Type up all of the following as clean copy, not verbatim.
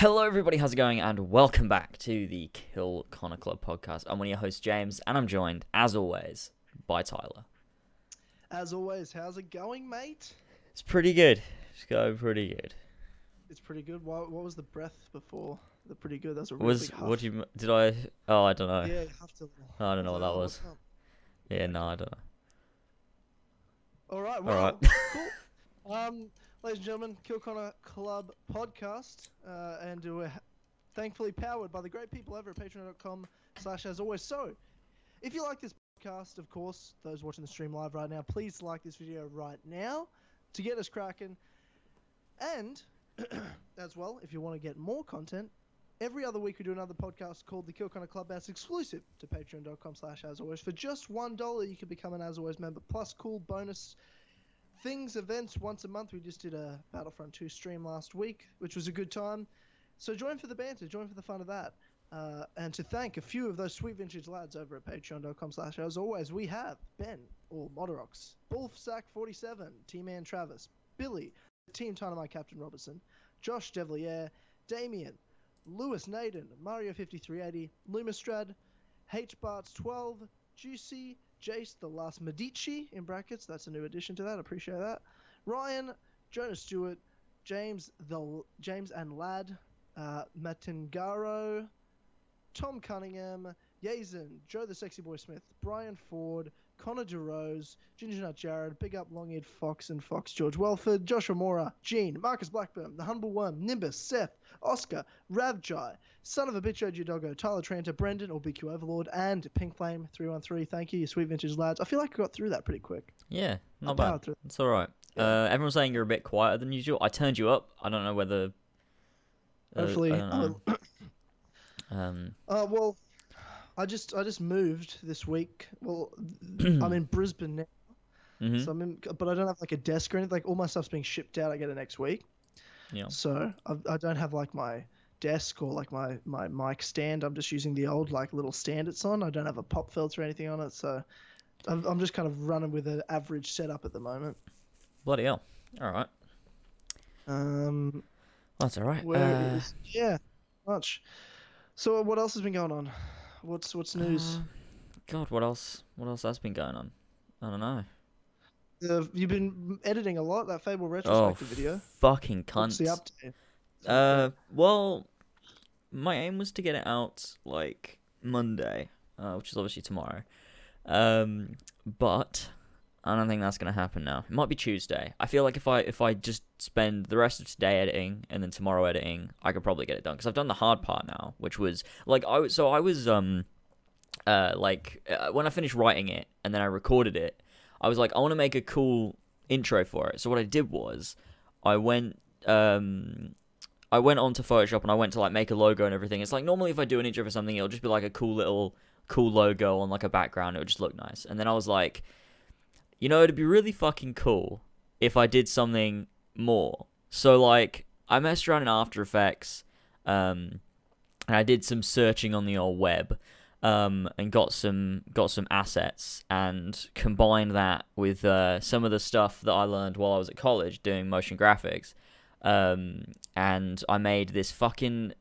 Hello everybody, how's it going, and welcome back to the Kill Connor Club podcast. I'm one of your hosts, James, and I'm joined, as always, by Tyler. As always, how's it going, mate? It's pretty good. It's going pretty good. It's pretty good. What was the breath before the pretty good? That's a really big huff. What do you... Did I... Oh, I don't know. Yeah, you have to... I don't know what that was. Yeah, no, I don't know. Alright, well, cool. Ladies and gentlemen, Kill Connor Club podcast, and we're thankfully powered by the great people over at patreon.com/as always. So, if you like this podcast, of course, those watching the stream live right now, please like this video right now to get us cracking. And, as well, if you want to get more content, every other week we do another podcast called the Kill Connor Club that's exclusive to patreon.com/as always. For just $1, you can become an As Always member, plus cool bonus things, events once a month. We just did a Battlefront 2 stream last week, which was a good time. So join for the banter, join for the fun of that. And to thank a few of those sweet vintage lads over at patreon.com/as always, we have Ben, or Modorox, Bullsack47, Tman Travis, Billy, Team Tynamite Captain Robertson, Josh Devillier, Damian, Lewis Nadin, Mario5380, Lumistrad, HBarts12, Juicy, Jayce, the last Medici, in brackets, that's a new addition to that, appreciate that. Ryan, Jonah Stewart, James and Lad, Matengaro, Tom Cunningham, Yazen, Joe the Sexy Boi Smith, Brian Ford, Connor Durose, GingerNutJared, Big Up LongEaredFox and Fox George Welford, Joshua Maurer, Gene, Marcus Blackburn, TheHumbleWorm, Nimbus, Seth, Oscar, RAVJAI, Son of a Bitch Ogeaidogo, Tyler Tranter, Brendan, or BQ Overlord, and Pink Flame 313. Thank you, you sweet vintage lads. I feel like I got through that pretty quick. Yeah, not bad. It's alright. Yeah. Everyone's saying you're a bit quieter than usual. I turned you up. I don't know whether... Hopefully. I don't know. Well, I just moved this week. Well, I'm in Brisbane now, so but I don't have like a desk or anything. Like all my stuff's being shipped out. I get it next week. Yeah. So I don't have like my desk or like my mic stand. I'm just using the old like little stand it's on. I don't have a pop filter or anything on it. So I'm just kind of running with an average setup at the moment. Bloody hell! All right. That's all right. Yeah, much. So what else has been going on? What's news? God, what else has been going on? I don't know. You've been editing a lot, that Fable retrospective video. Fucking cunt. What's the update? Well, my aim was to get it out like Monday, which is obviously tomorrow. But I don't think that's gonna happen now. It might be Tuesday. I feel like if I just spend the rest of today editing and then tomorrow editing, I could probably get it done because I've done the hard part now, which was like I was when I finished writing it and then I recorded it, I was like, I want to make a cool intro for it. So what I did was I went onto Photoshop and I went to like make a logo and everything. It's like normally if I do an intro for something, it'll just be like a cool logo on like a background. It would just look nice. And then I was like, you know, it'd be really fucking cool if I did something more. So, like, I messed around in After Effects, and I did some searching on the old web, and got some assets, and combined that with some of the stuff that I learned while I was at college doing motion graphics, and I made this fucking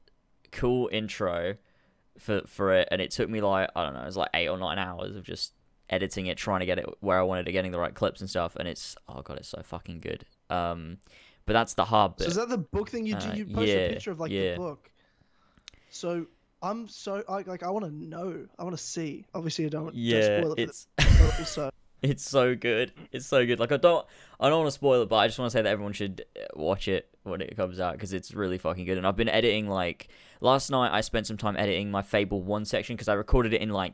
cool intro for it, and it took me, like, I don't know, it was like 8 or 9 hours of just editing it, trying to get it where I wanted it, getting the right clips and stuff, and it's, oh god, it's so fucking good. But that's the hard bit. So is that the book thing you do? You post a picture of like the book. So I want to know. I want to see. Obviously, I don't spoil it. It's so good. It's so good. Like I don't want to spoil it, but I just want to say that everyone should watch it when it comes out because it's really fucking good. And I've been editing like last night. I spent some time editing my Fable 1 section because I recorded it in like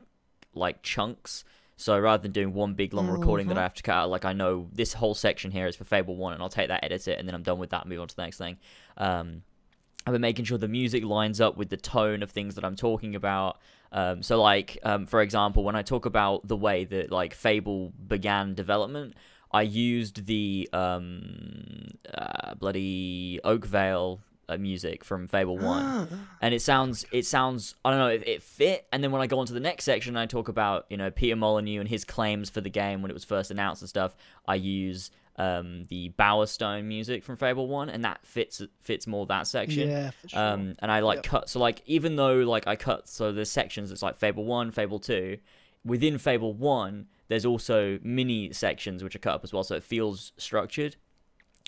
chunks. So rather than doing one big long recording that I have to cut out, like I know this whole section here is for Fable 1 and I'll take that, edit it, and then I'm done with that and move on to the next thing. I've been making sure the music lines up with the tone of things that I'm talking about. So like, for example, when I talk about the way that like Fable began development, I used the bloody Oakvale music from Fable 1. And it sounds I don't know, it fit. And then when I go on to the next section and I talk about, you know, Peter Molyneux and his claims for the game when it was first announced and stuff, I use the Bowerstone music from Fable 1, and that fits more that section. Yeah, for sure. And I like cut, so like even though like I cut, so there's sections that's like Fable 1, Fable 2. Within Fable 1, there's also mini sections which are cut up as well, so it feels structured.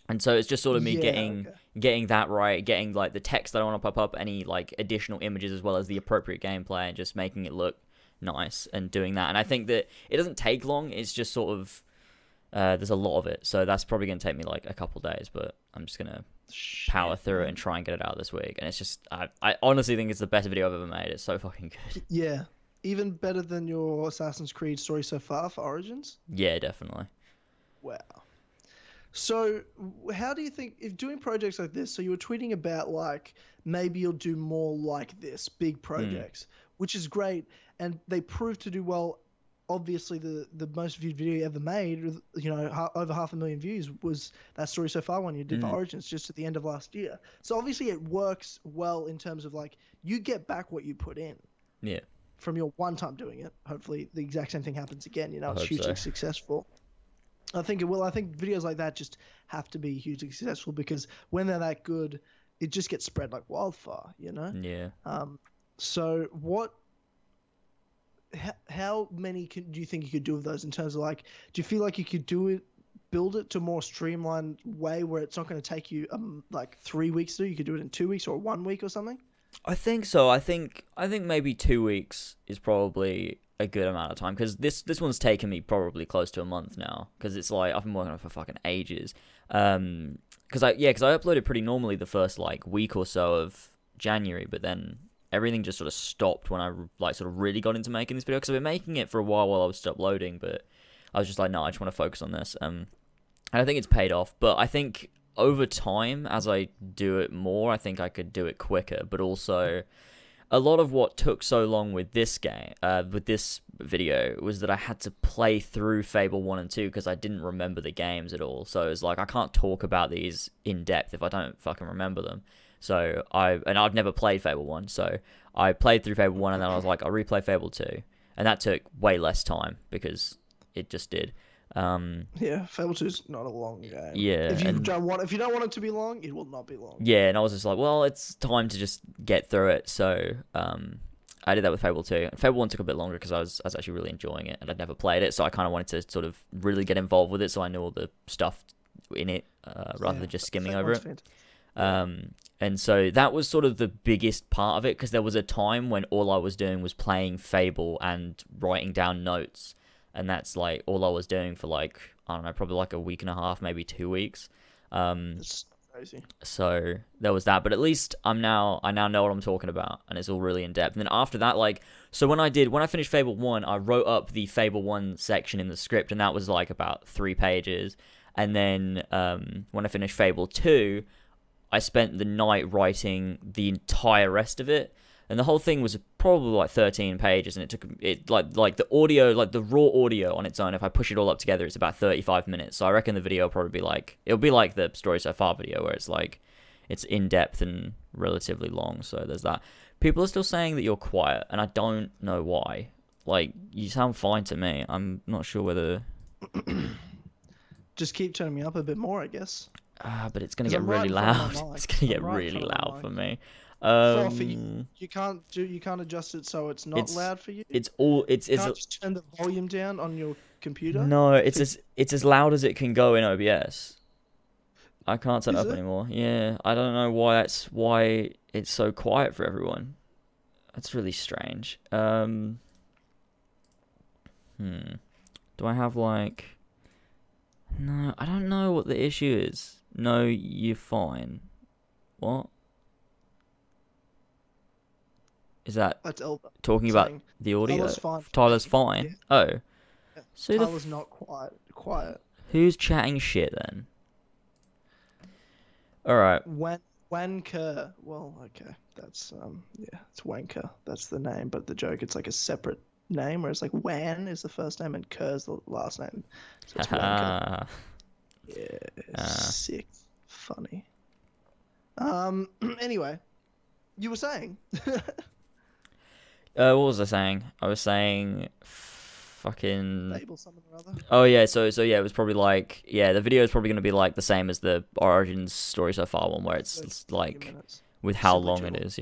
And so it's just sort of me getting that right, getting like the text that I want to pop up, any like additional images as well as the appropriate gameplay, and just making it look nice and doing that. And I think that it doesn't take long. It's just sort of there's a lot of it, so that's probably gonna take me like a couple days. But I'm just gonna power through it and try and get it out this week. And it's just I honestly think it's the best video I've ever made. It's so fucking good. Yeah, even better than your Assassin's Creed story so far for Origins. Yeah, definitely. Wow. So, how do you think, if doing projects like this, so you were tweeting about, like, maybe you'll do more like this, big projects, which is great, and they proved to do well. Obviously, the most viewed video you ever made, you know, over 500,000 views, was that story so far one you did for Origins just at the end of last year. So, obviously, it works well in terms of, like, you get back what you put in. Yeah. From your one time doing it. Hopefully, the exact same thing happens again. You know, it's hugely successful. I think it will. I think videos like that just have to be hugely successful, because when they're that good, it just gets spread like wildfire, you know? Yeah. So how many do you think you could do of those, in terms of, like, do you feel like you could build it to a more streamlined way where it's not going to take you like 3 weeks to do? You could do it in 2 weeks or 1 week or something? I think so. I think maybe 2 weeks is probably a good amount of time, because this one's taken me probably close to a month now, because it's like I've been working on it for fucking ages. Because I uploaded pretty normally the first like week or so of January, but then everything just sort of stopped when I like sort of really got into making this video, because I've been making it for a while I was uploading, but I was just like, no, I just want to focus on this. And I think it's paid off, but I think over time, as I do it more, I think I could do it quicker. But also, a lot of what took so long with this game, with this video, was that I had to play through Fable 1 and 2 because I didn't remember the games at all. So it's like, I can't talk about these in depth if I don't fucking remember them. So I'd never played Fable 1, so I played through Fable 1, and then I was like, I'll replay Fable 2. And that took way less time, because it just did. Yeah, Fable 2 is not a long game. Yeah. If you don't want it to be long, it will not be long. Yeah, and I was just like, well, it's time to just get through it. So I did that with Fable 2. Fable 1 took a bit longer because I was actually really enjoying it, and I'd never played it, so I kind of wanted to sort of really get involved with it, so I knew all the stuff in it rather than just skimming over it. And so that was sort of the biggest part of it, because there was a time when all I was doing was playing Fable and writing down notes. And that's like all I was doing for like, I don't know, probably like a week and a half, maybe 2 weeks. That's crazy. So there was that, but at least I now know what I'm talking about, and it's all really in depth. And then after that, like, so when I finished Fable 1, I wrote up the Fable 1 section in the script, and that was like about 3 pages. And then when I finished Fable 2, I spent the night writing the entire rest of it. And the whole thing was probably like 13 pages, and it took it like the audio, like the raw audio on its own. If I push it all up together, it's about 35 minutes. So I reckon the video will probably be like, it'll be like the story so far video, where it's like, it's in depth and relatively long. So there's that. People are still saying that you're quiet, and I don't know why. Like, you sound fine to me. I'm not sure whether. Just keep turning me up a bit more, I guess. But it's gonna get really loud. It's gonna get really loud for me. So for you can't adjust it so it's not loud for you. You can't just turn the volume down on your computer. No, it's as loud as it can go in OBS. I can't turn it up anymore. Yeah, I don't know why it's so quiet for everyone. That's really strange. Do I have like? No, I don't know what the issue is. No, you're fine. What? Is that talking about the audio? Tyler's fine. Tyler's fine. Yeah. Oh. Yeah. So Tyler's not quiet. Who's chatting shit then? Alright. Wanker. Well, okay. That's it's Wanker. That's the name, but the joke, it's like a separate name, whereas like Wan is the first name and Ker's the last name. So it's Wanker. Yeah. Sick. Funny. Anyway, you were saying. What was I saying? I was saying, fucking. Fable something or other. Oh yeah, so yeah, it was probably like the video is probably gonna be like the same as the Origins story so far one, where it's like with how long it is,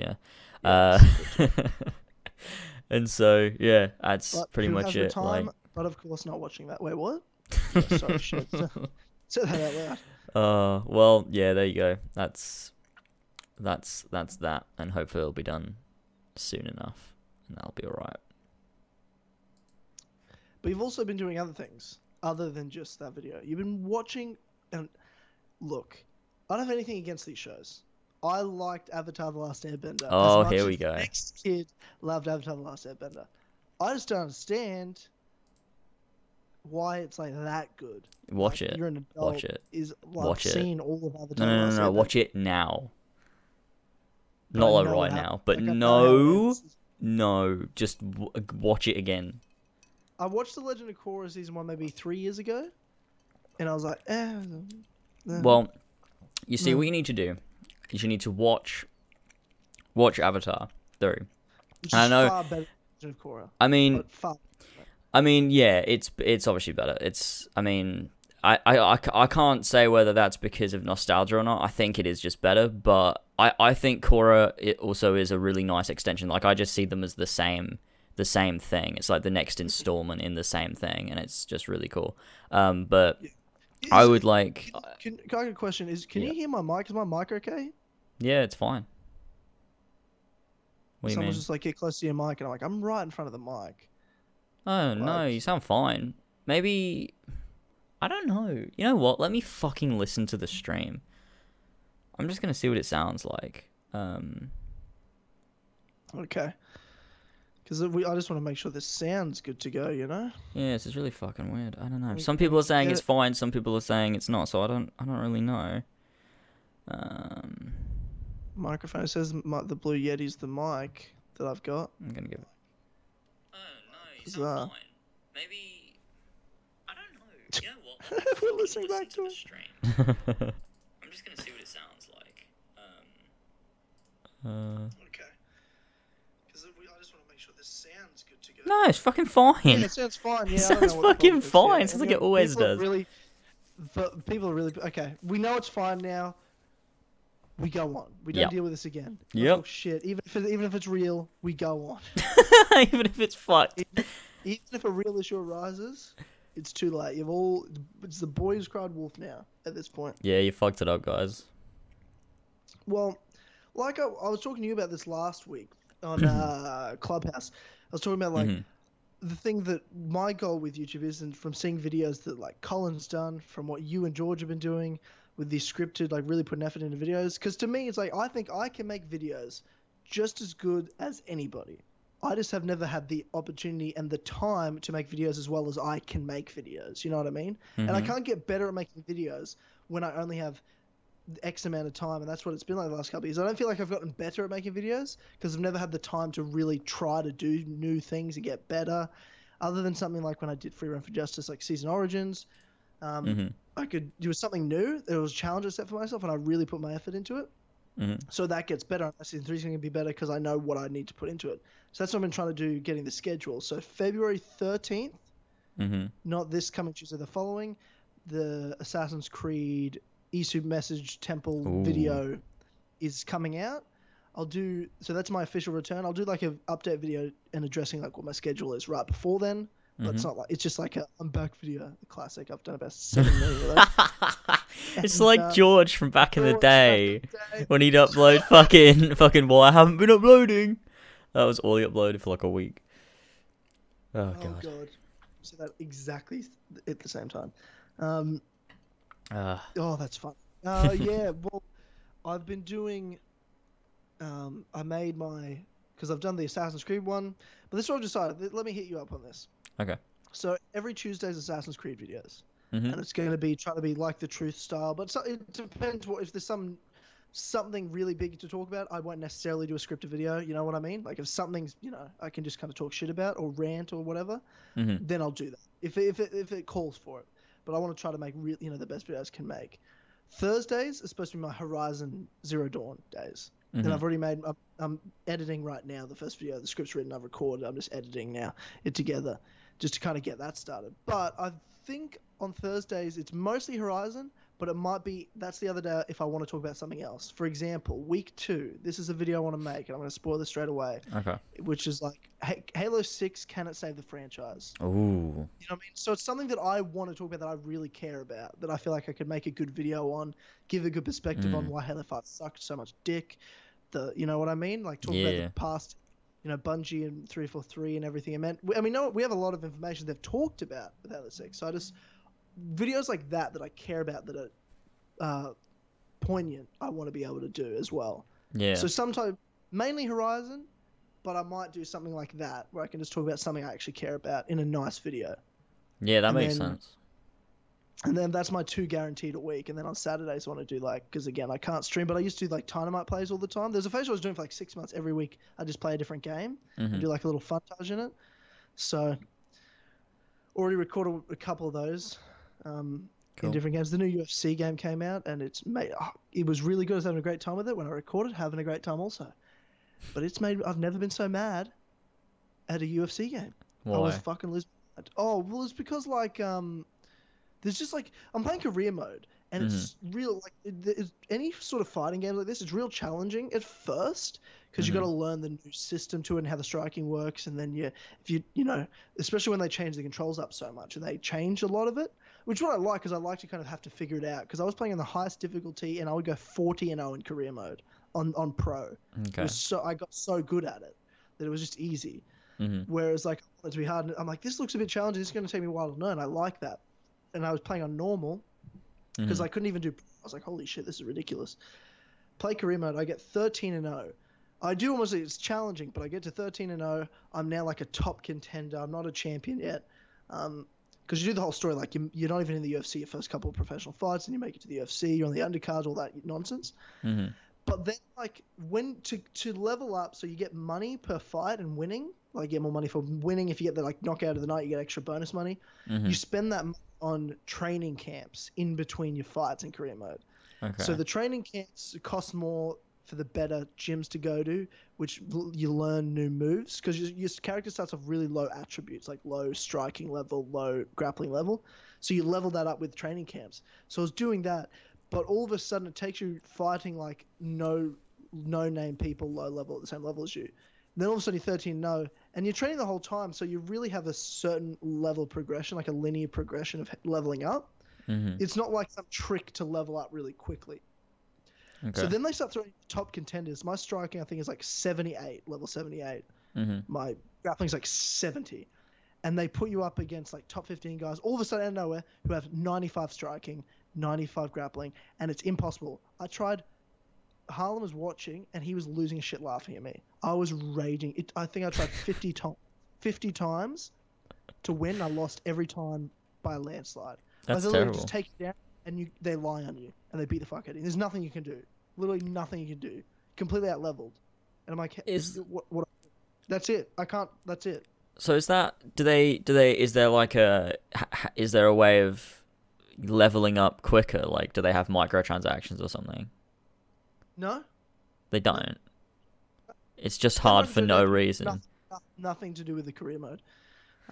and so yeah, that's pretty much it. Time, but of course not watching that. Wait, what? Yeah, sorry, shit. Say that out loud. Well, yeah, there you go. That's that, and hopefully it'll be done soon enough, and that'll be alright. But you've also been doing other things other than just that video. You've been watching, and look, I don't have anything against these shows. I liked Avatar: The Last Airbender. Oh, here we go. Next kid loved Avatar: The Last Airbender. I just don't understand why it's like that good. Watch like, it. You're an adult. Watch it. Watch seen all of Avatar. No. Watch it now. Not like right now, but no, just watch it again. I watched The Legend of Korra season 1 maybe 3 years ago, and I was like, Well, you see, what you need to do is you need to watch Avatar through. Which is far better than Legend of Korra. I mean, yeah, it's obviously better. I can't say whether that's because of nostalgia or not. I think it is just better, but I think Korra, it also is a really nice extension. Like, I just see them as the same thing. It's like the next installment in the same thing, and it's just really cool. But I would like. Can I get a question? Can you hear my mic? Is my mic okay? Yeah, it's fine. What do you mean? Someone's just like, get close to your mic, and I'm like, I'm right in front of the mic. Oh no, you sound fine. Maybe. I don't know. You know what? Let me fucking listen to the stream. I'm just gonna see what it sounds like. Okay. Because I just want to make sure this sounds good to go, you know? Yeah, it's really fucking weird. I don't know. Some people are saying it's fine. Some people are saying it's not. So I don't really know. Microphone says the Blue Yeti's the mic that I've got. I'm gonna give it. Oh no, you sound fine. Maybe. I don't know. You know what? We're listening back to it. I'm just gonna see what it sounds like. Okay. Because I just want to make sure this sounds good to go. No, it's fucking fine. Yeah, it sounds fine. Yeah, It sounds fucking fine. It sounds like it always does. People are really okay. We know it's fine now. We go on. We don't deal with this again. Yep. Oh shit! Even if it's real, we go on. Even if it's fucked. Even if a real issue arises, it's too late. It's the boy who's cried wolf now at this point. Yeah, you fucked it up, guys. Well, like I was talking to you about this last week on Clubhouse. I was talking about the thing that my goal with YouTube is, and from seeing videos that like Colin's done, from what you and George have been doing with these scripted, like really putting effort into videos. Because to me, it's like I think I can make videos just as good as anybody. I just have never had the opportunity and the time to make videos as well as I can make videos. You know what I mean? And I can't get better at making videos when I only have X amount of time, and that's what it's been like the last couple of years. I don't feel like I've gotten better at making videos because I've never had the time to really try to do new things and get better. Other than something like when I did Free Run for Justice, like Season Origins, I could do something new. There was a challenge I set for myself, and I really put my effort into it. So that gets better. Season 3 is going to be better because I know what I need to put into it. So that's what I've been trying to do, getting the schedule. So February 13th, not this coming Tuesday, the following, the Assassin's Creed Isu Message Temple video is coming out. So that's my official return. I'll do like an update video and addressing like what my schedule is right before then. But it's not like, it's just like a I'm back video, a classic. I've done about 7 million of those. It's like George from back in the day when he'd upload fucking why I haven't been uploading. That was all he uploaded for like a week. Oh god. So that exactly at the same time. Oh, that's fun. Yeah, well, I've been doing. I made because I've done the Assassin's Creed one, but this is what I've decided. Let me hit you up on this. Okay. So every Tuesday's Assassin's Creed videos, and it's going to be trying to be like the truth style, but it depends if there's something really big to talk about. I won't necessarily do a scripted video. You know what I mean? Like if something's I can just kind of talk shit about or rant or whatever, then I'll do that if it calls for it. But I want to try to make the best videos I can make. Thursdays are supposed to be my Horizon Zero Dawn days. And I've already made. I'm editing right now. The first video, the script's written. I've recorded. I'm just editing now it together, just to kind of get that started. But I think on Thursdays it's mostly Horizon, but it might be that's the other day if I want to talk about something else. For example, week 2. This is a video I want to make, and I'm going to spoil this straight away. Okay. Which is like Halo 6 cannot save the franchise. Ooh. You know what I mean? So it's something that I want to talk about that I really care about, that I feel like I could make a good video on, give a good perspective on why Halo 5 sucked so much dick. You know what I mean? Like talking about the past, Bungie and 343 and everything. I mean, we have a lot of information they've talked about with Halo 6. So I just videos like that I care about that are poignant. I want to be able to do as well. Yeah. So sometimes mainly Horizon, but I might do something like that where I can just talk about something I actually care about in a nice video. Yeah, that makes sense. And then that's my 2 guaranteed a week. And then on Saturdays I want to do because again, I can't stream, but I used to do Tynamite plays all the time. There's a phase I was doing for 6 months every week. I just play a different game and do a little funtage in it. So already recorded a couple of those in different games. The new UFC game came out and it was really good. I was having a great time with it when I recorded, having a great time also. But I've never been so mad at a UFC game. Why? I was fucking losing. Oh, well, it's because there's just I'm playing career mode, and it's real any sort of fighting game like this. It's real challenging at first because you got to learn the new system to it and how the striking works, and then especially when they change the controls up so much and they change a lot of it, which is what I like because I like to kind of have to figure it out because I was playing on the highest difficulty and I would go 40-0 in career mode on pro. Okay. I got so good at it that it was just easy. Whereas I want it to be hard. And I'm like, this looks a bit challenging. This is going to take me a while to learn. I like that. And I was playing on normal because I couldn't even do. I was like, holy shit, this is ridiculous. Play career mode. I get 13-0. I do almost. It's challenging, but I get to 13-0. I'm now a top contender. I'm not a champion yet. Because you do the whole story you're not even in the UFC your first couple of professional fights, and you make it to the UFC. You're on the undercards, all that nonsense. But then when to level up, so you get money per fight and winning. You get more money for winning. If you get the knockout of the night, you get extra bonus money. You spend that on training camps in between your fights in career mode. Okay. So the training camps cost more for the better gyms to go to, which you learn new moves because your character starts off really low attributes, like low striking level, low grappling level. So you level that up with training camps. So I was doing that, but all of a sudden it takes you fighting no name people low level at the same level as you. Then all of a sudden you're 13-0, and you're training the whole time, so you really have a certain level progression, like a linear progression of leveling up. It's not like some trick to level up really quickly. Okay. So then they start throwing top contenders. My striking, I think, is 78, level 78. My grappling's 70. And they put you up against top 15 guys, all of a sudden out of nowhere, who have 95 striking, 95 grappling, and it's impossible. I tried... Harlem was watching, and he was losing his shit laughing at me. I was raging. I think I tried 50 times to win. I lost every time by a landslide. That's terrible. terrible. Just take you down, and they lie on you, and they beat the fuck out of you. There's nothing you can do. Literally nothing you can do. Completely out-leveled. And I'm like, what? That's it. I can't. That's it. So is that? Is there a way of leveling up quicker? Do they have microtransactions or something? No. They don't. It's just hard for no reason. Nothing to do with the career mode.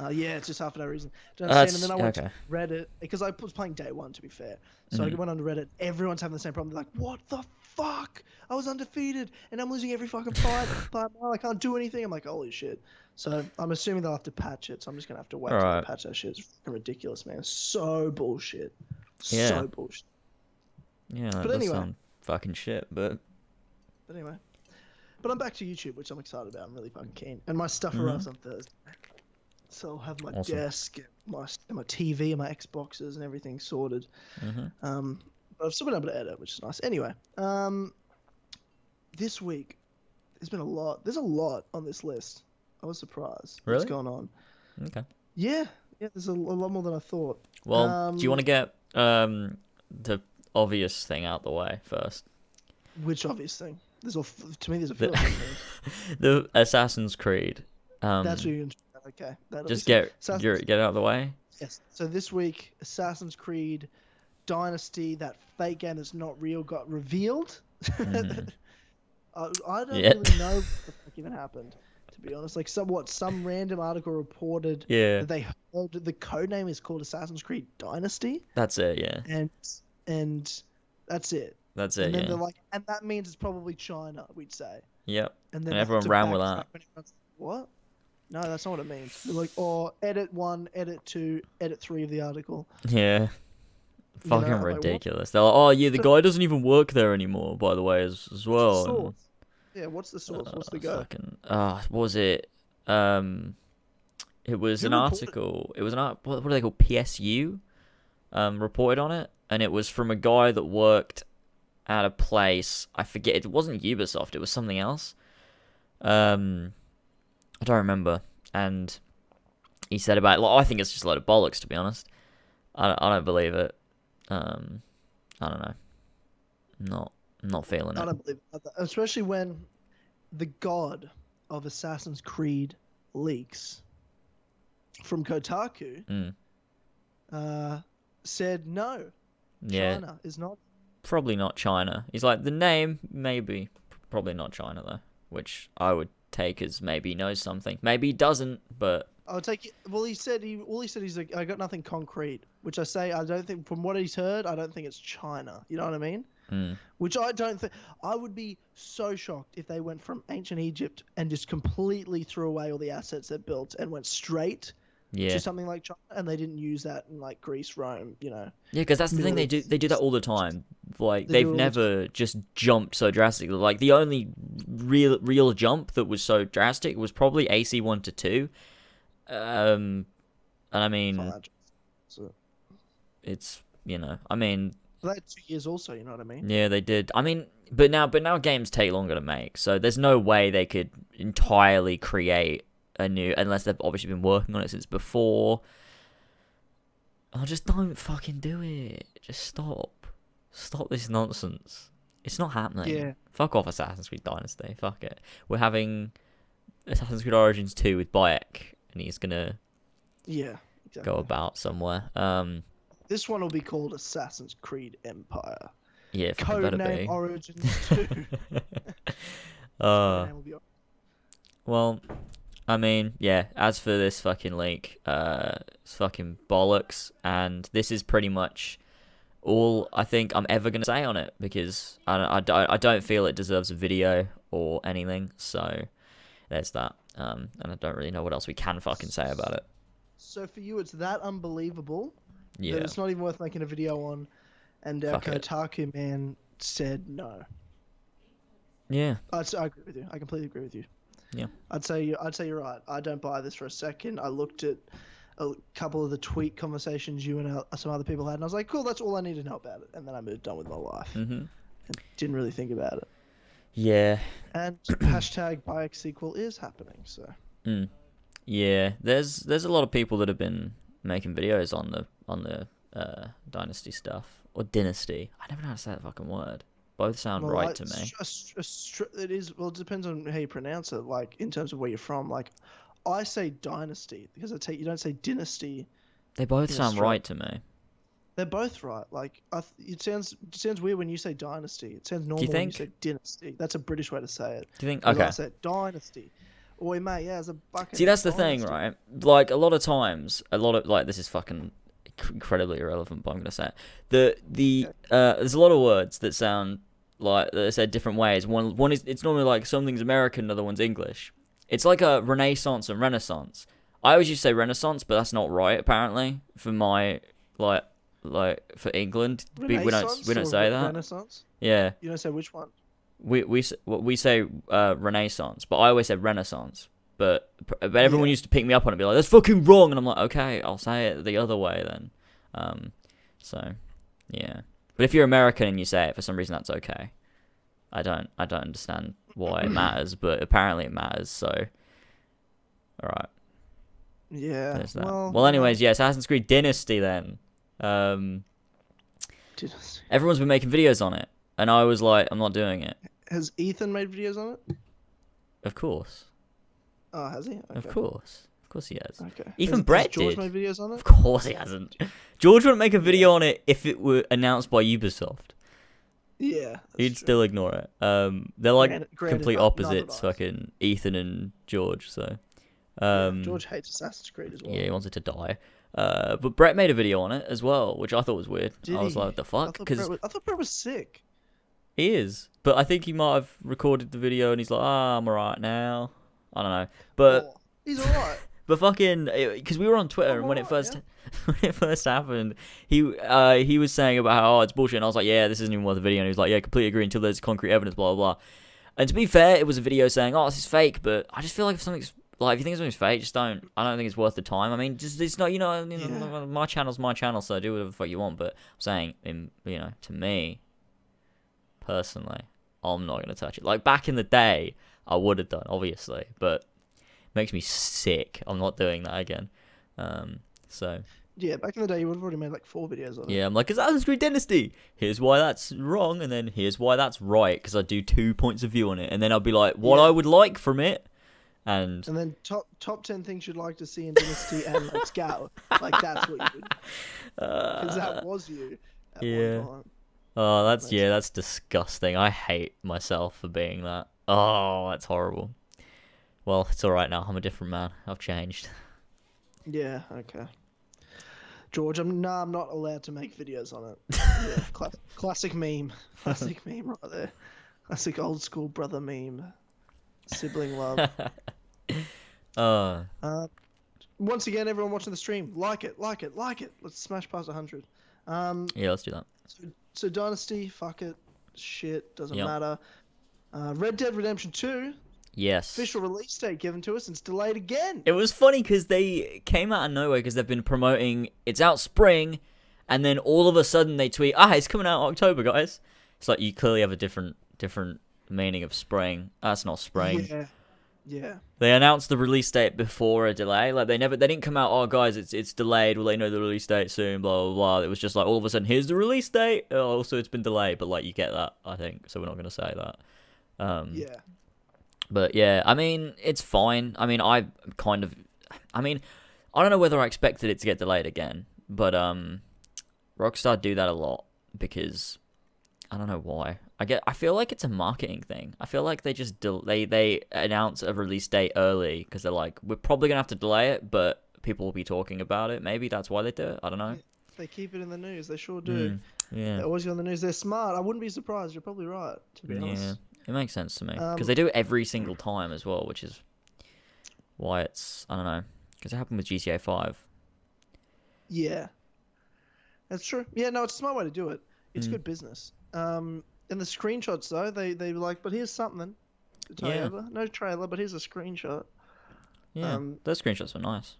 Yeah, it's just hard for no reason. Do you understand? And then I went to Reddit because I was playing day one, to be fair. So I went on to Reddit. Everyone's having the same problem. They're like, "What the fuck? I was undefeated and I'm losing every fucking fight, but I can't do anything." I'm like, "Holy shit!" So I'm assuming they'll have to patch it. So I'm just gonna have to wait till they patch that shit. It's fucking ridiculous, man. So bullshit. Yeah. So bullshit. Yeah. But anyway. Fucking shit, but anyway. But I'm back to YouTube, which I'm excited about. I'm really fucking keen. And my stuff arrives on Thursday. So I'll have my desk, and my TV, and my Xboxes, and everything sorted. But I've still been able to edit, which is nice. Anyway, this week, there's a lot on this list. I was surprised. Really? What's going on? Okay. Yeah, there's a lot more than I thought. Well, do you want to get the obvious thing out the way first? Which obvious thing? There's a few things. The Assassin's Creed. That's what you're going to do. Okay. Just get it out of the way. Yes. So this week, Assassin's Creed Dynasty, that fake game that's not real, got revealed. Mhm. I don't Yeah. really know what the fuck even happened, to be honest. Like, some random article reported Yeah, that they heard the code name is called Assassin's Creed Dynasty, that's it. Yeah, and that's it. that's And it. then Yeah. they're like, and that means it's probably China, we'd say. Yep. And then And they had everyone to ran with backtrack that. when everyone's like, what? No, that's not what it means. They're like, oh, edit 1, edit 2, edit 3 of the article. Yeah. You Fucking know, I'm like, what? ridiculous. They're like, oh yeah, the So- guy doesn't even work there anymore, by the way, as What's well. the And, source? Yeah, what's the source? What's the go? fucking, what was it? It was Who an reported? article. It was what do they call PSU? Reported on it, and it was from a guy that worked at a place. I forget. It wasn't Ubisoft. It was something else. I don't remember. And he said about it, like, I think it's just a load of bollocks, to be honest. I don't believe it. I don't know. Not feeling I it. don't believe it. Especially when the god of Assassin's Creed leaks from Kotaku said no. Yeah, China is not. probably not China. He's like, the name, maybe. Probably not China, though. Which I would take as maybe he knows something. Maybe he doesn't, but... I'll take it. Well, he's like, I got nothing concrete, which I say, I don't think, from what he's heard, I don't think it's China. You know what I mean? Which I don't think. I would be so shocked if they went from ancient Egypt and just completely threw away all the assets they built and went straight Yeah. to something like China, and they didn't use that in like Greece, Rome, you know. Yeah, because that's the thing, Middle they do that all the time. Like, They they've do all the never just jumped so drastically. Like, the only real jump that was so drastic was probably AC 1 to 2. And I mean, Financials. So, it's, you know, I mean, they had 2 years also, you know what I mean? yeah, they did. I mean, but now games take longer to make, so there's no way they could entirely create a new, unless they've obviously been working on it since before. Oh, just don't fucking do it. Just stop. Stop this nonsense. It's not happening. Yeah. Fuck off Assassin's Creed Dynasty. Fuck it. We're having Assassin's Creed Origins 2 with Bayek, and he's gonna Yeah. Exactly. go about somewhere. This one will be called Assassin's Creed Empire. Yeah, fucking better Codename be. Origins 2. Codename will be Well, I mean, yeah, as for this fucking leak, it's fucking bollocks, and this is pretty much all I think I'm ever going to say on it, because I don't feel it deserves a video or anything, so there's that, and I don't really know what else we can fucking say about it. So for you, it's that unbelievable Yeah, that it's not even worth making a video on, and our Fuck it. Kotaku man said no. yeah, I agree with you. I completely agree with you. Yeah. I'd say you're right. I don't buy this for a second. I looked at a couple of the tweet conversations you and some other people had, and I was like, cool, that's all I need to know about it. And then I moved on with my life. mhm, And didn't really think about it. yeah, And hashtag Bayek sequel is happening, so. yeah. There's a lot of people that have been making videos on the Dynasty stuff, or Dynasty. I never know how to say that fucking word. Both sound Well, right to me. It is. Well, it depends on how you pronounce it. Like in terms of where you're from. Like, I say dynasty because you don't say dynasty. They both in sound Australia. right to me. They're both right. Like, it sounds weird when you say dynasty. It sounds normal when you think? say dynasty. That's a British way to say it. Do you think? Whereas Okay. I say dynasty. Oi, mate, yeah, it's a bucket. See, that's the thing, dynasty. right? Like, a lot of times, like, this is fucking incredibly irrelevant, but I'm gonna say it. There's a lot of words that sound like they're said different ways. One is, it's normally like something's American, another one's English. It's like a Renaissance and Renaissance. I always used to say Renaissance, but that's not right apparently for my like for England. We don't Renaissance say or that. Renaissance. Yeah, You don't say which one. we say Renaissance, but I always said Renaissance. But everyone used to pick me up on it, be like, "That's fucking wrong," and I'm like, "Okay, I'll say it the other way then." So yeah. But if you're American and you say it, for some reason that's okay. I don't understand why it matters, but apparently it matters. So, all right. Yeah. There's that. Well, Well, anyways, yeah, Assassin's Creed Dynasty then. Dynasty. Everyone's been making videos on it, and I was like, I'm not doing it. Has Ethan made videos on it? Of course. Oh, has he? Okay. Of course. course he has. Okay. Even Brett has George did. made videos on it? Of course he hasn't. George wouldn't make a video on it if it were announced by Ubisoft. Yeah. He'd still ignore it. They're like complete not opposites, advised. fucking Ethan and George. So, George hates Assassin's Creed as well. yeah, he wants it to die. But Brett made a video on it as well, which I thought was weird. Did I was he? like, what the fuck? Because I thought Brett was sick. he is, but I think he might have recorded the video and he's like, I'm alright now. I don't know, but he's alright. but fucking, because we were on Twitter and when it first when it first happened, he was saying about how it's bullshit, and I was like, yeah, this isn't even worth a video, and he was like, yeah, completely agree until there's concrete evidence, blah blah blah. And to be fair, it was a video saying, oh, this is fake, but I just feel like if something's like, if you think something's fake, just don't. I don't think it's worth the time. I mean, just it's not, my channel's my channel, so do whatever the fuck you want. But I'm saying, to me, personally, I'm not gonna touch it. Like back in the day, I would have done, obviously, but it makes me sick. I'm not doing that again. So. Yeah, back in the day, you would have already made like 4 videos on it. Yeah, I'm like, Assassin's Creed Dynasty. Here's why that's wrong, and then here's why that's right, because I do 2 points of view on it, and then I'll be like, what I would like from it. And then top 10 things you'd like to see in Dynasty and Let's Go. Like that's what you would. Because that was you. At one time. Oh, that's disgusting. I hate myself for being that. Oh, that's horrible. Well, it's all right now. I'm a different man. I've changed. Yeah. Okay. George, I'm not allowed to make videos on it. Yeah, classic meme. Classic meme right there. Classic old school brother meme. Sibling love. Once again, everyone watching the stream, like it. Let's smash past 100. Yeah, let's do that. So Dynasty, fuck it, shit, doesn't matter. Red Dead Redemption 2. Yes. Official release date given to us, and it's delayed again. It was funny because they came out of nowhere because they've been promoting it's out spring, and then all of a sudden they tweet, it's coming out October, guys. It's like you clearly have a different meaning of spring. That's not spring. Yeah. They announced the release date before a delay. Like they didn't come out, oh guys, it's delayed. We'll let you know the release date soon. Blah blah blah. It was just like all of a sudden, here's the release date. Oh, also it's been delayed, but like you get that, I think. So we're not gonna say that. Yeah. But yeah, I mean it's fine. I mean I don't know whether I expected it to get delayed again, but Rockstar do that a lot because I don't know why. I feel like it's a marketing thing. I feel like they just they announce a release date early because they're like, we're probably gonna have to delay it, but people will be talking about it. Maybe that's why they do it. I don't know. They keep it in the news. They sure do. Yeah. They always go on the news. They're smart. I wouldn't be surprised. You're probably right. To be honest. Yeah, it makes sense to me because they do it every single time as well, which is why it's I don't know because it happened with GTA 5. Yeah. That's true. Yeah, no, it's a smart way to do it. It's good business. And the screenshots though, they were like, but here's something to tie over. No trailer, but here's a screenshot. Yeah, those screenshots were nice.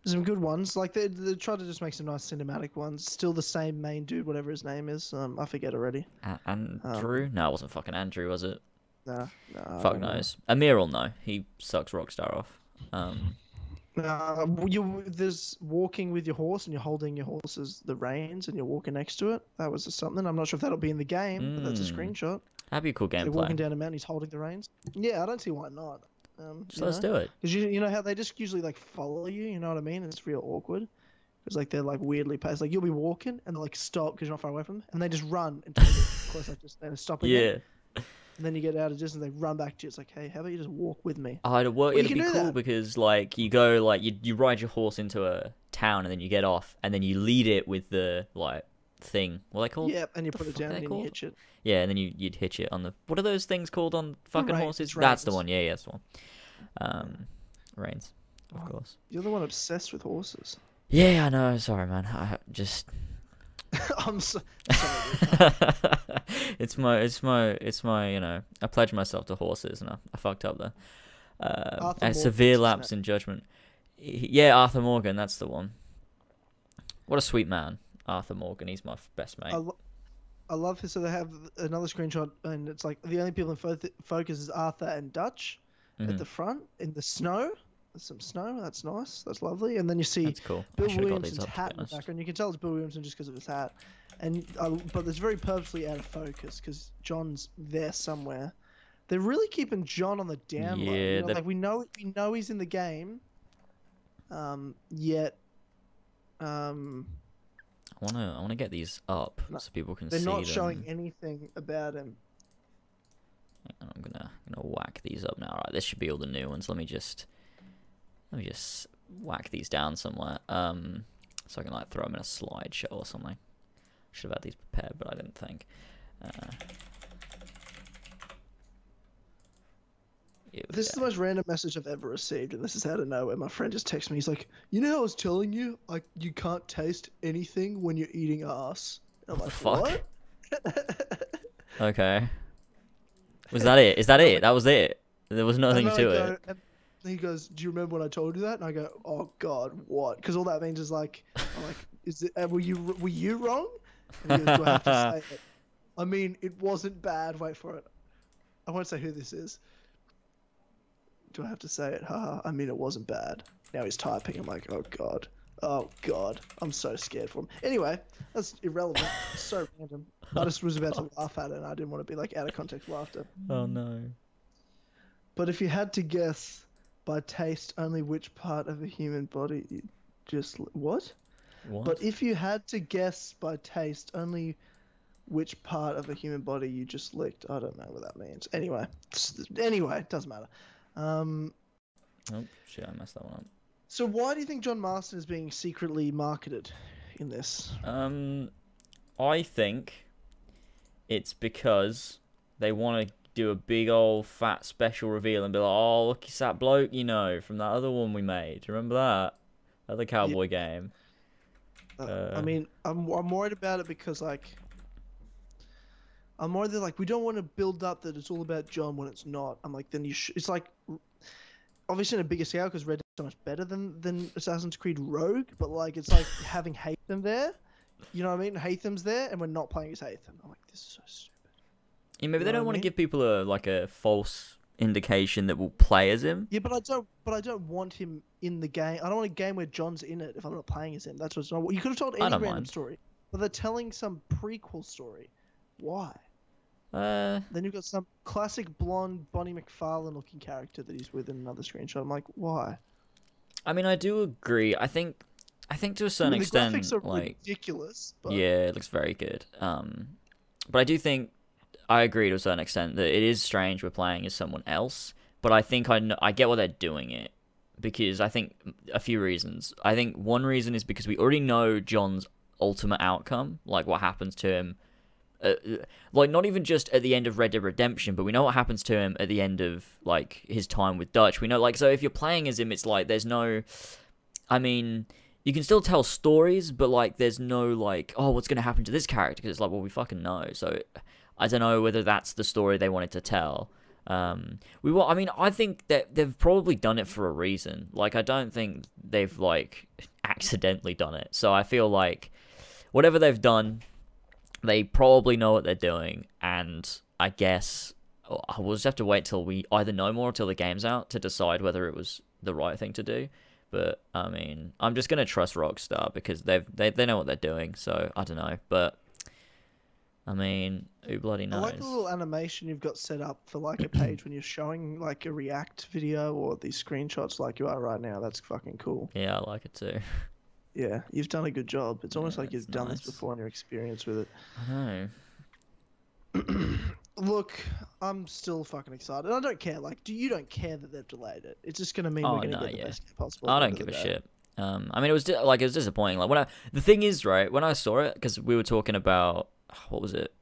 Some good ones. Like they tried to just make some nice cinematic ones. Still the same main dude, whatever his name is. I forget already. Andrew? No, it wasn't fucking Andrew, was it? Nah. Fuck knows. Amir will know. He sucks Rockstar off. There's walking with your horse and you're holding your horse's the reins and you're walking next to it. That was something. I'm not sure if that'll be in the game, but that's a screenshot. That'd be a cool gameplay. They're walking down a mountain, he's holding the reins. Yeah, I don't see why not. So let's do it. Because you know how they just usually like follow you. You know what I mean? It's real awkward. Because like they're like weirdly paced. Like you'll be walking and they'll like stop because you're not far away from them, and they just run until you get close, like just and stop again. Yeah. And then you get out of distance, they run back to you. It's like, hey, how about you just walk with me? It'd be cool because like you go like you ride your horse into a town and then you get off and then you lead it with the like thing. What are they called? Yeah, and you put it down and you hitch it. Yeah, and then you'd hitch it on the what are those things called on fucking horses? Reins. That's the one. Yeah, that's the one. Reins, of course. You're the one obsessed with horses. Yeah, I know. Sorry, man. I just. I'm sorry. It's my. You know, I pledged myself to horses, and I fucked up there. A severe lapse in judgment. Yeah, Arthur Morgan. That's the one. What a sweet man, Arthur Morgan. He's my best mate. I love this. So they have another screenshot, and it's like the only people in focus is Arthur and Dutch at the front in the snow. There's some snow. That's nice. That's lovely. And then you see cool. Bill Williamson's hat in the background. You can tell it's Bill Williamson just because of his hat. And but it's very purposely out of focus because John's there somewhere. They're really keeping John on the down low. Yeah, Like we know he's in the game. Yet, I wanna get these up so people can see they're them. not showing anything about him. And I'm gonna whack these up now. All right, this should be all the new ones. Let me just whack these down somewhere. So I can like throw them in a slideshow or something. Should have had these prepared, but I didn't think. This is the most random message I've ever received, and this is out of nowhere. My friend just texted me. He's like, "You know how I was telling you, like, you can't taste anything when you're eating ass." And I'm like, Fuck. What? Okay. Was that it? Is that it? That was it. There was nothing to it. And he goes, "Do you remember when I told you that?" And I go, "Oh God, what?" Because all that means is like, I'm like, "Is it? Were you wrong?" And he goes, "Do I have to say it?" I mean, it wasn't bad. Wait for it. I won't say who this is. Do I have to say it? Haha. I mean, it wasn't bad. Now he's typing. I'm like, oh God. Oh God. I'm so scared for him. Anyway, that's irrelevant. It's so random. I just was about to laugh at it and I didn't want to be like out of context laughter. Oh no. But if you had to guess by taste only which part of a human body you just... What? What? But if you had to guess by taste only which part of a human body you just licked, I don't know what that means. Anyway, it doesn't matter. Oh shit! I messed that one up. So why do you think John Marston is being secretly marketed in this? I think it's because they want to do a big old fat special reveal and be like, "Oh, look, it's that bloke, you know, from that other one we made. Do you remember that other cowboy game?" I mean, I'm worried about it because like, I'm worried that like we don't want to build up that it's all about John when it's not. I'm like, then it's like, obviously in a bigger scale because Red Dead's so much better than Assassin's Creed Rogue, but like it's like having Hatham there. You know what I mean? Hatham's there, and we're not playing as Hatham. I'm like, this is so stupid. Yeah, maybe You they know don't what I want to mean? give people a false indication that we'll play as him. Yeah, but I don't want him in the game. I don't want a game where John's in it if I'm not playing as him. That's what's not. You could have told any don't random mind. story, but they're telling some prequel story. Why? Uh, Then you've got some classic blonde Bonnie McFarlane looking character that he's with in another screenshot. I'm like, why? I mean, I do agree. I think to a certain extent, the graphics are like, ridiculous. But... yeah, it looks very good. But I do think I agree to a certain extent that it is strange we're playing as someone else. But I think I get why they're doing it because I think a few reasons. I think one reason is because we already know John's ultimate outcome, like what happens to him. Like not even just at the end of Red Dead Redemption, but we know what happens to him at the end of like his time with Dutch. We know, like, so if you're playing as him, it's like there's no, I mean, you can still tell stories, but like there's no like, oh, what's gonna happen to this character? Because it's like, well, we fucking know. So I don't know whether that's the story they wanted to tell. I mean, I think that they've probably done it for a reason. Like, I don't think they've like accidentally done it. So I feel like whatever they've done, they probably know what they're doing, and I guess we'll just have to wait till we either know more or till the game's out to decide whether it was the right thing to do. But I mean, I'm just gonna trust Rockstar because they know what they're doing. So I don't know, but I mean, who bloody knows? I like the little animation you've got set up for like a page when you're showing like a React video or these screenshots like you are right now. That's fucking cool. Yeah, I like it too. Yeah, you've done a good job. It's almost like it's you've done nice. this before and your experience with it. I know. Look, I'm still fucking excited. I don't care. Like, you don't care that they've delayed it. It's just gonna mean we're gonna get the best game possible. I don't give a shit. I mean, it was disappointing. Like the thing is, right, when I saw it, because we were talking about what was it?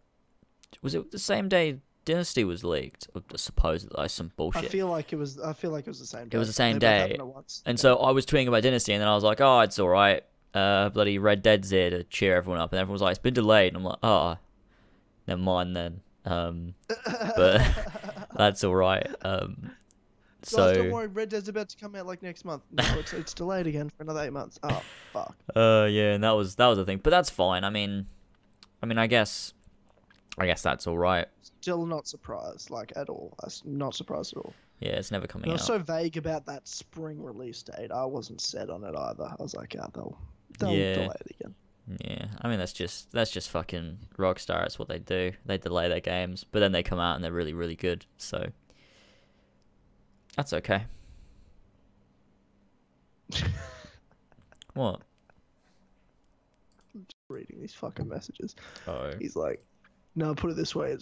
Was it the same day Dynasty was leaked? Or supposedly, like some bullshit. I feel like it was the same day. It was the same They both day. happened at once. And so I was tweeting about Dynasty, and then I was like, oh, it's all right. Bloody Red Dead's here to cheer everyone up, and everyone was like, it's been delayed. And I'm like, oh, never mind then. But that's all right. Guys, don't worry, Red Dead's about to come out like next month. No, it's delayed again for another 8 months. Oh fuck. Yeah, and that was the thing. But that's fine. I mean, I guess that's all right. Still not surprised, like at all. I'm not surprised at all. Yeah, it's never coming I out. was so vague about that spring release date. I wasn't set on it either. I was like, they'll delay it again. Yeah, I mean that's just fucking Rockstar. That's what they do. They delay their games, but then they come out and they're really, really good. So that's okay. What? I'm just reading these fucking messages. Oh. He's like, no, put it this way.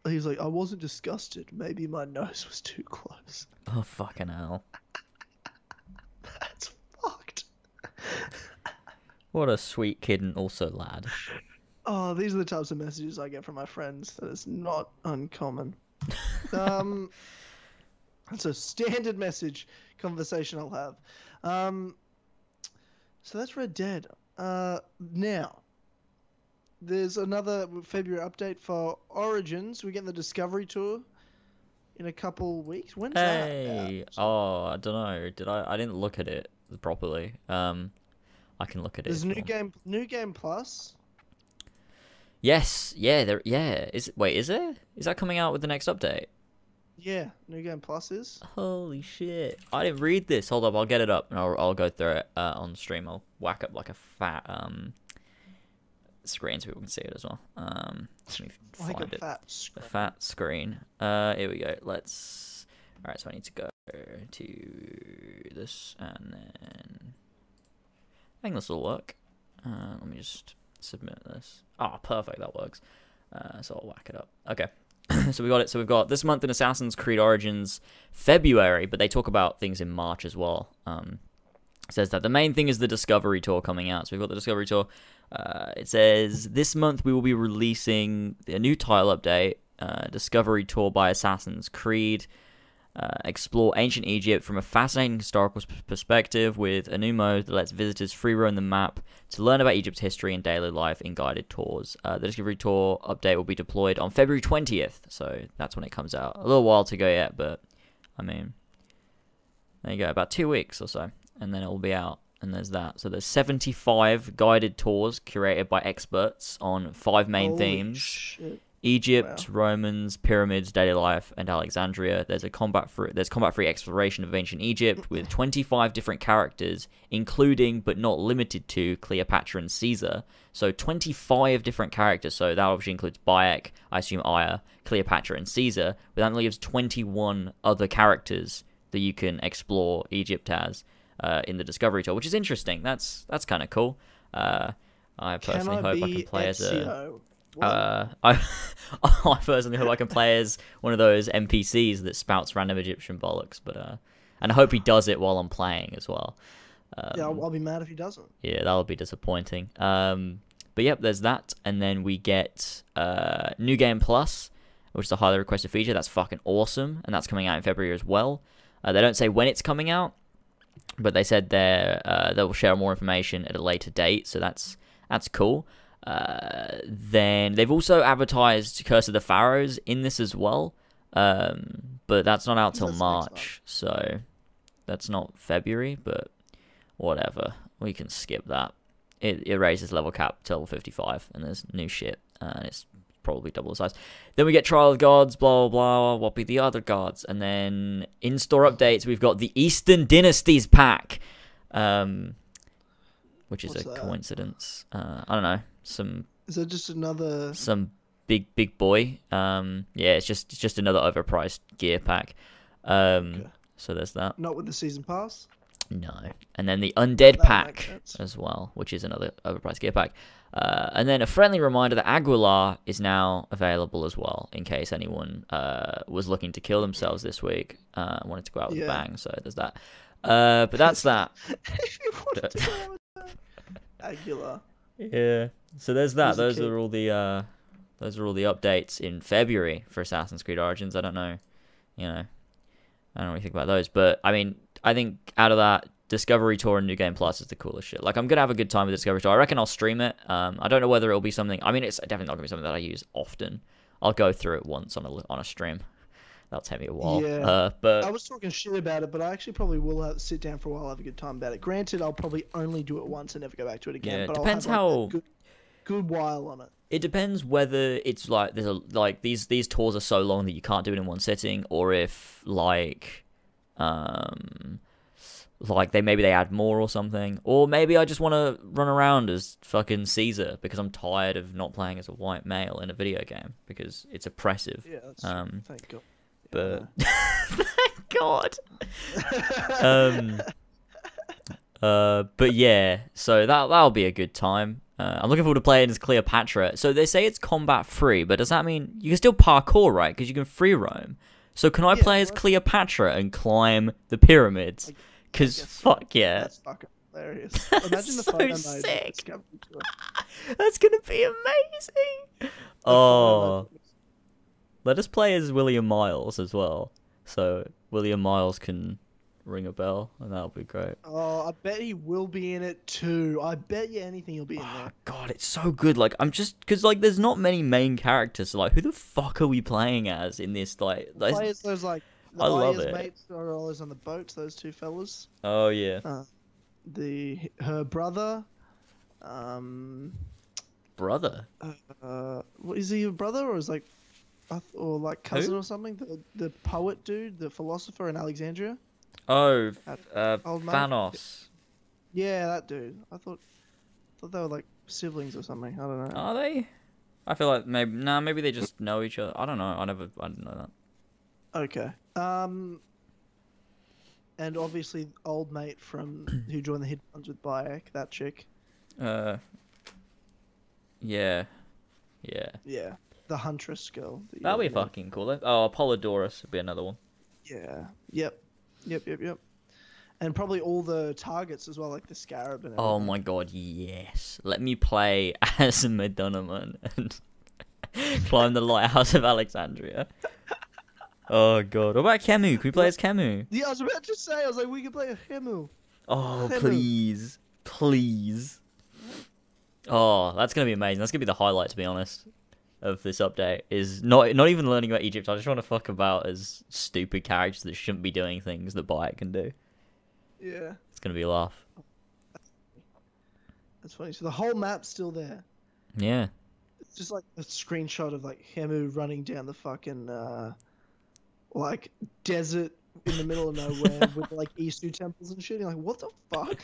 He's like, I wasn't disgusted. Maybe my nose was too close. Oh fucking hell. That's fucked. What a sweet kid and also lad. Oh, these are the types of messages I get from my friends. That is not uncommon. It's a standard message conversation I'll have. So that's Red Dead. Now, there's another February update for Origins. We're getting the Discovery Tour in a couple weeks. When's Hey, that? oh, I don't know. I didn't look at it properly. I can look at it. There's new game plus. Yes, yeah, is there? Is that coming out with the next update? Yeah, new game plus is. Holy shit! I didn't read this. Hold up, I'll get it up and I'll go through it on stream. I'll whack up like a fat screen so people can see it as well. Let me find it. A fat screen. Here we go. Let's. All right, so I need to go to this and then. I think this will work. Let me just submit this. Oh, perfect, that works. So I'll whack it up. Okay, so we got it. So we've got this month in Assassin's Creed Origins, February, but they talk about things in March as well. It says that the main thing is the Discovery Tour coming out. So we've got the Discovery Tour. It says this month we will be releasing a new title update, Discovery Tour by Assassin's Creed. Explore ancient Egypt from a fascinating historical perspective with a new mode that lets visitors free roam the map to learn about Egypt's history and daily life in guided tours. The Discovery Tour update will be deployed on February 20th, so that's when it comes out. A little while to go yet, but I mean, there you go, about 2 weeks or so, and then it will be out. And there's that. So there's 75 guided tours curated by experts on 5 main themes. Shit. Egypt, wow. Romans, pyramids, daily life, and Alexandria. There's combat-free exploration of ancient Egypt with 25 different characters, including but not limited to Cleopatra and Caesar. So 25 different characters. So that obviously includes Bayek, I assume Aya, Cleopatra, and Caesar. But that leaves 21 other characters that you can explore Egypt as in the Discovery Tour, which is interesting. That's kind of cool. I personally hope I can play as a. I personally hope I can play as one of those NPCs that spouts random Egyptian bollocks, but and I hope he does it while I'm playing as well. Yeah, I'll be mad if he doesn't. Yeah, that'll be disappointing. But yep, there's that, and then we get New Game Plus, which is a highly requested feature. That's fucking awesome, and that's coming out in February as well. They don't say when it's coming out, but they said they'll share more information at a later date, so that's cool. Then they've also advertised Curse of the Pharaohs in this as well, but that's not out till March, so that's not February, but whatever, we can skip that. It raises level cap to level 55, and there's new shit, and it's probably double the size. Then we get Trial of Gods, blah blah blah, what be the other gods, and then in-store updates, we've got the Eastern Dynasties pack, which is coincidence. I don't know. Is that just another big boy? Yeah, it's just another overpriced gear pack. Okay. So there's that. Not with the season pass. No, and then the Undead pack as well, which is another overpriced gear pack. And then a friendly reminder that Aguilar is now available as well, in case anyone was looking to kill themselves this week, wanted to go out with a bang. So there's that. But that's that. Aguilar. Yeah. So there's that. Those are all the updates in February for Assassin's Creed Origins. I don't know, I don't really think about those, but I mean, I think out of that, Discovery Tour and New Game Plus is the coolest shit. Like, I'm gonna have a good time with Discovery Tour. I reckon I'll stream it. I don't know whether it'll be something. I mean, it's definitely not gonna be something that I use often. I'll go through it once on a stream. That'll take me a while. Yeah. But I was talking shit about it, but I actually probably will sit down for a while, have a good time about it. Granted, I'll probably only do it once and never go back to it again. Yeah, it but depends I'll have, good while on it. It depends whether it's like these tours are so long that you can't do it in one sitting, or if like like maybe they add more or something, or maybe I just want to run around as fucking Caesar because I'm tired of not playing as a white male in a video game because it's oppressive. Yeah, that's true. Thank God. But thank God. But yeah, so that'll be a good time. I'm looking forward to playing as Cleopatra. So they say it's combat free, but does that mean you can still parkour, right? Because you can free roam. So can I play as Cleopatra and climb the pyramids? Because fuck yeah. That's fucking hilarious. Imagine the photo sick. That's gonna be amazing. Oh, let us play as William Miles as well. So William Miles can ring a bell, and that'll be great. Oh, I bet he will be in it too. I bet you anything he'll be in there. God, it's so good. Like, I'm just because like there's not many main characters. So, like, who the fuck are we playing as in this? Like, play as those like. I love it. Mates are always on the boats. Those two fellas. Oh yeah. Her brother. Brother. What is he? A brother or is like, or like cousin or something? The poet dude, the philosopher in Alexandria. Oh, Thanos. Yeah, that dude. I thought they were like siblings or something. I don't know. Are they? I feel like maybe they just know each other. I don't know. I didn't know that. Okay. And obviously old mate from who joined the hit ones with Bayek, that chick. Yeah. Yeah. The huntress girl. That'll be fucking cool. Oh, Apollodorus would be another one. Yeah. Yep. And probably all the targets as well, like the scarab and everything. Oh my god, yes. Let me play as Madonna and climb the lighthouse of Alexandria. Oh god. What about Camus? Can we play as Camus? Yeah, I was about to say, I was like, we could play a Camus. Oh, please. Please. Oh, that's going to be amazing. That's going to be the highlight, to be honest, of this update. Is not even learning about Egypt. I just want to fuck about as stupid characters that shouldn't be doing things that Bayek can do. Yeah. It's going to be a laugh. That's funny. So the whole map's still there. Yeah. It's just like a screenshot of like Hemu running down the fucking like desert in the middle of nowhere with like Isu temples and shit. You're like, what the fuck?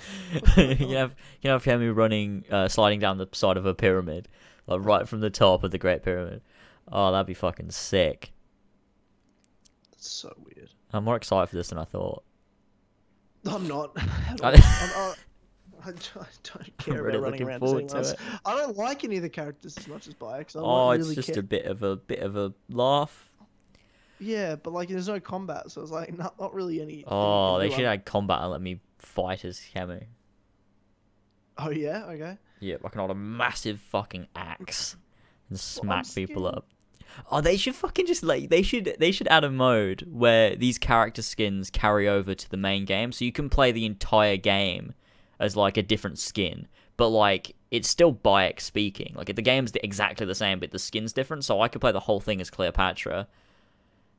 you have Hemu running, sliding down the side of a pyramid, like right from the top of the Great Pyramid. Oh, that'd be fucking sick. That's so weird. I'm more excited for this than I thought. I'm not. I don't care really about running around forward to it. I don't like any of the characters as much as Bayek. Oh, it's just a bit of a laugh. Yeah, but like there's no combat, so it's like not really any. Oh, they should add combat and let me fight as Camus. Oh yeah, okay. Yeah, I can hold a massive fucking axe and smack people up. Oh, they should fucking just like they should add a mode where these character skins carry over to the main game, so you can play the entire game as like a different skin, but like it's still Bayek speaking. Like the game's exactly the same, but the skin's different. So I could play the whole thing as Cleopatra.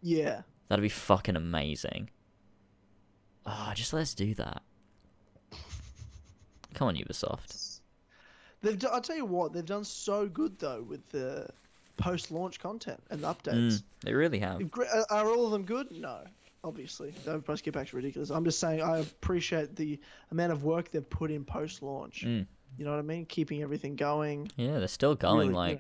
Yeah, that'd be fucking amazing. Oh, just let's do that. Come on, Ubisoft. I'll tell you what, they've done so good though with the post-launch content and the updates. They really have. Are all of them good? No, obviously. Those post get back to ridiculous. I'm just saying I appreciate the amount of work they've put in post-launch. You know what I mean? Keeping everything going. Yeah, they're still going. Really,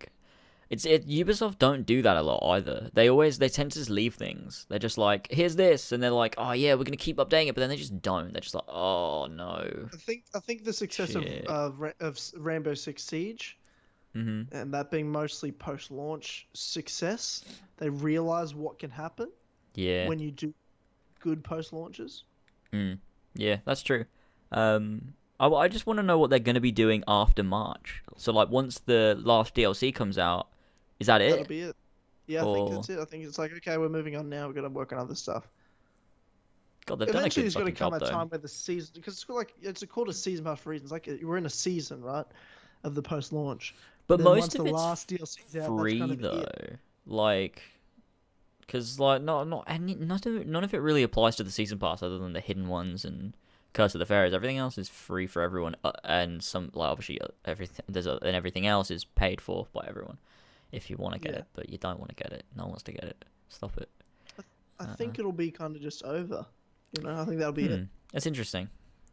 Ubisoft don't do that a lot either. They tend to just leave things. They're just like, here's this, and they're like, oh yeah, we're gonna keep updating it, but then they just don't. They're just like, oh no. I think the success of Rainbow Six Siege, and that being mostly post-launch success, they realize what can happen. Yeah. When you do good post-launches. Yeah, that's true. I just want to know what they're gonna be doing after March. So like once the last DLC comes out. Is that it? That'll be it. Yeah, I think that's it. I think it's like, okay, we're moving on now. We're gonna work on other stuff. God, they've eventually there's done a good gonna come job, a time where the season, because it's called a season pass for reasons. Like we're in a season, right, of the post-launch. But most of the it's last DLC's out, free though. Like, because like none of it really applies to the season pass other than the hidden ones and Curse of the Pharaohs. Everything else is free for everyone, and some like obviously everything else is paid for by everyone. If you want to get it, but you don't want to get it. No one wants to get it. Stop it. I think it'll be kind of just over. You know, I think that'll be it. That's interesting.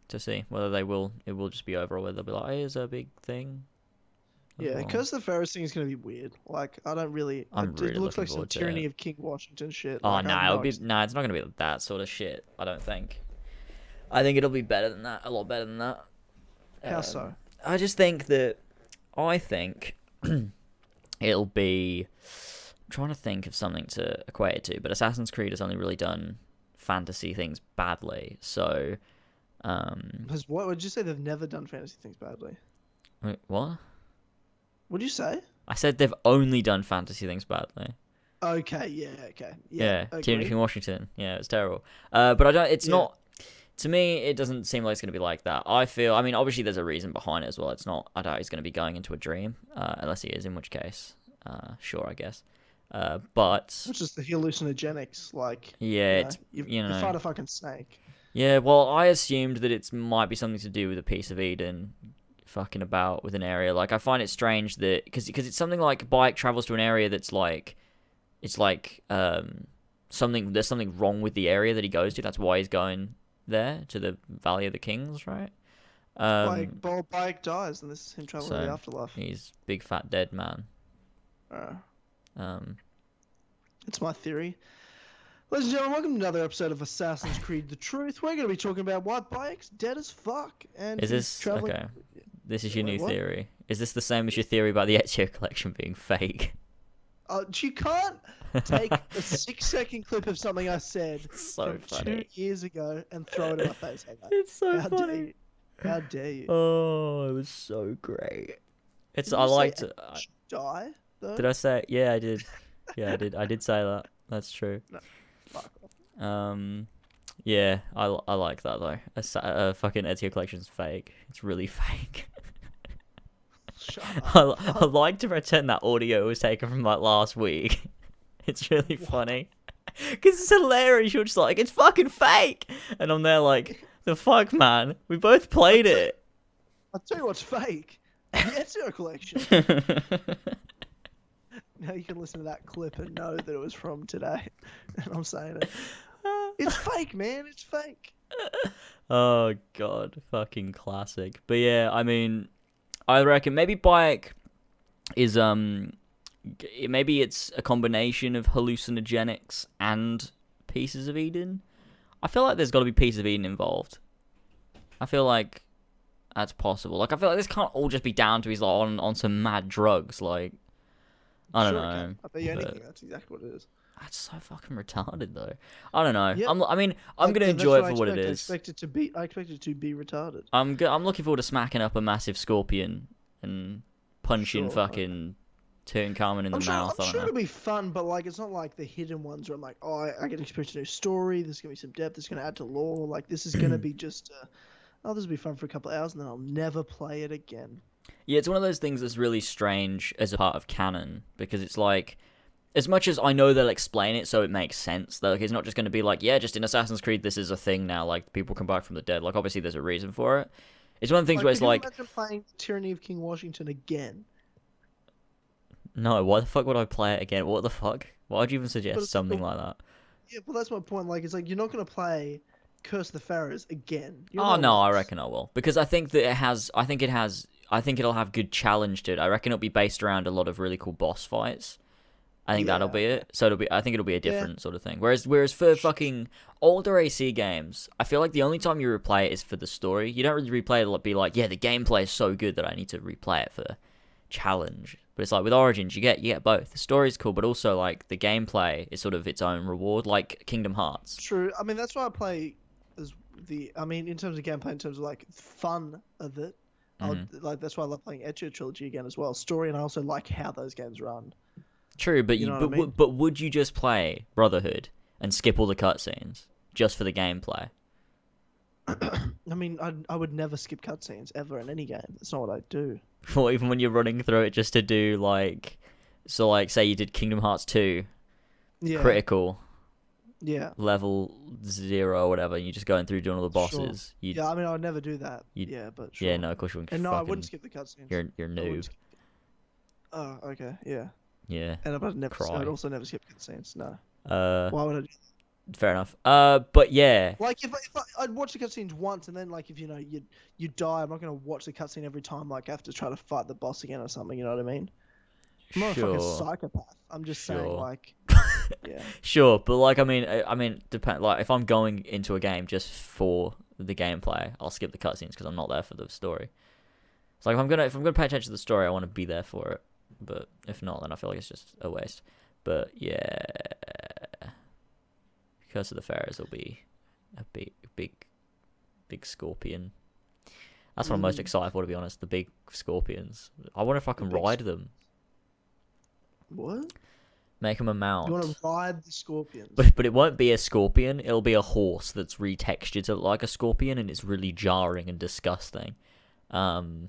to see whether it will just be over or whether they'll be like, hey, here's a big thing. Yeah, well. because the Pharaohs thing is going to be weird. Like, I don't really... I'm really it looks looking like some forward to tyranny it. of King Washington shit. Oh, like, nah, it's not going to be that sort of shit, I don't think. I think it'll be better than that, a lot better than that. How so? I just think that... I think it'll be... I'm trying to think of something to equate it to, but Assassin's Creed has only really done fantasy things badly, so... What would you say? They've never done fantasy things badly. Wait, what? What'd you say? I said they've only done fantasy things badly. Okay, yeah, okay. Yeah, agree. Tyranny of King Washington. Yeah, it's terrible. But I don't. It's not. To me, it doesn't seem like it's going to be like that. I feel. I mean, obviously, there's a reason behind it as well. It's not. I doubt he's going to be going into a dream, unless he is. In which case, sure, I guess. But It's just the hallucinogenics, like. yeah, you fight a fucking snake. Yeah, well, I assumed that it might be something to do with a piece of Eden fucking about with an area. Like, I find it strange that... Because it's something like Bike travels to an area that's like... It's like... There's something wrong with the area that he goes to. That's why he's going there, to the Valley of the Kings, right? Bike dies, and this is him traveling to the afterlife. He's big fat dead man. It's my theory. Ladies and gentlemen, welcome to another episode of Assassin's Creed The Truth. We're going to be talking about why Bike's dead as fuck. And is this... traveling... Okay. This is your new what? theory. Is this the same as your theory about the Ezio collection being fake? You can't take a 6-second clip of something I said so from funny. 2 years ago and throw it in my face like that. It's so How funny. Dare you? How dare you? Oh, it was so great. It's... Did I you liked say it. Die, though? Did I say... Yeah, I did. Yeah, I did. I did say that. That's true. No. Fuck off. Yeah, I like that though. A fucking Ezio collection's fake. It's really fake. Shut up. I like to pretend that audio was taken from like last week. It's really funny. Because it's hilarious. You're just like, it's fucking fake. And I'm there like, the fuck, man? We both played it. I'll tell you what's fake. The Ezio collection. Now you can listen to that clip and know that it was from today. And I'm saying it. It's fake, man. It's fake. Oh, God. Fucking classic. But yeah, I mean, I reckon maybe Bike is, maybe it's a combination of hallucinogenics and pieces of Eden. I feel like there's got to be pieces of Eden involved. I feel like that's possible. Like, I feel like this can't all just be down to he's like on some mad drugs. Like, I don't know. I bet you anything. That's exactly what it is. That's so fucking retarded, though. I don't know. Yep. I'm gonna enjoy it for what it is. I expect it to be retarded. I'm looking forward to smacking up a massive scorpion and punching fucking Tynamite in the mouth. I'm sure it'll be fun, but like it's not like the hidden ones where I'm like, oh, I get to experience a new story. There's gonna be some depth. It's gonna add to lore. Like this is gonna be just, this will be fun for a couple of hours, and then I'll never play it again. Yeah, it's one of those things that's really strange as a part of canon because it's like. As much as I know they'll explain it so it makes sense, like it's not just going to be like, yeah, just in Assassin's Creed this is a thing now, like people come back from the dead. Like obviously there's a reason for it. It's one of the things where it's like, imagine playing Tyranny of King Washington again? No, why the fuck would I play it again? What the fuck? Why would you even suggest something like that? Yeah, well that's my point. Like it's like you're not going to play Curse of the Pharaohs again. Oh no, I reckon I will because I think that it has. I think it'll have good challenge to it. I reckon it'll be based around a lot of really cool boss fights. I think that'll be it. So I think it'll be a different sort of thing. Whereas for fucking older AC games, I feel like the only time you replay it is for the story. You don't really replay it to be like, yeah, the gameplay is so good that I need to replay it for challenge. But it's like with Origins, you get both. The story's cool, but also like the gameplay is sort of its own reward, like Kingdom Hearts. True. I mean, that's why I play in terms of gameplay, in terms of like fun of it. Like that's why I love playing Ezio Trilogy again as well. Story, and I also like how those games run. True, but but would you just play Brotherhood and skip all the cutscenes just for the gameplay? I mean, I would never skip cutscenes ever in any game. That's not what I do. Or even when you're running through it just to do like, so like say you did Kingdom Hearts 2, critical, level 0 or whatever, and you're just going through doing all the bosses. Sure. Yeah, I mean, I would never do that. But sure. Yeah, no, of course you wouldn't. And no, I wouldn't skip the cutscenes. You're noob. Oh, okay, yeah. Yeah. And I'd also never skip cutscenes. No. Why would I do that? Fair enough. But yeah. Like if I'd watch the cutscenes once, and then like if you die, I'm not gonna watch the cutscene every time. Like I have to try to fight the boss again or something. You know what I mean? I'm not a fucking psychopath. I'm just saying, like, yeah. Sure, but like, I mean, depend. Like, if I'm going into a game just for the gameplay, I'll skip the cutscenes because I'm not there for the story. It's like if I'm gonna pay attention to the story, I want to be there for it. But if not, then I feel like it's just a waste. But yeah, Curse of the Pharaohs will be a big scorpion. That's what I'm most excited for, to be honest. The big scorpions. I wonder if I can ride them. What? Make them a mount. You want to ride the scorpions? But it won't be a scorpion. It'll be a horse that's retextured to look like a scorpion, and it's really jarring and disgusting. Like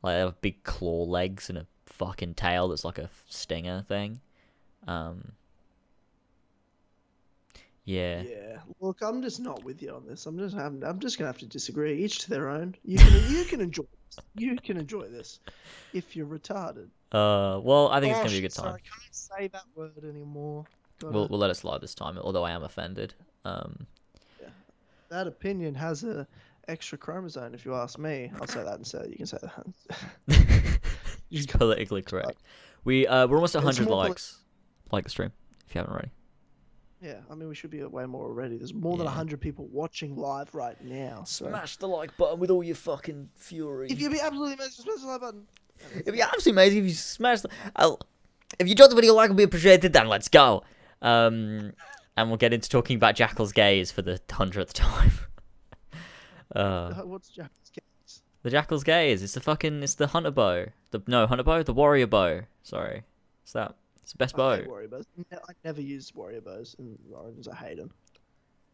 they have big claw legs and a fucking tail that's like a stinger thing. Yeah. Yeah. Look, I'm just not with you on this. I'm just gonna have to disagree. Each to their own. You can enjoy this. You can enjoy this if you're retarded. Well, I think it's gonna be a good time. Sorry, I can't say that word anymore. We'll let it slide this time, although I am offended. Yeah. That opinion has a extra chromosome, if you ask me. I'll say that instead. You can say that. It's politically correct. We're almost at 100 likes. Like the stream if you haven't already. Yeah, I mean, we should be at way more already. There's more than 100 people watching live right now. So. Smash the like button with all your fucking fury. If you'd be absolutely amazing, smash the like button. It'd be absolutely amazing if you smash the... If you drop the video, like would be appreciated, then let's go. And we'll get into talking about Jackal's gaze for the 100th time. What's Jackal's gaze? The Jackal's gaze. It's the hunter bow. Hunter bow? The warrior bow. Sorry. It's the best bow. I hate warrior bows. I never used warrior bows in Origins. I hate them.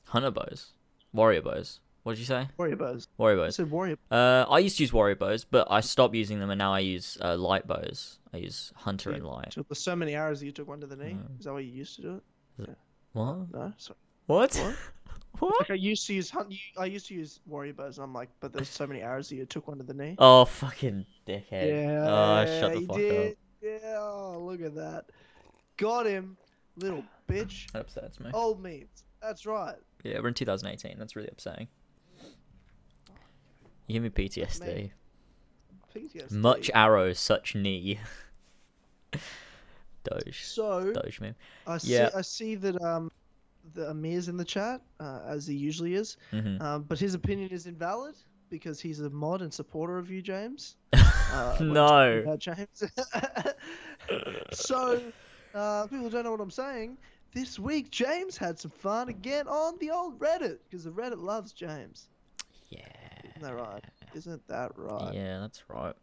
Hunter bows? Warrior bows? What did you say? Warrior bows. Warrior bows. I said warrior. I used to use warrior bows, but I stopped using them, and now I use light bows. I use hunter and light. There's so many arrows that you took one to the knee. Is that why you used to do it? Yeah. What? No, sorry. What? What? Like I used to use warrior bows, and I'm like, but there's so many arrows that you took one to the knee. Oh, fucking dickhead. Yeah. Oh, shut the fuck up. Yeah. Oh, look at that. Got him, little bitch. That upsets me. Old meat. That's right. Yeah, we're in 2018. That's really upsetting. You give me PTSD. PTSD. Much arrow, such knee. Doge. So, Doge, man. I see that the Amir's in the chat, as he usually is. But his opinion is invalid because he's a mod and supporter of you, James. No. James. So, people don't know what I'm saying. This week, James had some fun again on the old Reddit because the Reddit loves James. Yeah. Isn't that right? Isn't that right? Yeah, that's right.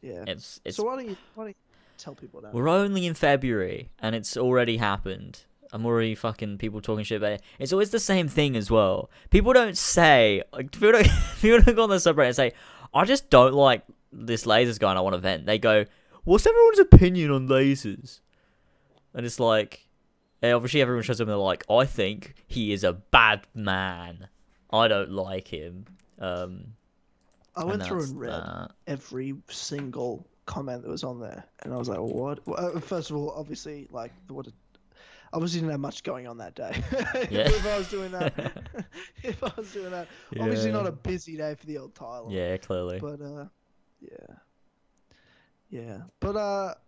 Yeah. It's So why don't you tell people that? We're only in February and it's already happened. I'm already fucking people talking shit about it. It's always the same thing as well. People don't say, like, people don't go on the subreddit and say, I just don't like this lasers guy and I want to vent. They go, what's everyone's opinion on lasers? And it's like, obviously everyone shows up and they're like, I think he is a bad man. I don't like him. I went through and read every single comment that was on there, and I was like, "What?" Well, first of all, obviously, like, obviously didn't have much going on that day. Yeah. If I was doing that, Yeah. Obviously not a busy day for the old Tyler. Yeah, clearly. But yeah. But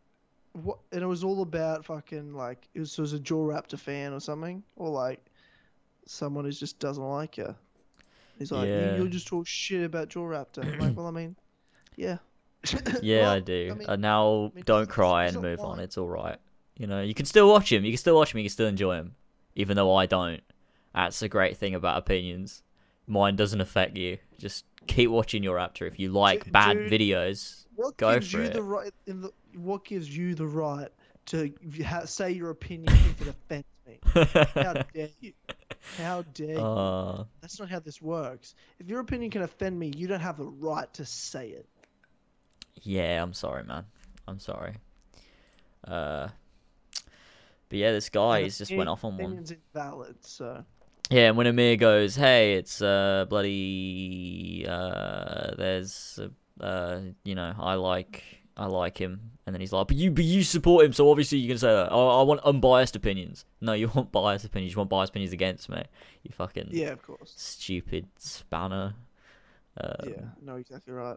what? And it was all about fucking like it was a Jaw Raptor fan or something, or like someone who just doesn't like you. He's like, you'll just talk shit about Jaw Raptor. I'm like, well, I mean, yeah. Yeah, well, I do. I mean, now, don't cry and move on. It's all right. You know, you can still watch him. You can still watch him. You can still enjoy him, even though I don't. That's a great thing about opinions. Mine doesn't affect you. Just keep watching your Raptor. If you like bad videos, go for it. What gives you the right to say your opinion if it offends me? How dare you? How dare you? That's not how this works. If your opinion can offend me, you don't have the right to say it. Yeah, I'm sorry, man. I'm sorry. But yeah, this guy just went off on one. Opinion's invalid, so. Yeah, and when Amir goes, hey, it's bloody there's you know, I I like him. And then he's like, but you support him, so obviously you can say that. Oh, I want unbiased opinions. No, you want biased opinions. You want biased opinions against me. You fucking of course. stupid spanner. Yeah, no, exactly right.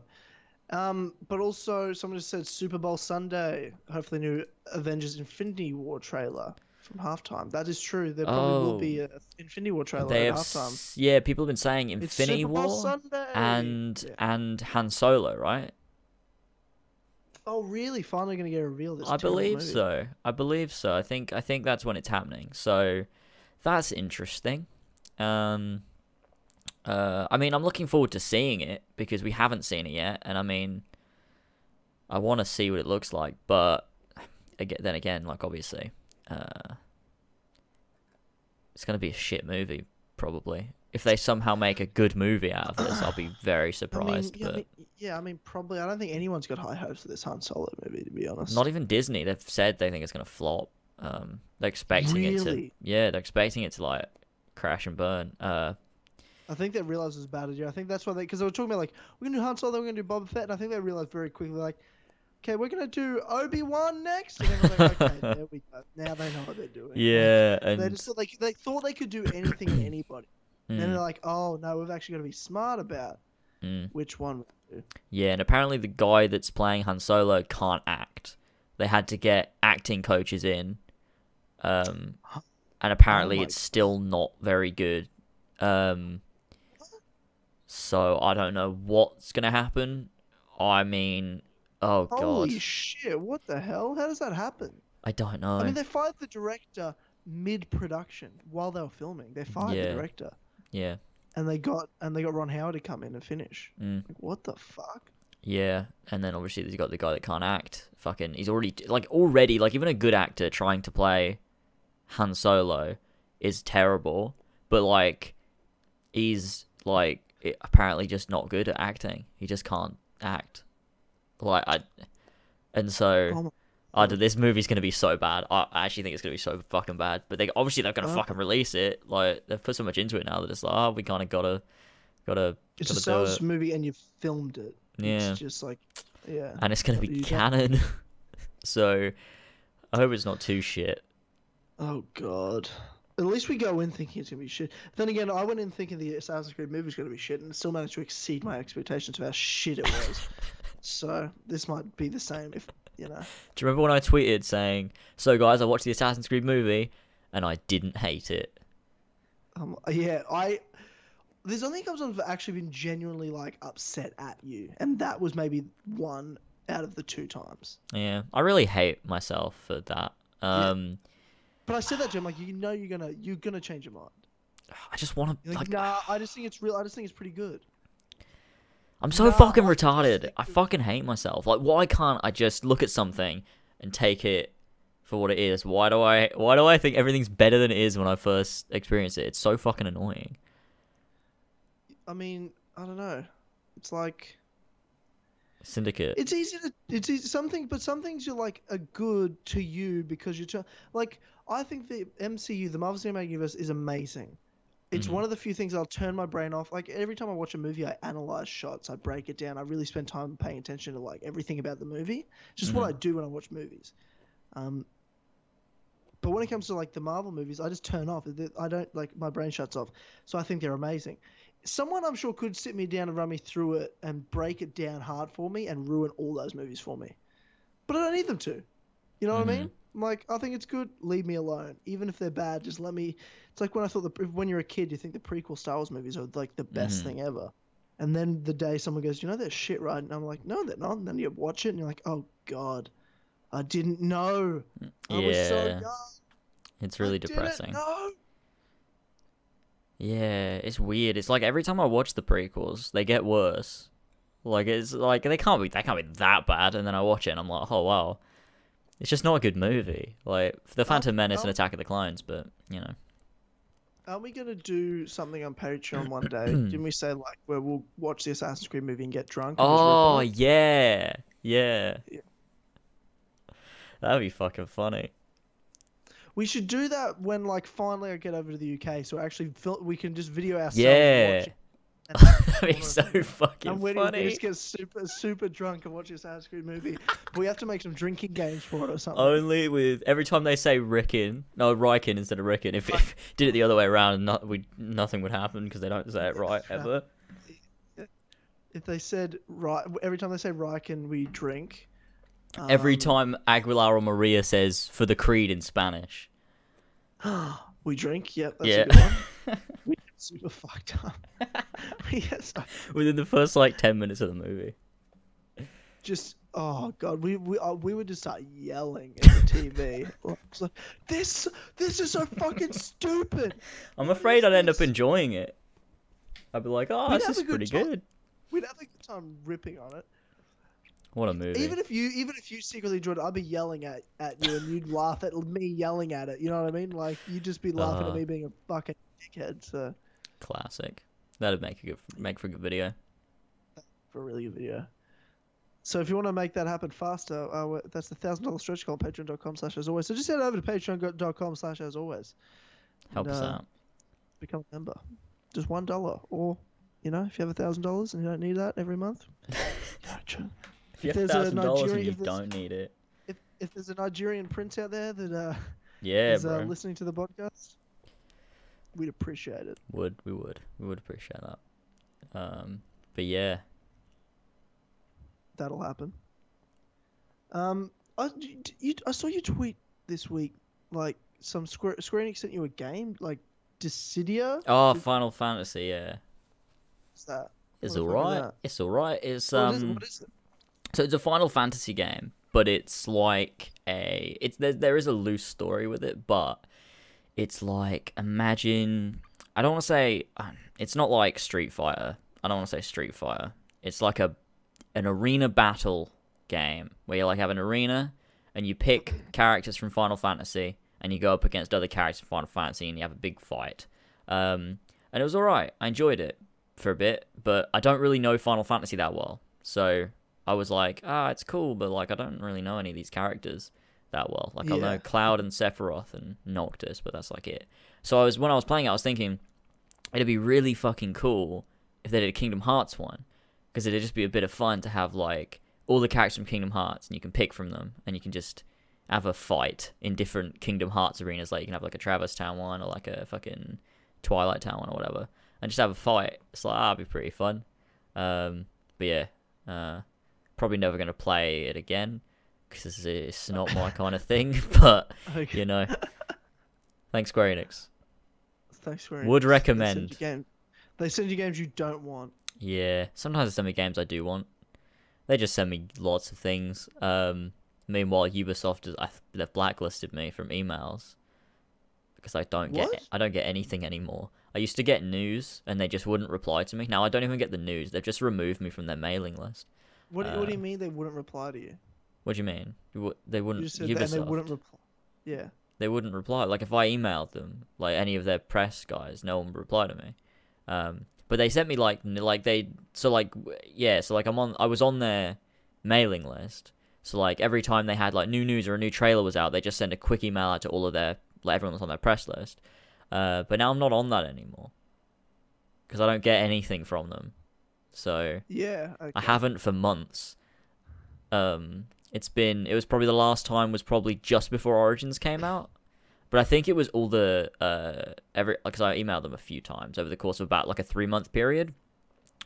But also, someone just said Super Bowl Sunday. Hopefully, new Avengers Infinity War trailer from halftime. That is true. There probably will be an Infinity War trailer at halftime. Yeah, people have been saying Infinity War Sunday. and Han Solo, right? Oh, really? Finally going to get a reveal this. I believe so. I believe so. I think that's when it's happening. So that's interesting. I mean, I'm looking forward to seeing it because we haven't seen it yet, and I mean, I want to see what it looks like. But then again, like obviously, it's gonna be a shit movie probably. If they somehow make a good movie out of this, I'll be very surprised. I mean, probably. I don't think anyone's got high hopes for this Han Solo movie, to be honest. Not even Disney. They've said they think it's gonna flop. They're expecting it to. Yeah, they're expecting it to like crash and burn. I think they realized it was a bad idea. I think that's why because they were talking about like we're gonna do Han Solo, we're gonna do Boba Fett, and I think they realized very quickly like, okay, we're gonna do Obi-Wan next, and everyone's like, okay, there we go. Now they know what they're doing. Yeah, like, they just they thought they could do anything to anybody. And then they're like, oh no, we've actually got to be smart about which one we do. Yeah, and apparently the guy that's playing Han Solo can't act. They had to get acting coaches in, and apparently it's still not very good. So I don't know what's gonna happen. I mean, oh god. Holy shit! What the hell? How does that happen? I don't know. I mean, they fired the director mid-production while they were filming. They fired the director. Yeah. And they got Ron Howard to come in and finish. Like, what the fuck? Yeah, and then obviously you got the guy that can't act. Fucking, he's already even a good actor trying to play Han Solo is terrible. But like, he's apparently just not good at acting. He just can't act. This movie's gonna be so bad. I actually think it's gonna be so fucking bad. But they're gonna fucking release it. Like they've put so much into it now that it's like, oh, we kind of gotta. It's a sales movie, and you filmed it. Yeah. It's just like, yeah. And it's gonna be canon. So, I hope it's not too shit. Oh god. At least we go in thinking it's gonna be shit. Then again, I went in thinking the Assassin's Creed movie was gonna be shit, and it still managed to exceed my expectations of how shit it was. So this might be the same if. You know. Do you remember when I tweeted saying, "So guys, I watched the Assassin's Creed movie, and I didn't hate it." Yeah, there's only times I've actually been genuinely like upset at you, and that was maybe one out of the 2 times. Yeah, I really hate myself for that. But I said that to him, like, you know, you're gonna change your mind. I just want to nah. I just think it's real. I just think it's pretty good. I'm so fucking retarded. I fucking hate myself. Like, why can't I just look at something and take it for what it is? Why do I think everything's better than it is when I first experience it? It's so fucking annoying. I mean, I don't know. It's like Syndicate. It's easy. Some things are like are good to you because you're like. I think the MCU, the Marvel Cinematic Universe, is amazing. It's one of the few things I'll turn my brain off. Like every time I watch a movie, I analyze shots, I break it down. I really spend time paying attention to like everything about the movie. It's just what I do when I watch movies. But when it comes to like the Marvel movies, I just turn off. I don't like my brain shuts off. So I think they're amazing. Someone I'm sure could sit me down and run me through it and break it down hard for me and ruin all those movies for me. But I don't need them to. You know what I mean? I'm like, I think it's good. Leave me alone. Even if they're bad, just let me. It's like when I thought when you're a kid, you think the prequel Star Wars movies are like the best thing ever. And then the day someone goes, you know, they're shit, right? And I'm like, no, they're not. And then you watch it and you're like, oh God, I didn't know. I was so young. It's really depressing. No. Yeah, it's weird. It's like every time I watch the prequels, they get worse. Like it's like they can't be that bad, and then I watch it and I'm like, oh wow, it's just not a good movie. Like the Phantom Menace and Attack of the Clones, but you know. Are we gonna do something on Patreon one day? Didn't we say like where we'll watch the Assassin's Creed movie and get drunk? And oh yeah. That'd be fucking funny. We should do that when, like, finally I get over to the UK, so actually we can just video ourselves. Yeah. That'd be so fucking and funny. We just get super drunk and watch this Assassin's Creed movie. We have to make some drinking games for it or something. Only with every time they say Riken instead of Riken. If did it the other way around, nothing would happen because they don't say it right ever. If they said every time they say Riken, we drink. Every time Aguilar or Maria says for the creed in Spanish, we drink. Yep, that's a good one. We get super fucked up. Within the first like 10 minutes of the movie. Just god, we would just start yelling at the TV. It's like, this is so fucking stupid. I'm afraid I'd end up enjoying it. I'd be like, this is pretty good. We'd have a good time ripping on it. What a movie. Even if you secretly enjoyed it, I'd be yelling at you and you'd laugh at me yelling at it. You know what I mean? Like you'd just be laughing at me being a fucking dickhead. So classic. That'd make for a good video. For a really good video. So if you want to make that happen faster, that's the $1,000 stretch goal on patreon.com/asalways. So just head over to patreon.com/asalways. Help us out. Become a member. Just $1, or if you have $1,000 and you don't need that every month. If you have $1,000 and you don't need it. If there's a Nigerian prince out there that is listening to the podcast, we'd appreciate it. We would appreciate that. But yeah. That'll happen. I saw you tweet this week, like some Square Enix sent you a game, like Dissidia. Oh, Final Fantasy, yeah. What's that? It's alright. It's alright. It's What is it? So it's a Final Fantasy game, but it's like there is a loose story with it, but it's like, imagine, I don't want to say, it's not like Street Fighter. I don't want to say Street Fighter. It's like an arena battle game where you like have an arena and you pick characters from Final Fantasy and you go up against other characters from Final Fantasy and you have a big fight. And it was alright. I enjoyed it for a bit, but I don't really know Final Fantasy that well. So I was like, it's cool, but like I don't really know any of these characters that well. Like I know Cloud and Sephiroth and Noctis, but that's like it. So when I was playing it, I was thinking it'd be really fucking cool if they did a Kingdom Hearts one, because it'd just be a bit of fun to have like all the characters from Kingdom Hearts and you can pick from them and you can just have a fight in different Kingdom Hearts arenas. Like you can have like a Traverse Town one or like a fucking Twilight Town one or whatever, and just have a fight. It's like, it'd be pretty fun. But yeah, probably never going to play it again because it's not my kind of thing, but okay. Thanks Square Enix. Thanks Square Enix. Would recommend. They send you games you don't want. Yeah, sometimes they send me games I do want. They just send me lots of things. Meanwhile, Ubisoft they've blacklisted me from emails because I don't get anything anymore. I used to get news and they just wouldn't reply to me. Now I don't even get the news. They've just removed me from their mailing list. What do you mean they wouldn't reply to you? What do you mean? They wouldn't. You just said Ubisoft. They wouldn't reply. Yeah. They wouldn't reply. Like if I emailed them, like any of their press guys, no one would reply to me. But they sent me I was on their mailing list. So like every time they had like new news or a new trailer was out, they just sent a quick email out to all of everyone that's on their press list. But now I'm not on that anymore because I don't get anything from them. So yeah, okay. I haven't for months. It was probably the last time was probably just before Origins came out. But I think it was all because I emailed them a few times over the course of about like a 3-month period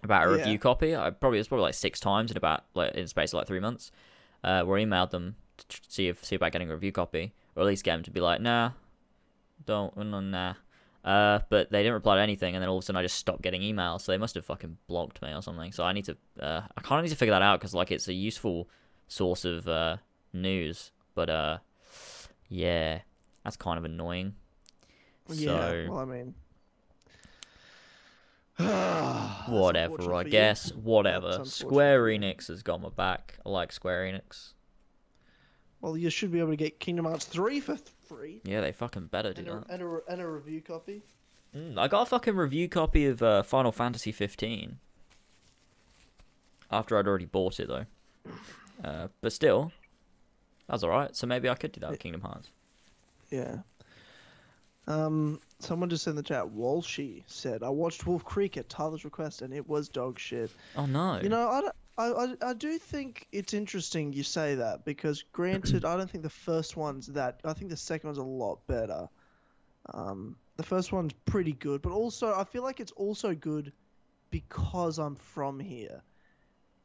about a review copy. It was probably like 6 times in the space of like 3 months. Where I emailed them to see about getting a review copy, or at least get them to be like, nah. But they didn't reply to anything, and then all of a sudden I just stopped getting emails. So they must have fucking blocked me or something. So I need to, I kind of need to figure that out because like it's a useful source of news. But yeah. That's kind of annoying. Yeah, well, I mean... whatever, I guess. Whatever. Square Enix has got my back. I like Square Enix. Well, you should be able to get Kingdom Hearts 3 for free. Yeah, they fucking better do that. And a review copy. I got a fucking review copy of Final Fantasy 15. After I'd already bought it, though. But still, that was alright. So maybe I could do that with Kingdom Hearts. Yeah. Someone just in the chat, Walshy said, I watched Wolf Creek at Tyler's request and it was dog shit. Oh no. I do think it's interesting you say that because granted, I don't think the first one's that. I think the second one's a lot better. The first one's pretty good, but also I feel like it's also good because I'm from here.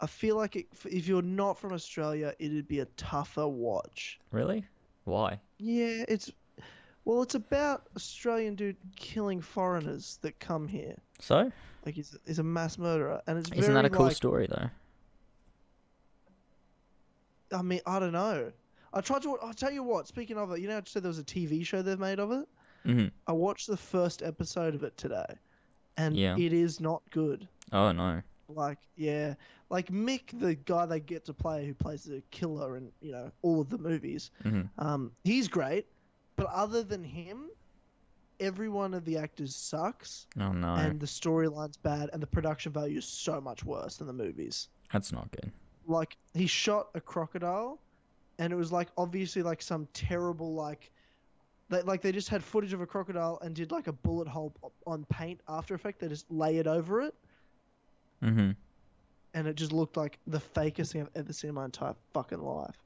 I feel like if you're not from Australia, it'd be a tougher watch. Really? Why? Yeah, it's about Australian dude killing foreigners that come here. So? Like he's a mass murderer, and it's Isn't that a cool story though? I mean, I don't know. I'll tell you what. Speaking of it, you know, I said there was a TV show they've made of it. Mm-hmm. I watched the first episode of it today, and Yeah. it is not good. Oh no. Like, yeah, like Mick, the guy they get to play, who plays the killer in all of the movies. Mm-hmm. He's great, but other than him, every one of the actors sucks. Oh no. And the storyline's bad, and the production value is so much worse than the movies. That's not good. Like, he shot a crocodile, and it was like obviously like some terrible they just had footage of a crocodile and did like a bullet hole on paint After Effects. They just layered over it. Mm-hmm. And it just looked like the fakest thing I've ever seen in my entire fucking life.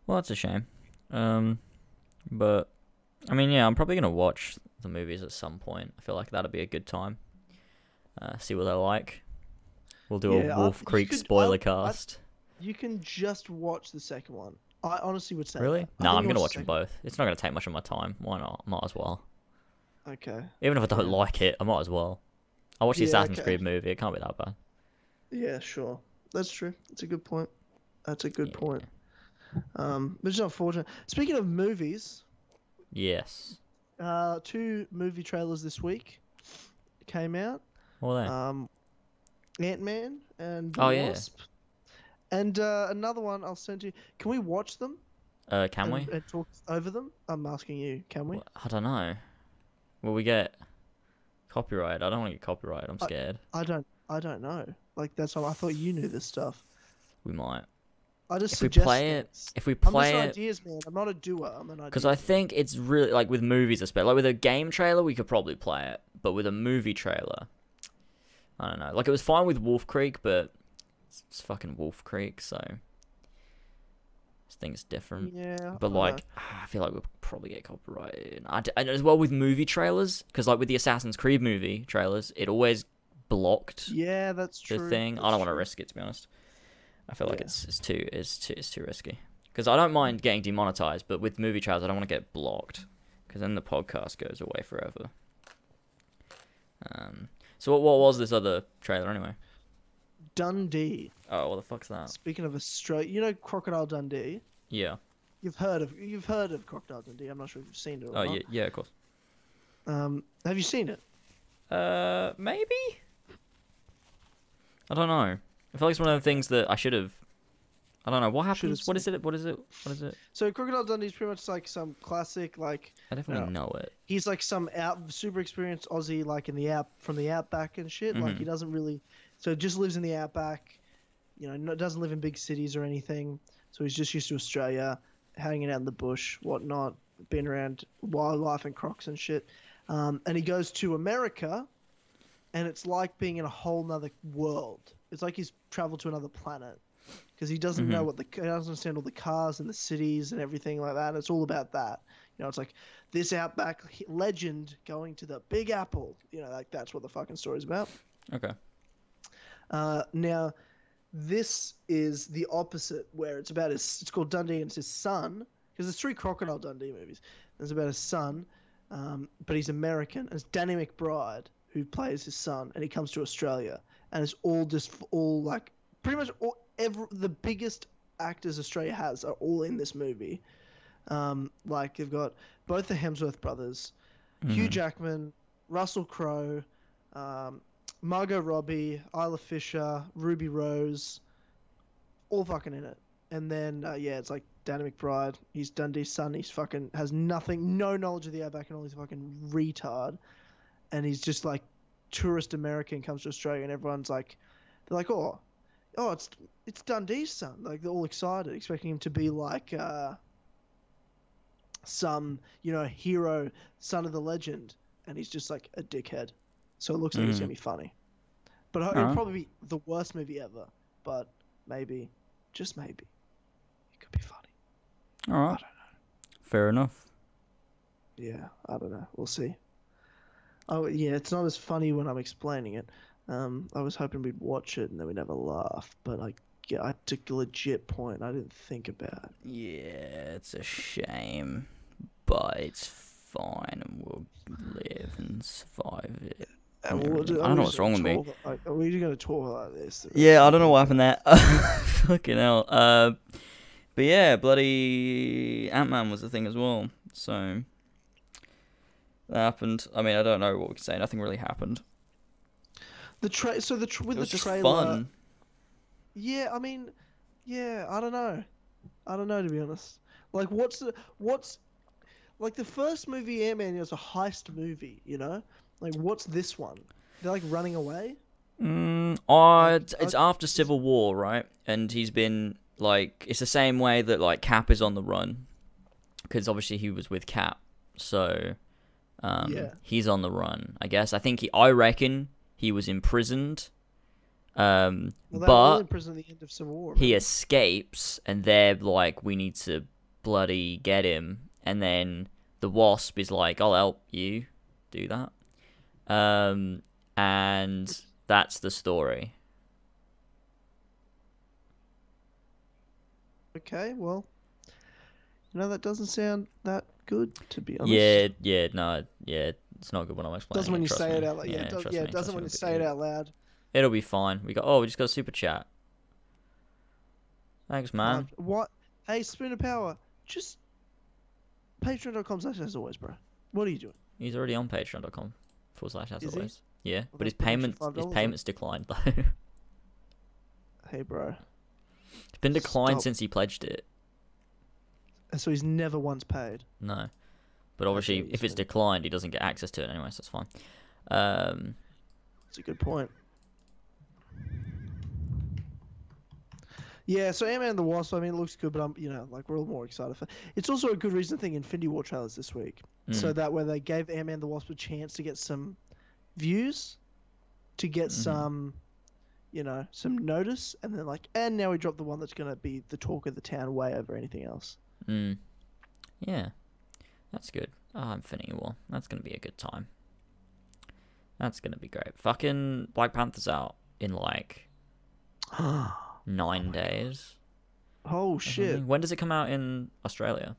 Well, that's a shame. But I mean, yeah, I'm probably gonna watch the movies at some point. I feel like that'd be a good time. See what they're like. We'll do a Wolf Creek spoiler cast. You can just watch the second one. I honestly would say. Really? That. No, I'm gonna watch them both. It's not gonna take much of my time. Why not? Might as well. Okay. Even if I don't like it, I might as well. I'll watch the Assassin's Creed movie. It can't be that bad. Yeah, sure. That's true. That's a good point. Point. But it's unfortunate. Speaking of movies. Yes. 2 movie trailers this week came out. What are they? Ant-Man and the Wasp. And another one I'll send you. Can we watch them? Can we? And talk over them? I'm asking you. Can we? Well, I don't know. Will we get copyright? I don't want to get copyright. I'm scared. I don't know. Like that's why I thought you knew this stuff. We might. I just if we play it. I'm just ideas, man. I'm not a doer. I'm an idea. Because I think it's really like with movies, especially like with a game trailer, we could probably play it, but with a movie trailer, I don't know. Like it was fine with Wolf Creek, but it's fucking Wolf Creek, so this thing's different. Yeah. But like, I feel like we'll probably get copyrighted. And as well with movie trailers, because like with the Assassin's Creed movie trailers, it always blocked. Yeah, that's true. The thing. I don't want to risk it, to be honest. I feel like it's too risky. Because I don't mind getting demonetized, but with movie trailers, I don't want to get blocked, because then the podcast goes away forever. So what was this other trailer anyway? Dundee. Oh, what the fuck's that? Speaking of Australia, you know Crocodile Dundee? Yeah. You've heard of Crocodile Dundee. I'm not sure if you've seen it or not. Oh, yeah, of course. Have you seen it? Maybe? I don't know. I feel like it's one of the things that I should have. I don't know. What happens? What is it? So Crocodile Dundee is pretty much like some classic, like... I definitely know it. He's like some super experienced Aussie, like from the outback and shit. Mm-hmm. Like he doesn't really... So just lives in the outback, doesn't live in big cities or anything. So he's just used to Australia, hanging out in the bush, whatnot, being around wildlife and crocs and shit. And he goes to America, and it's like being in a whole nother world. It's like he's traveled to another planet. Because he doesn't know he doesn't understand all the cars and the cities and everything like that. It's all about that. It's like this outback legend going to the Big Apple. Like that's what the fucking story's about. Okay. Now, this is the opposite, where it's called Dundee, and it's his son, because there's 3 Crocodile Dundee movies. It's about his son, but he's American, and it's Danny McBride who plays his son, and he comes to Australia, and it's all like pretty much the biggest actors Australia has are all in this movie. Like you've got both the Hemsworth brothers, Hugh Jackman, Russell Crowe, Margot Robbie, Isla Fisher, Ruby Rose, all fucking in it. And then, it's like Danny McBride. He's Dundee's son. He's fucking has no knowledge of the outback and all. He's a fucking retard. And he's just like tourist American, comes to Australia, and everyone's like, they're like, oh, it's Dundee's son. Like they're all excited, expecting him to be like some hero, son of the legend, and he's just like a dickhead. So it looks like it's gonna be funny. But it'll Alright. probably be the worst movie ever. But maybe, just maybe, it could be funny. All I right. don't know. Fair enough. Yeah, I don't know. We'll see. Oh yeah, it's not as funny when I'm explaining it. I was hoping we'd watch it and then we'd have a laugh, but I took a legit point I didn't think about. Yeah, it's a shame, but it's fine, and we'll live and survive it. And Yeah, we'll I don't know what's wrong with me. Are we just gonna talk like this? Yeah, I don't know what happened there. Fucking hell. But yeah, bloody Ant-Man was the thing as well. So that happened. I mean, I don't know what we can say. Nothing really happened. With It the was just trailer. fun. Yeah, I mean, yeah, I don't know. I don't know, to be honest. Like, what's like the first movie, Ant-Man, was a heist movie, you know? Like, what's this one? They're like running away. It's after Civil War, right? And he's been like, it's the same way that like Cap is on the run, because obviously he was with Cap, so Yeah. he's on the run. I guess I reckon he was imprisoned. Well, they were But all in prison at the end of Civil War. he remember? escapes, and they're like, we need to bloody get him. And then the Wasp is like, I'll help you do that. And that's the story. Okay, well, that doesn't sound that good, to be honest. It's not good when I'm explaining. Doesn't when you trust say me. it out loud. Yeah, trust it me, doesn't trust when me, you say it out loud. It'll be fine. We just got a super chat. Thanks, man. What? Hey, Spoon of Power, just patreon.com/as always, bro. What are you doing? He's already on patreon.com/as Is he? always. Yeah, Well, but his that's an extra payments $5 payments declined though. Hey, bro. It's been declined Stop. since he pledged it. And so he's never once paid. No, but obviously Okay, if it's so- declined, he doesn't get access to it anyway, so that's fine. That's a good point. Yeah, so Ant-Man and the Wasp, I mean, it looks good, but we're all more excited for. It's also a good reason to think Infinity War trailers this week, so that way they gave Ant-Man and the Wasp a chance to get some views, to get some, some notice, and then and now we drop the one that's gonna be the talk of the town way over anything else. Yeah, that's good. Infinity War. That's gonna be a good time. That's gonna be great. Fucking Black Panther's out in 9 days. Oh or shit! something. When does it come out in Australia?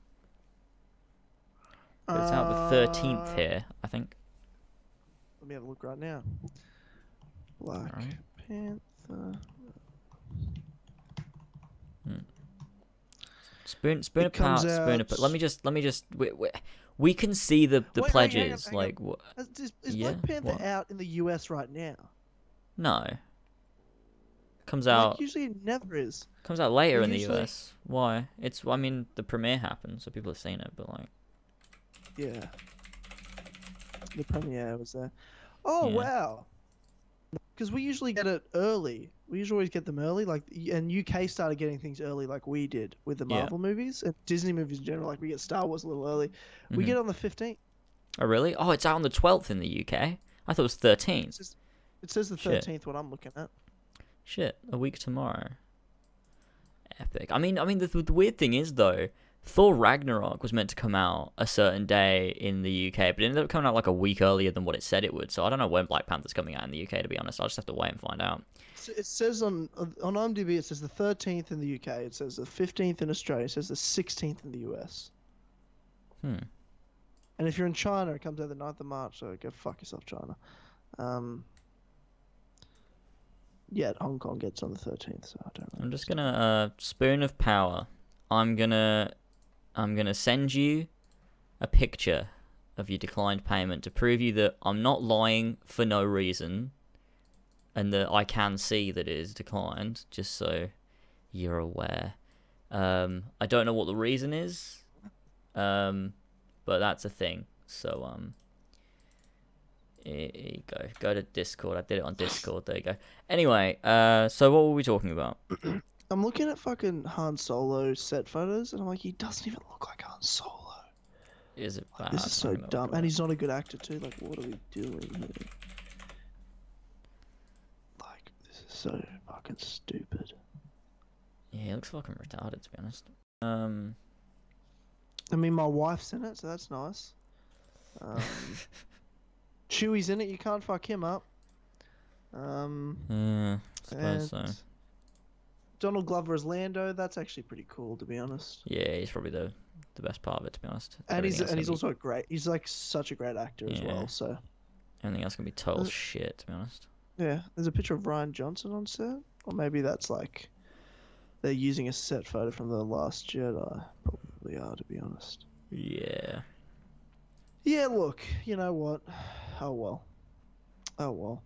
But it's out the 13th here, I think. Let me have a look right now. Black Alright. Panther. Spoon It of power, comes spoon of. out- Let me just. We can see the Wait, hang on, pledges. hang on. Like what? Is Yeah, Black Panther what? out in the US right now? No. Comes out. Usually it never is. Comes out later Well, in the usually- US. Why? I mean, the premiere happened, so people have seen it, but like. Yeah. The premiere was there. Oh Yeah. wow. Because we usually get it early. We usually always get them early, and UK started getting things early, like we did with the Yeah. Marvel movies and Disney movies in general. Like we get Star Wars a little early. We Mhm. get it on the 15th. Oh really? Oh, it's out on the 12th in the UK. I thought it was 13th. It says the Shit. 13th. What I'm looking at. Shit, a week tomorrow. Epic. I mean, the weird thing is though, Thor Ragnarok was meant to come out a certain day in the UK, but it ended up coming out like a week earlier than what it said it would. So I don't know when Black Panther's coming out in the UK. To be honest, I'll just have to wait and find out. It says on IMDb, it says the 13th in the UK. It says the 15th in Australia. It says the 16th in the US. And if you're in China, it comes out the 9th of March. So go fuck yourself, China. Yeah, Hong Kong gets on the 13th. So I don't know. I'm just gonna spoon of power. I'm gonna send you a picture of your declined payment to prove you that I'm not lying for no reason, and that I can see that it is declined, just so you're aware. I don't know what the reason is, but that's a thing. So here you go. Go to Discord. I did it on Discord. There you go. Anyway, so what were we talking about? I'm looking at fucking Han Solo set photos, and I'm like, he doesn't even look like Han Solo. Is it bad? This is so dumb, and he's not a good actor too. Like, what are we doing here? so fucking stupid. Yeah, he looks fucking retarded, to be honest. I mean, my wife's in it, so that's nice. Chewie's in it. You can't fuck him up. Yeah, I suppose so. Donald Glover as Lando. That's actually pretty cool, to be honest. Yeah, he's probably the best part of it, to be honest. And he's also a great. He's like such a great actor as well. So everything else can be total shit, to be honest. Yeah, there's a picture of Rian Johnson on set, or maybe that's like they're using a set photo from The Last Jedi. Probably are, to be honest. Yeah. Yeah, look, you know what? Oh well. Oh well.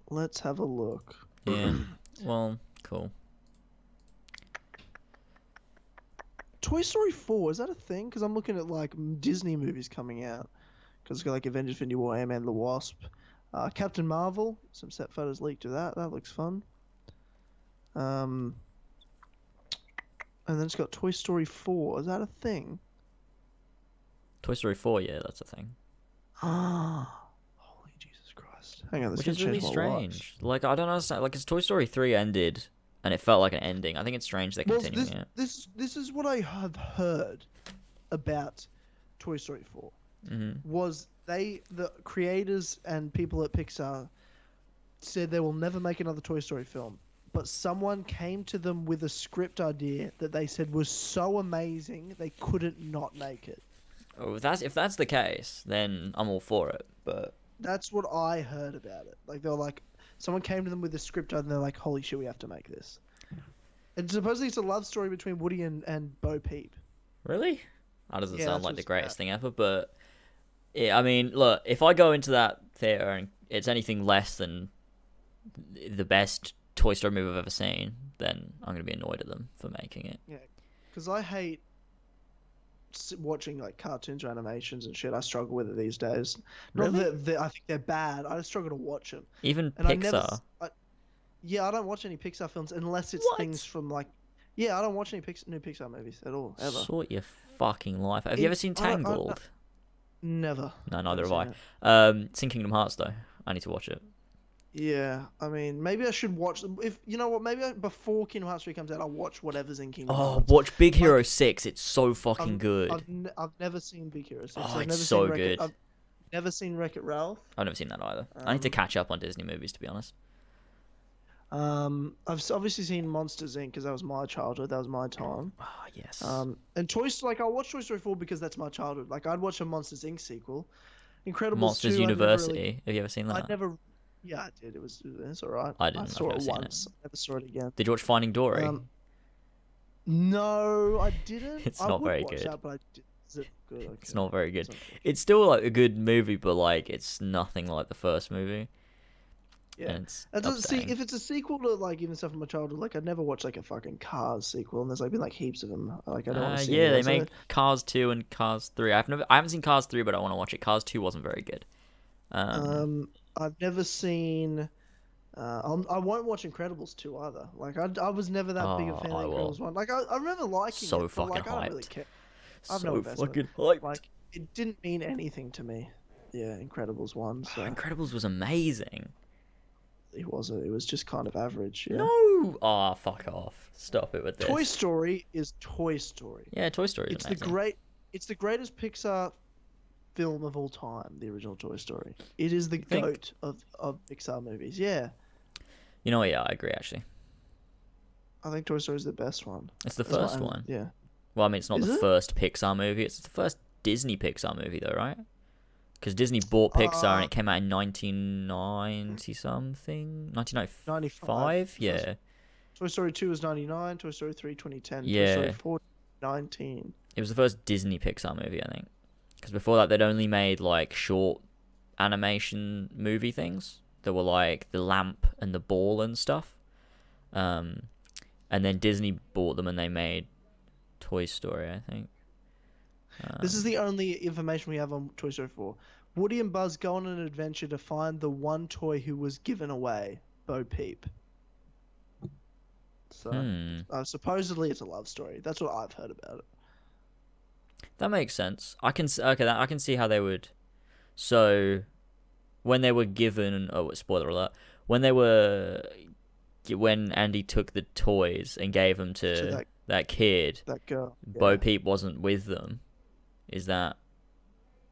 Let's have a look. Yeah. Well, cool. Toy Story 4, is that a thing? Because I'm looking at like Disney movies coming out. Because it's got like Avengers: Infinity War, Ant-Man and the Wasp. Captain Marvel, some set photos leaked of that. That looks fun. And then it's got Toy Story 4. Is that a thing? Toy Story 4, yeah, that's a thing. Ah, holy Jesus Christ! Hang on, this which is really strange. Like, I don't understand. Like, it's Toy Story 3 ended, and it felt like an ending. I think it's strange they're continuing it. This is what I have heard about Toy Story 4. Was the creators and people at Pixar said they will never make another Toy Story film, but someone came to them with a script idea that they said was so amazing they couldn't not make it. Oh, if that's the case, then I'm all for it. But that's what I heard about it. Like, they were like, someone came to them with a script idea and they're like, holy shit, we have to make this. And supposedly it's a love story between Woody and Bo Peep. Really? That doesn't sound like the greatest thing ever, but yeah, I mean, look, if I go into that theater and it's anything less than the best Toy Story movie I've ever seen, then I'm going to be annoyed at them for making it. Yeah, because I hate watching like cartoons or animations and shit. I struggle with it these days. Really? Not that I think they're bad. I just struggle to watch them. Even Pixar? I don't watch any Pixar films unless it's things from like... Yeah, I don't watch any new Pixar movies at all, ever. Sort your fucking life. Have you ever seen Tangled? Never. No, neither have I. It's in Kingdom Hearts, though. I need to watch it. Yeah, I mean, maybe I should watch them. If you know what, maybe before Kingdom Hearts 3 comes out, I'll watch whatever's in Kingdom Hearts. Watch Big Hero 6. It's so fucking good. I've never seen Big Hero 6. Oh, it's so good. I've never seen Wreck-It Ralph. I've never seen that either. I need to catch up on Disney movies, to be honest. I've obviously seen Monsters Inc. because that was my childhood. That was my time. Oh, yes. And I'll watch Toy Story 4 because that's my childhood. Like, I'd watch a Monsters Inc. sequel. Incredibles Monsters 2, University. Have you ever seen that? Yeah, I did. It's alright. I didn't. I saw it once. I never saw it again. Did you watch Finding Dory? No, I didn't. It's not very good. That, but I did. Is it good? Okay. It's not very good. It's still like a good movie, but like it's nothing like the first movie. Yeah. See, if it's a sequel to like even stuff from my childhood, like I'd never watch like a fucking Cars sequel, and there's like been like heaps of them. Like I don't want to see. Yeah, they made Cars 2 and Cars 3. I haven't seen Cars 3, but I want to watch it. Cars 2 wasn't very good. I've never seen. I won't watch Incredibles 2 either. Like I was never that big a fan of Incredibles 1. Like I remember liking it, but like I don't really care. I've no investment. Like it didn't mean anything to me. Yeah, Incredibles 1. So. Incredibles was amazing. It was just kind of average. Yeah. No! Oh, fuck off. Stop it with this. Toy Story is Toy Story. Yeah, Toy Story is amazing. It's the greatest Pixar film of all time, the original Toy Story. It is the GOAT of Pixar movies. Yeah. You know what? Yeah, I agree, actually. I think Toy Story is the best one. It's the first one. Yeah. Well, I mean, it's not the first Pixar movie. It's the first Disney Pixar movie, though, right? Because Disney bought Pixar and it came out in 1990-something? 1995? Yeah. Toy Story 2 was 99, Toy Story 3 2010, yeah. Toy Story 4 19. It was the first Disney Pixar movie, I think. Because before that, they'd only made, like, short animation movie things. There were, like, the lamp and the ball and stuff. And then Disney bought them and they made Toy Story, I think. This is the only information we have on Toy Story 4. Woody and Buzz go on an adventure to find the one toy who was given away, Bo Peep. So, supposedly it's a love story. That's what I've heard about it. That makes sense. I can see how they would. So, when they were given, oh, spoiler alert, when Andy took the toys and gave them to that kid, that girl, Bo Peep wasn't with them. Is that?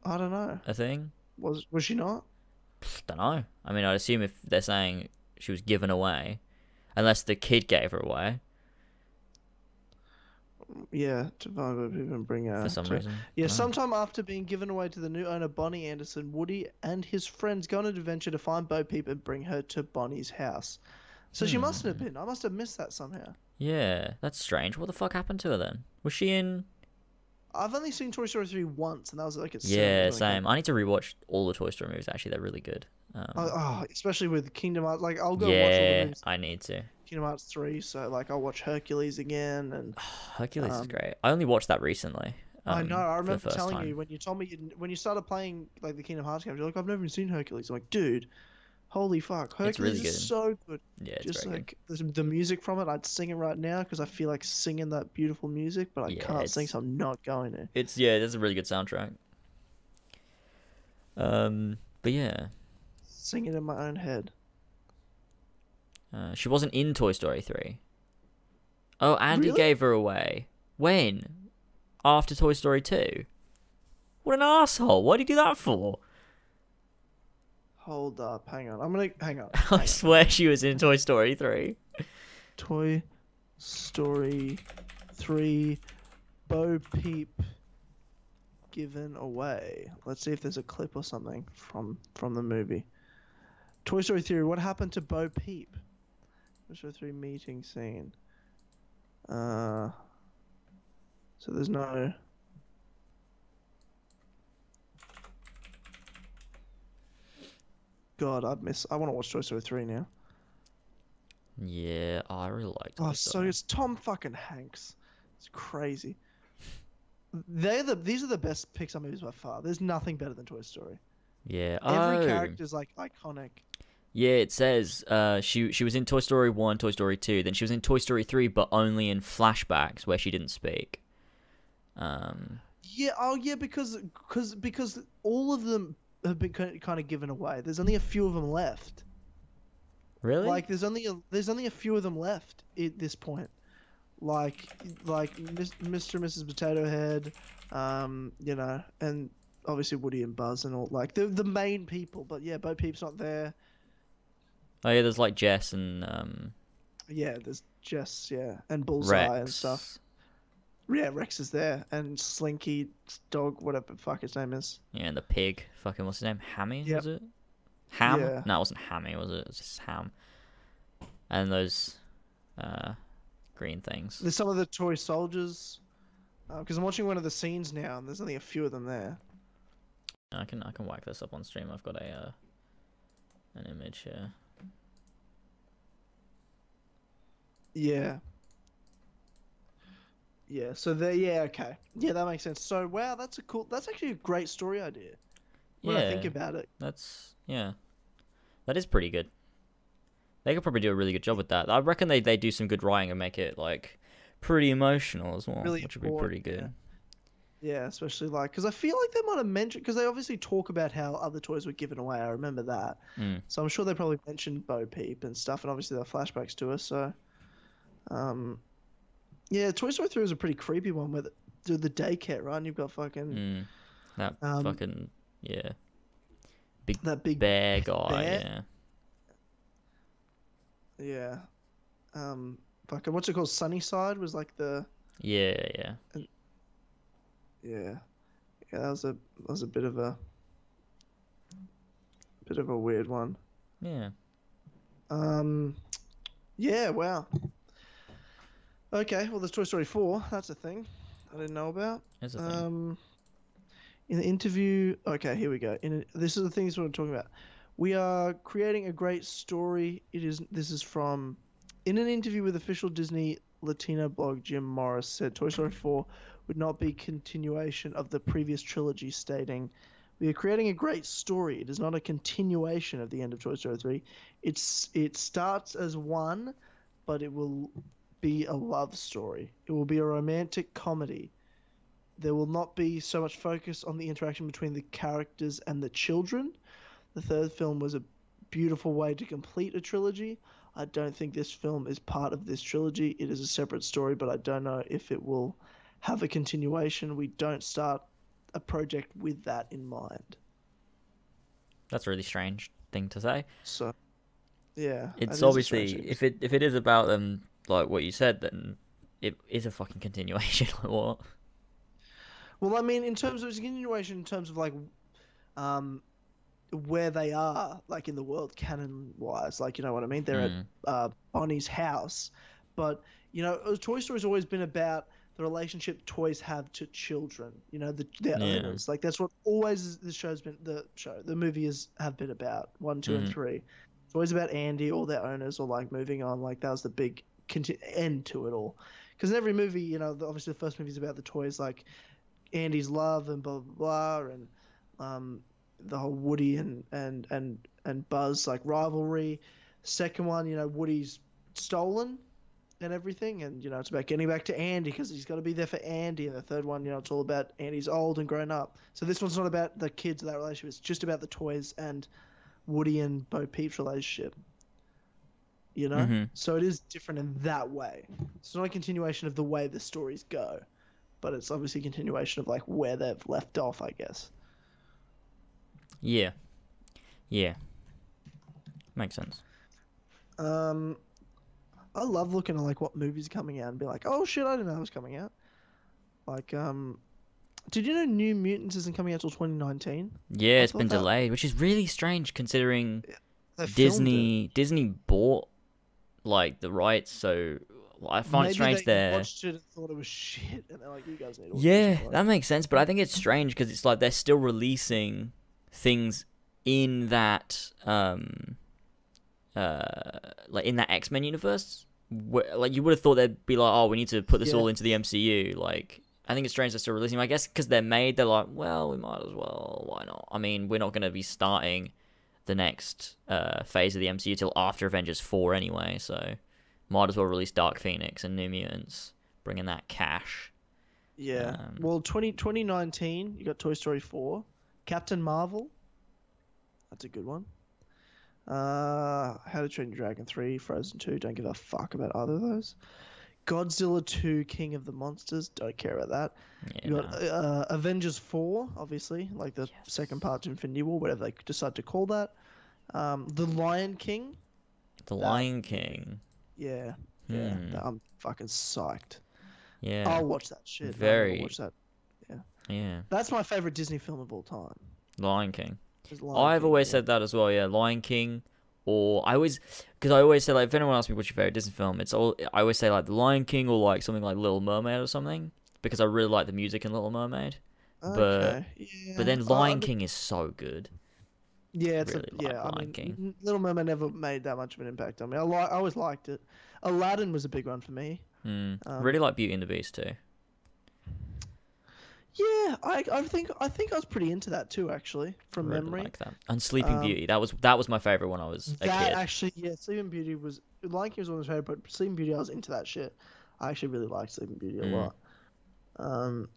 I don't know. A thing? Was she not? Don't know. I mean, I'd assume if they're saying she was given away, unless the kid gave her away. Yeah, to find Bo Peep and bring her. For some reason. Yeah, sometime after being given away to the new owner, Bonnie Anderson, Woody and his friends go on an adventure to find Bo Peep and bring her to Bonnie's house. So she mustn't have been. I must have missed that somehow. Yeah, that's strange. What the fuck happened to her then? Was she in... I've only seen Toy Story 3 once, and that was like at Yeah, same. I need to rewatch all the Toy Story movies. Actually, they're really good. Especially with Kingdom Hearts. Like, I'll go watch all the movies. I need to. Kingdom Hearts 3, so like I'll watch Hercules again. And Hercules is great. I only watched that recently. I know. I remember telling you when you told me when you started playing like the Kingdom Hearts games. You're like, I've never even seen Hercules. I'm like, dude, holy fuck, Hercules is so good. Yeah, it's just very like the music from it. I'd sing it right now because I feel like singing that beautiful music, but I can't sing, so I'm not going to. It's a really good soundtrack. But yeah, singing in my own head. She wasn't in Toy Story 3. Oh, Andy gave her away. When? After Toy Story 2? What an asshole. Why'd he do that for? Hold up. Hang on. Hang on. I swear she was in Toy Story 3. Toy Story 3 Bo Peep given away. Let's see if there's a clip or something from the movie. Toy Story 3, what happened to Bo Peep? Toy Story 3 meeting scene. So there's no... God, I want to watch Toy Story 3 now. Yeah, I really like Toy Story. So it's Tom fucking Hanks. It's crazy. These are the best Pixar movies by far. There's nothing better than Toy Story. Yeah. Every character's like iconic. Yeah, it says she was in Toy Story 1, Toy Story 2, then she was in Toy Story 3, but only in flashbacks where she didn't speak. Yeah, because all of them have been kind of given away. There's only a few of them left. Really? Like there's only a few of them left at this point. Like Mr. and Mrs. Potato Head, you know, and obviously Woody and Buzz and all, like the main people. But yeah, Bo Peep's not there. Oh yeah, there's like Jess and yeah, there's Jess, yeah, and Bullseye Rex and stuff. Yeah, Rex is there, and Slinky dog, whatever the fuck his name is. Yeah, and the pig. Fucking what's his name? Hammy, was it? Ham? Yeah. No, it wasn't Hammy, was it? It was just Ham. And those green things. There's some of the toy soldiers. Because I'm watching one of the scenes now, and there's only a few of them there. I can whack this up on stream. I've got an image here. Yeah. Yeah, so okay. Yeah, that makes sense. So, wow, that's actually a great story idea. When I think about it. That is pretty good. They could probably do a really good job with that. I reckon they do some good writing and make it, like, pretty emotional as well, which would be pretty good. Yeah, especially, like, because I feel like they might have mentioned, because they obviously talk about how other toys were given away. I remember that. So I'm sure they probably mentioned Bo Peep and stuff, and obviously there are flashbacks to us, so... yeah, Toy Story 3 was a pretty creepy one with the daycare, right? And you've got fucking... that fucking... Yeah. That big bear guy, bear? Yeah. Fucking, what's it called? Sunnyside was like the... Yeah. Yeah, that was a bit of a weird one. Yeah. Yeah, wow. Okay, well, there's Toy Story 4. That's a thing I didn't know about. That's a thing. In the interview... Okay, here we go. This is the things we're talking about. We are creating a great story. This is from... In an interview with official Disney Latino blog, Jim Morris said Toy Story 4 would not be continuation of the previous trilogy, stating, "We are creating a great story. It is not a continuation of the end of Toy Story 3. It starts as one, but it will be a love story. It will be a romantic comedy. There will not be so much focus on the interaction between the characters and the children. The third film was a beautiful way to complete a trilogy. I don't think this film is part of this trilogy. It is a separate story, but I don't know if it will have a continuation. We don't start a project with that in mind. That's a really strange thing to say. So, yeah. It's obviously, if it is about them, like what you said, then it is a fucking continuation. Like what? Well, I mean, in terms of it's a continuation, in terms of like, where they are, like in the world canon-wise, like you know what I mean. They're at Bonnie's house, but you know, Toy Story's always been about the relationship toys have to children. You know, their owners. Like that's what always the show's been. The movie have been about 1, 2, and 3. It's always about Andy or their owners or like moving on. Like that was the big end to it all. Because in every movie, you know, obviously the first movie is about the toys, like Andy's love and blah blah blah, and the whole Woody and Buzz like rivalry. Second one, you know, Woody's stolen and everything, and you know it's about getting back to Andy because he's got to be there for Andy. And the third one, you know, it's all about Andy's old and grown up. So this one's not about the kids of that relationship. It's just about the toys and Woody and Bo Peep's relationship. You know, so it is different in that way. It's not a continuation of the way the stories go, but it's obviously a continuation of like where they've left off, I guess. Yeah. Makes sense. I love looking at like what movies are coming out and be like, oh shit, I didn't know it was coming out. Like, did you know New Mutants isn't coming out till 2019? Yeah, it's been delayed, which is really strange considering Disney bought like the rights, so I find it strange they watched it and thought it was shit, and they're like, you guys need to watch it. That makes sense, but I think it's strange because it's like they're still releasing things in that like in that X-Men universe, where, like you would have thought they'd be like, oh, we need to put this all into the MCU. Like, I think it's strange they're still releasing them. I guess because they're made, they're like, well, we might as well. Why not? I mean, we're not going to be starting the next phase of the MCU till after Avengers 4 anyway, so might as well release Dark Phoenix and New Mutants, bringing that cash. Yeah. Well, 2019, you got Toy Story 4, Captain Marvel. That's a good one. How to Train Your Dragon 3, Frozen 2, don't give a fuck about either of those. Godzilla 2, King of the Monsters, don't care about that. Yeah, you got Avengers 4, obviously, like the second part to Infinity War, whatever they decide to call that. The Lion King. Lion King. Yeah, I'm fucking psyched. Yeah. I'll watch that shit. Very. I'll watch that. Yeah. That's my favorite Disney film of all time. Lion King. I've always said that as well, yeah. Lion King, or I always say, like, if anyone asks me what's your favorite Disney film, I always say, like, The Lion King or, like, something like Little Mermaid or something, because I really like the music in Little Mermaid. Okay. But then Lion King is so good. Yeah, it's really Lion King. Little Mermaid never made that much of an impact on me. I always liked it. Aladdin was a big one for me. Really like Beauty and the Beast too. Yeah, I think I was pretty into that too, actually, from memory. Like that. And Sleeping Beauty, that was my favorite when I was a kid. Actually, yeah, Sleeping Beauty was Lion King was one of my favorite, but Sleeping Beauty I was into that shit. I actually really liked Sleeping Beauty a lot.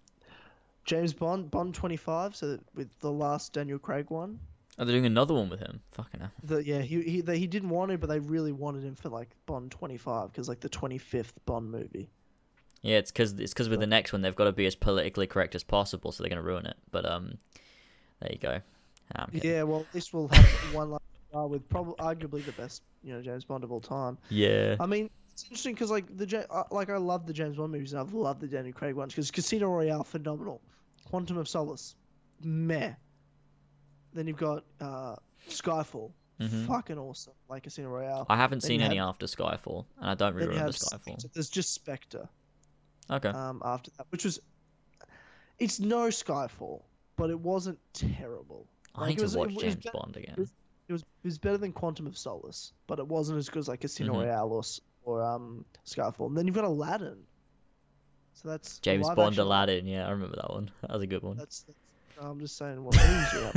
James Bond 25, so with the last Daniel Craig one. Oh, they're doing another one with him. Fucking hell. He didn't want to, but they really wanted him for like Bond 25 because like the 25th Bond movie. Yeah, it's because with the next one they've got to be as politically correct as possible, so they're gonna ruin it. But there you go. Yeah, well, this will have one last with probably arguably the best James Bond of all time. Yeah. I mean, it's interesting because like I love the James Bond movies and I've loved the Daniel Craig ones because Casino Royale phenomenal, Quantum of Solace meh. Then you've got Skyfall, fucking awesome, like Casino Royale. I haven't seen any after Skyfall, and I don't really remember Skyfall. There's just Spectre. Okay. After that, it's no Skyfall, but it wasn't terrible. I need to watch James Bond again. It was better than Quantum of Solace, but it wasn't as good as like Casino Royale or Skyfall. And then you've got Aladdin. So that's James Bond Aladdin. Yeah, I remember that one. That was a good one. I'm just saying what movies you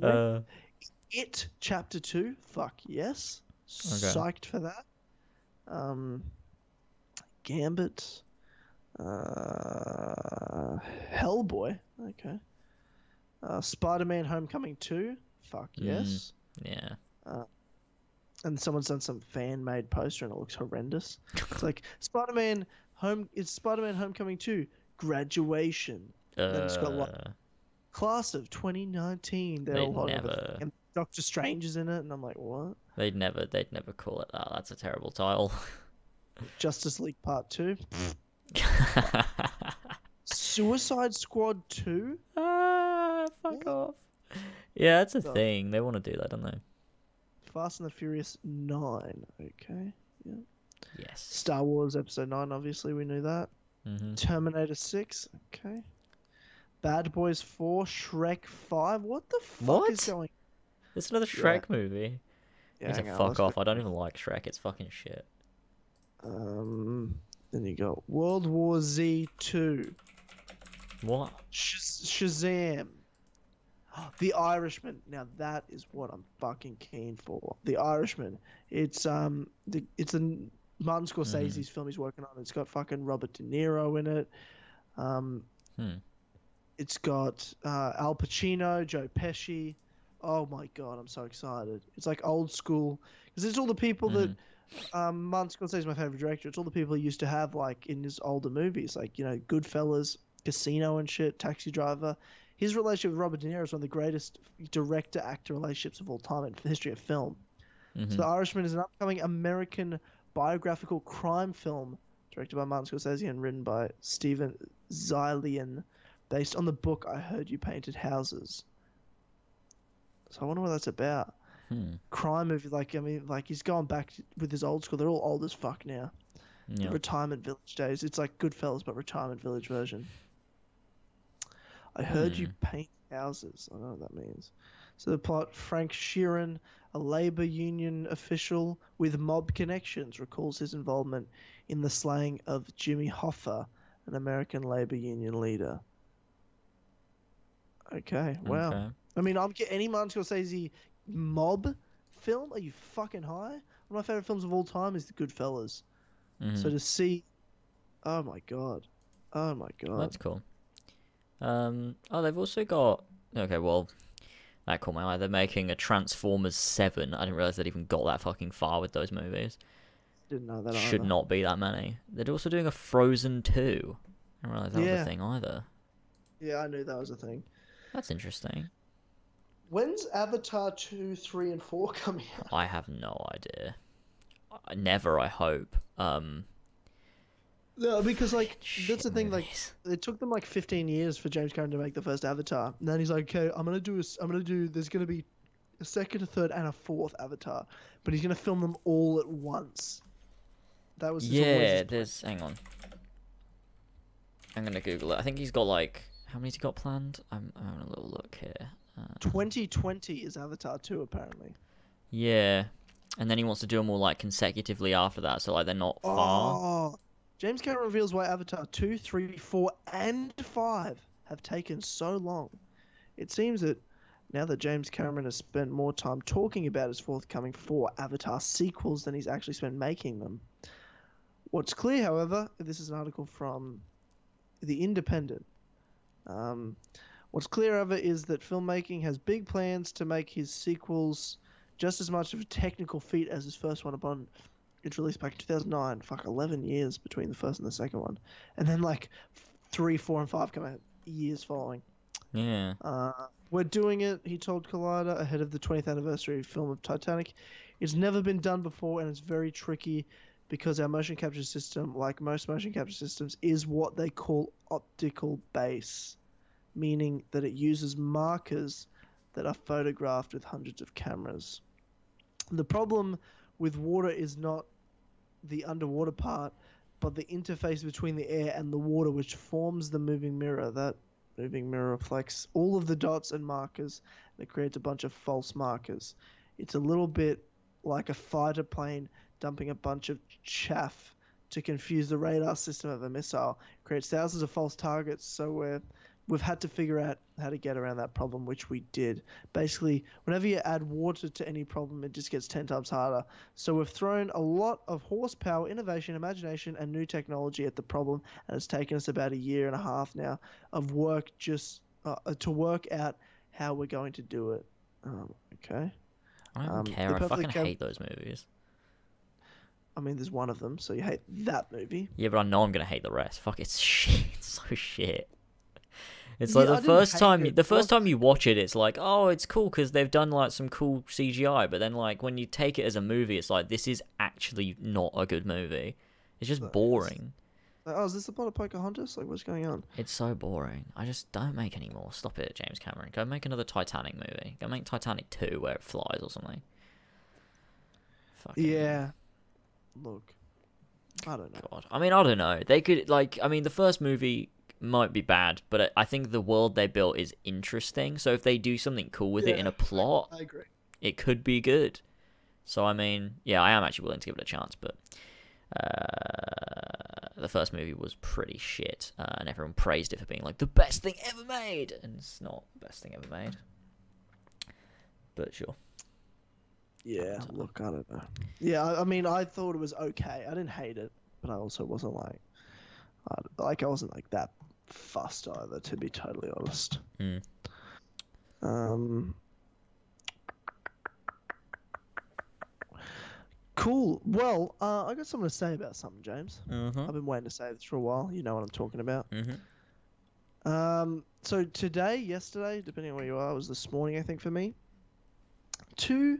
have. It Chapter 2. Fuck yes. Okay. Psyched for that. Gambit. Hellboy. Okay. Spider-Man: Homecoming 2. Fuck yes. Yeah. And someone's done some fan-made poster and it looks horrendous. It's like It's Spider-Man: Homecoming 2. Graduation. And then it's got like class of 2019. They're all holding up and Doctor Strange is in it, and I'm like, what? They'd never call it that. That's a terrible title. Justice League Part 2. Suicide Squad 2. Fuck off. Yeah, that's a thing. They want to do that, don't they? Fast and the Furious 9. Okay. Yeah. Yes. Star Wars Episode 9. Obviously, we knew that. Terminator 6. Okay. Bad Boys 4. Shrek 5. What the fuck is going? It's another Shrek movie. Yeah, fuck off. I don't even like Shrek. It's fucking shit. Then you got World War Z 2. What? Shazam. The Irishman. Now that is what I'm fucking keen for. The Irishman. It's Martin Scorsese's film he's working on. It's got fucking Robert De Niro in it. It's got Al Pacino, Joe Pesci. Oh my god, I'm so excited. It's like old school because it's all the people that Martin Scorsese is my favorite director. It's all the people he used to have like in his older movies, like Goodfellas, Casino and shit, Taxi Driver. His relationship with Robert De Niro is one of the greatest director-actor relationships of all time in the history of film. So The Irishman is an upcoming American biographical crime film directed by Martin Scorsese and written by Steven Zaillian, based on the book I Heard You Painted Houses. So I wonder what that's about. Crime movie, like he's going back with his old school. They're all old as fuck now. Yeah. Retirement Village days. It's like Goodfellas, but Retirement Village version. I heard you paint houses. I don't know what that means. So the plot: Frank Sheeran, a labor union official with mob connections, recalls his involvement in the slaying of Jimmy Hoffa, an American labor union leader. Okay, wow. Okay. I mean, I'm get any Martin Scorsese mob film. Are you fucking high? One of my favorite films of all time is The Goodfellas. So to see, oh my god. That's cool. They've also got that caught my eye. They're making a Transformers 7. I didn't realize they'd even got that fucking far with those movies. Didn't know that either. Should not be that many. They're also doing a Frozen 2. I didn't realize that was a thing either. Yeah, I knew that was a thing. That's interesting. When's Avatar 2, 3, and 4 coming out? I have no idea. Never, I hope. No, because that's the thing. Like, it took them 15 years for James Cameron to make the first Avatar. And then he's like, okay, there's gonna be a second, a third, and a fourth Avatar, but he's gonna film them all at once. That was hang on. I'm gonna Google it. I think he's got how many's he got planned? I'm having a little look here. 2020 is Avatar 2 apparently. Yeah, and then he wants to do them all consecutively after that, so they're not far. James Cameron reveals why Avatar 2, 3, 4, and 5 have taken so long. It seems that now that James Cameron has spent more time talking about his forthcoming 4 Avatar sequels than he's actually spent making them. What's clear, however, this is an article from The Independent. What's clear, however, is that filmmaking has big plans to make his sequels just as much of a technical feat as his first one upon its release back in 2009. 11 years between the first and the second one. And then 3, 4, and 5 come out years following. Yeah. We're doing it, he told Collider, ahead of the 20th anniversary film of Titanic. It's never been done before, and it's very tricky because our motion capture system, like most motion capture systems, is what they call optical base, meaning that it uses markers that are photographed with hundreds of cameras. The problem with water is not the underwater part, but the interface between the air and the water, which forms the moving mirror. That moving mirror reflects all of the dots and markers, and it creates a bunch of false markers. It's a little bit like a fighter plane dumping a bunch of chaff to confuse the radar system of a missile. It creates thousands of false targets, so we've had to figure out how to get around that problem, which we did. Basically, whenever you add water to any problem, it just gets 10 times harder. So we've thrown a lot of horsepower, innovation, imagination, and new technology at the problem, and it's taken us about 1.5 years now of work just to work out how we're going to do it. Okay. I don't They care. I perfectly fucking hate those movies. I mean, there's one of them, so you hate that movie. Yeah, but I know I'm gonna hate the rest. Fuck, it's shit. It's so shit. It's Yeah, like I the didn't first hate time, it. the first time you watch it, it's like, oh, it's cool because they've done like some cool CGI. But then like when you take it as a movie, it's like this is actually not a good movie. It's just boring. Oh, is this the plot of Pocahontas? Like, what's going on? It's so boring. I just don't make any more. Stop it, James Cameron. Go make another Titanic movie. Go make Titanic 2 where it flies or something. Fucking Yeah. Look, I don't know. God. I mean, I don't know. They could like. I mean, the first movie might be bad, but I think the world they built is interesting. So if they do something cool with it in a plot, I agree. it could be good. So I mean, yeah, I am actually willing to give it a chance, but the first movie was pretty shit, and everyone praised it for being like the best thing ever made, and it's not the best thing ever made. But sure. Yeah, look, I don't know. Yeah, I mean, I thought it was okay. I didn't hate it, but I also wasn't I wasn't like that fussed either, to be totally honest. Cool. Well, I got something to say about something, James. I've been waiting to say this for a while. You know what I'm talking about. So today, yesterday, depending on where you are, it was this morning, I think, for me. 2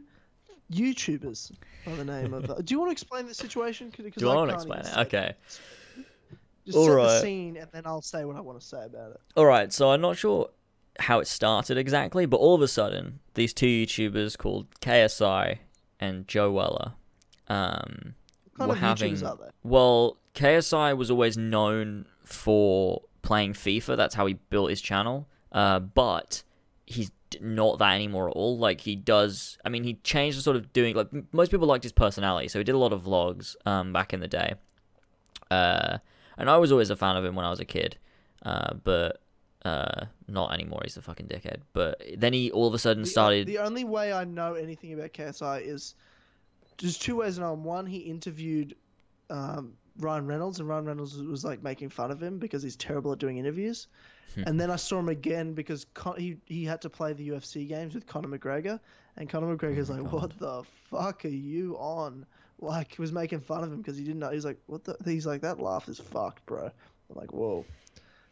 YouTubers by the name of... do you want to explain the situation? Do I want to explain it? Okay. Just set the scene, and then I'll say what I want to say about it. Alright, so I'm not sure how it started exactly, but all of a sudden, these 2 YouTubers called KSI and Joe Weller What kind of YouTubers are they? Well, KSI was always known for playing FIFA. That's how he built his channel. But he's not that anymore at all. Like, he does... I mean, he changed the sort of doing... Like, most people liked his personality, so he did a lot of vlogs back in the day. And I was always a fan of him when I was a kid. But not anymore. He's a fucking dickhead. But then he all of a sudden started... The only way I know anything about KSI is... There's 2 ways to know him. One, he interviewed Ryan Reynolds, and Ryan Reynolds was like making fun of him because he's terrible at doing interviews. And then I saw him again because he had to play the UFC games with Conor McGregor, and Conor McGregor's like, "What the fuck are you on?" Like, he was making fun of him because he didn't know. He's like, "What the?" He's like, "That laugh is fucked, bro." I'm like, "Whoa."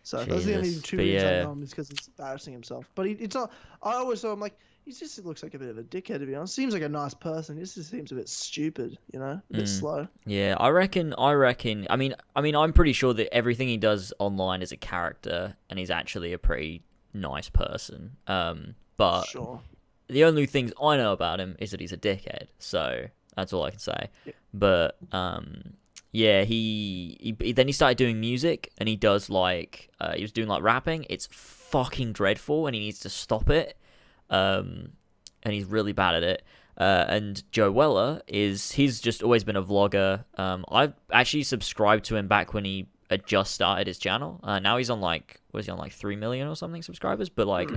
So those are the only 2 reasons I know him, is because he's embarrassing himself. But it's not. I always saw him like, he just looks like a bit of a dickhead, to be honest. Seems like a nice person. He just seems a bit stupid, you know, a bit slow. Yeah, I reckon. I mean, I'm pretty sure that everything he does online is a character, and he's actually a pretty nice person. But Sure. the only things I know about him is that he's a dickhead. So that's all I can say. Yeah. But yeah, he then he started doing music, and he does like he was doing like rapping. It's fucking dreadful, and he needs to stop it. And he's really bad at it. And Joe Weller he's just always been a vlogger. I've actually subscribed to him back when he had just started his channel. Now he's on like, was he on like 3 million or something subscribers? But like,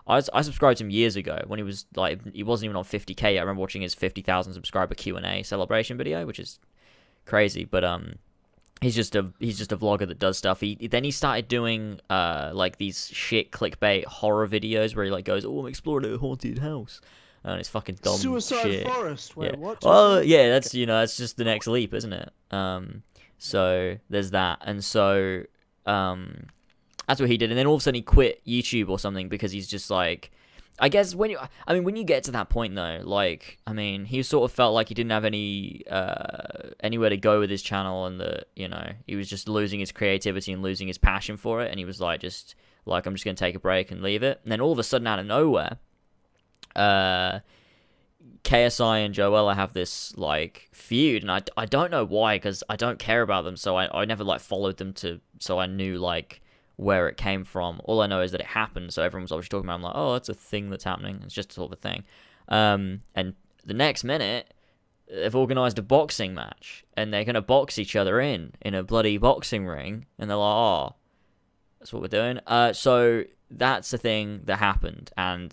I subscribed to him years ago when he was like, he wasn't even on 50k. I remember watching his 50,000 subscriber Q&A celebration video, which is crazy. But he's just a vlogger that does stuff. Then he started doing like these shit clickbait horror videos where he like goes, "Oh, I'm exploring a haunted house," and it's fucking dumb Suicide shit. Forest. Wait, yeah. what? Well, yeah, that's that's just the next leap, isn't it? So there's that, and so that's what he did, and then all of a sudden he quit YouTube or something because he's just like. I guess when you get to that point though, like, I mean, he sort of felt like he didn't have any anywhere to go with his channel, and that, he was just losing his creativity and losing his passion for it, and he was like, I'm just gonna take a break and leave it. And then all of a sudden, out of nowhere, KSI and Joella have this like feud, and I don't know why, because I don't care about them, so I never like followed them so I knew like where it came from. All I know is that it happened, so everyone's obviously talking about it. I'm like, oh, that's a thing that's happening. It's just sort of a thing. And the next minute, they've organised a boxing match, and they're going to box each other in a bloody boxing ring, and they're like, oh, that's what we're doing. So that's the thing that happened, and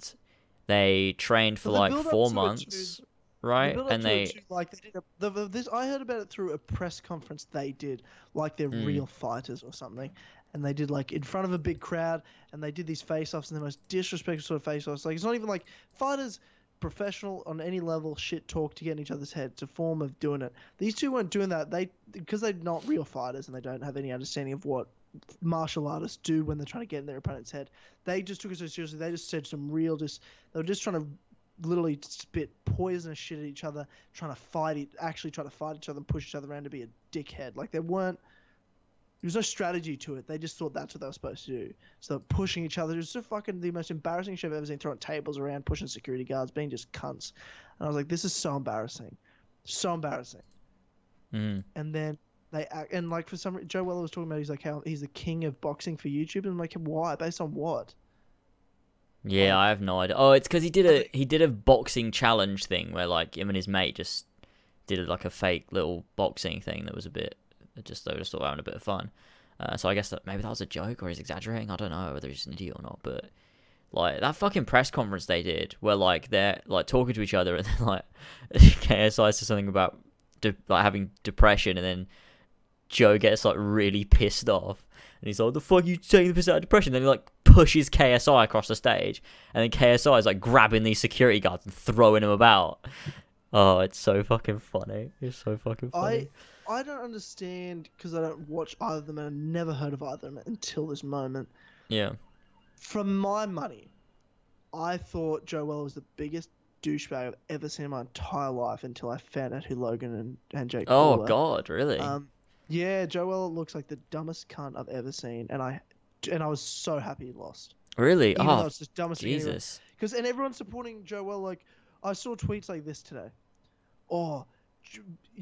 they trained for like 4 months, right? And they I heard about it through a press conference they did, like they're real fighters or something. and they did like in front of a big crowd, and they did these face-offs and the most disrespectful sort of face-offs. Like it's not even like fighters, professional on any level, shit talk to get in each other's head. It's a form of doing it. These two weren't doing that. Because they're not real fighters and they don't have any understanding of what martial artists do when they're trying to get in their opponent's head. They just took it so seriously. They just said some real they were just trying to literally spit poisonous shit at each other, trying to fight each other and push each other around to be a dickhead. Like there was no strategy to it. They just thought that's what they were supposed to do. So pushing each other. It was so fucking the most embarrassing shit I've ever seen. Throwing tables around, pushing security guards, being just cunts. And I was like, this is so embarrassing. So embarrassing. Mm. And then they act, and like for some reason, Joe Weller was talking about, he's like, how he's the king of boxing for YouTube. And I'm like, why? Based on what? Yeah, I have no idea. Oh, it's because he did a boxing challenge thing where like him and his mate just did like a fake little boxing thing that was a bit they just thought they were having a bit of fun. So I guess that maybe that was a joke or he's exaggerating. I don't know whether he's an idiot or not. But like that fucking press conference they did where like they're like talking to each other and then like KSI says something about like having depression and then Joe gets like really pissed off and he's like, the fuck you taking the piss out of depression? And then he like pushes KSI across the stage and then KSI is like grabbing these security guards and throwing them about. Oh, it's so fucking funny. It's so fucking funny. I don't understand because I don't watch either of them and I've never heard of either of them until this moment. Yeah. From my money, I thought Joe Weller was the biggest douchebag I've ever seen in my entire life until I found out who Logan and Jake Paul were. God, really? Yeah, Joe Weller looks like the dumbest cunt I've ever seen, and I was so happy he lost. Really? Even though it's the dumbest Jesus. Because and everyone's supporting Joe Weller. Like I saw tweets like this today. Oh,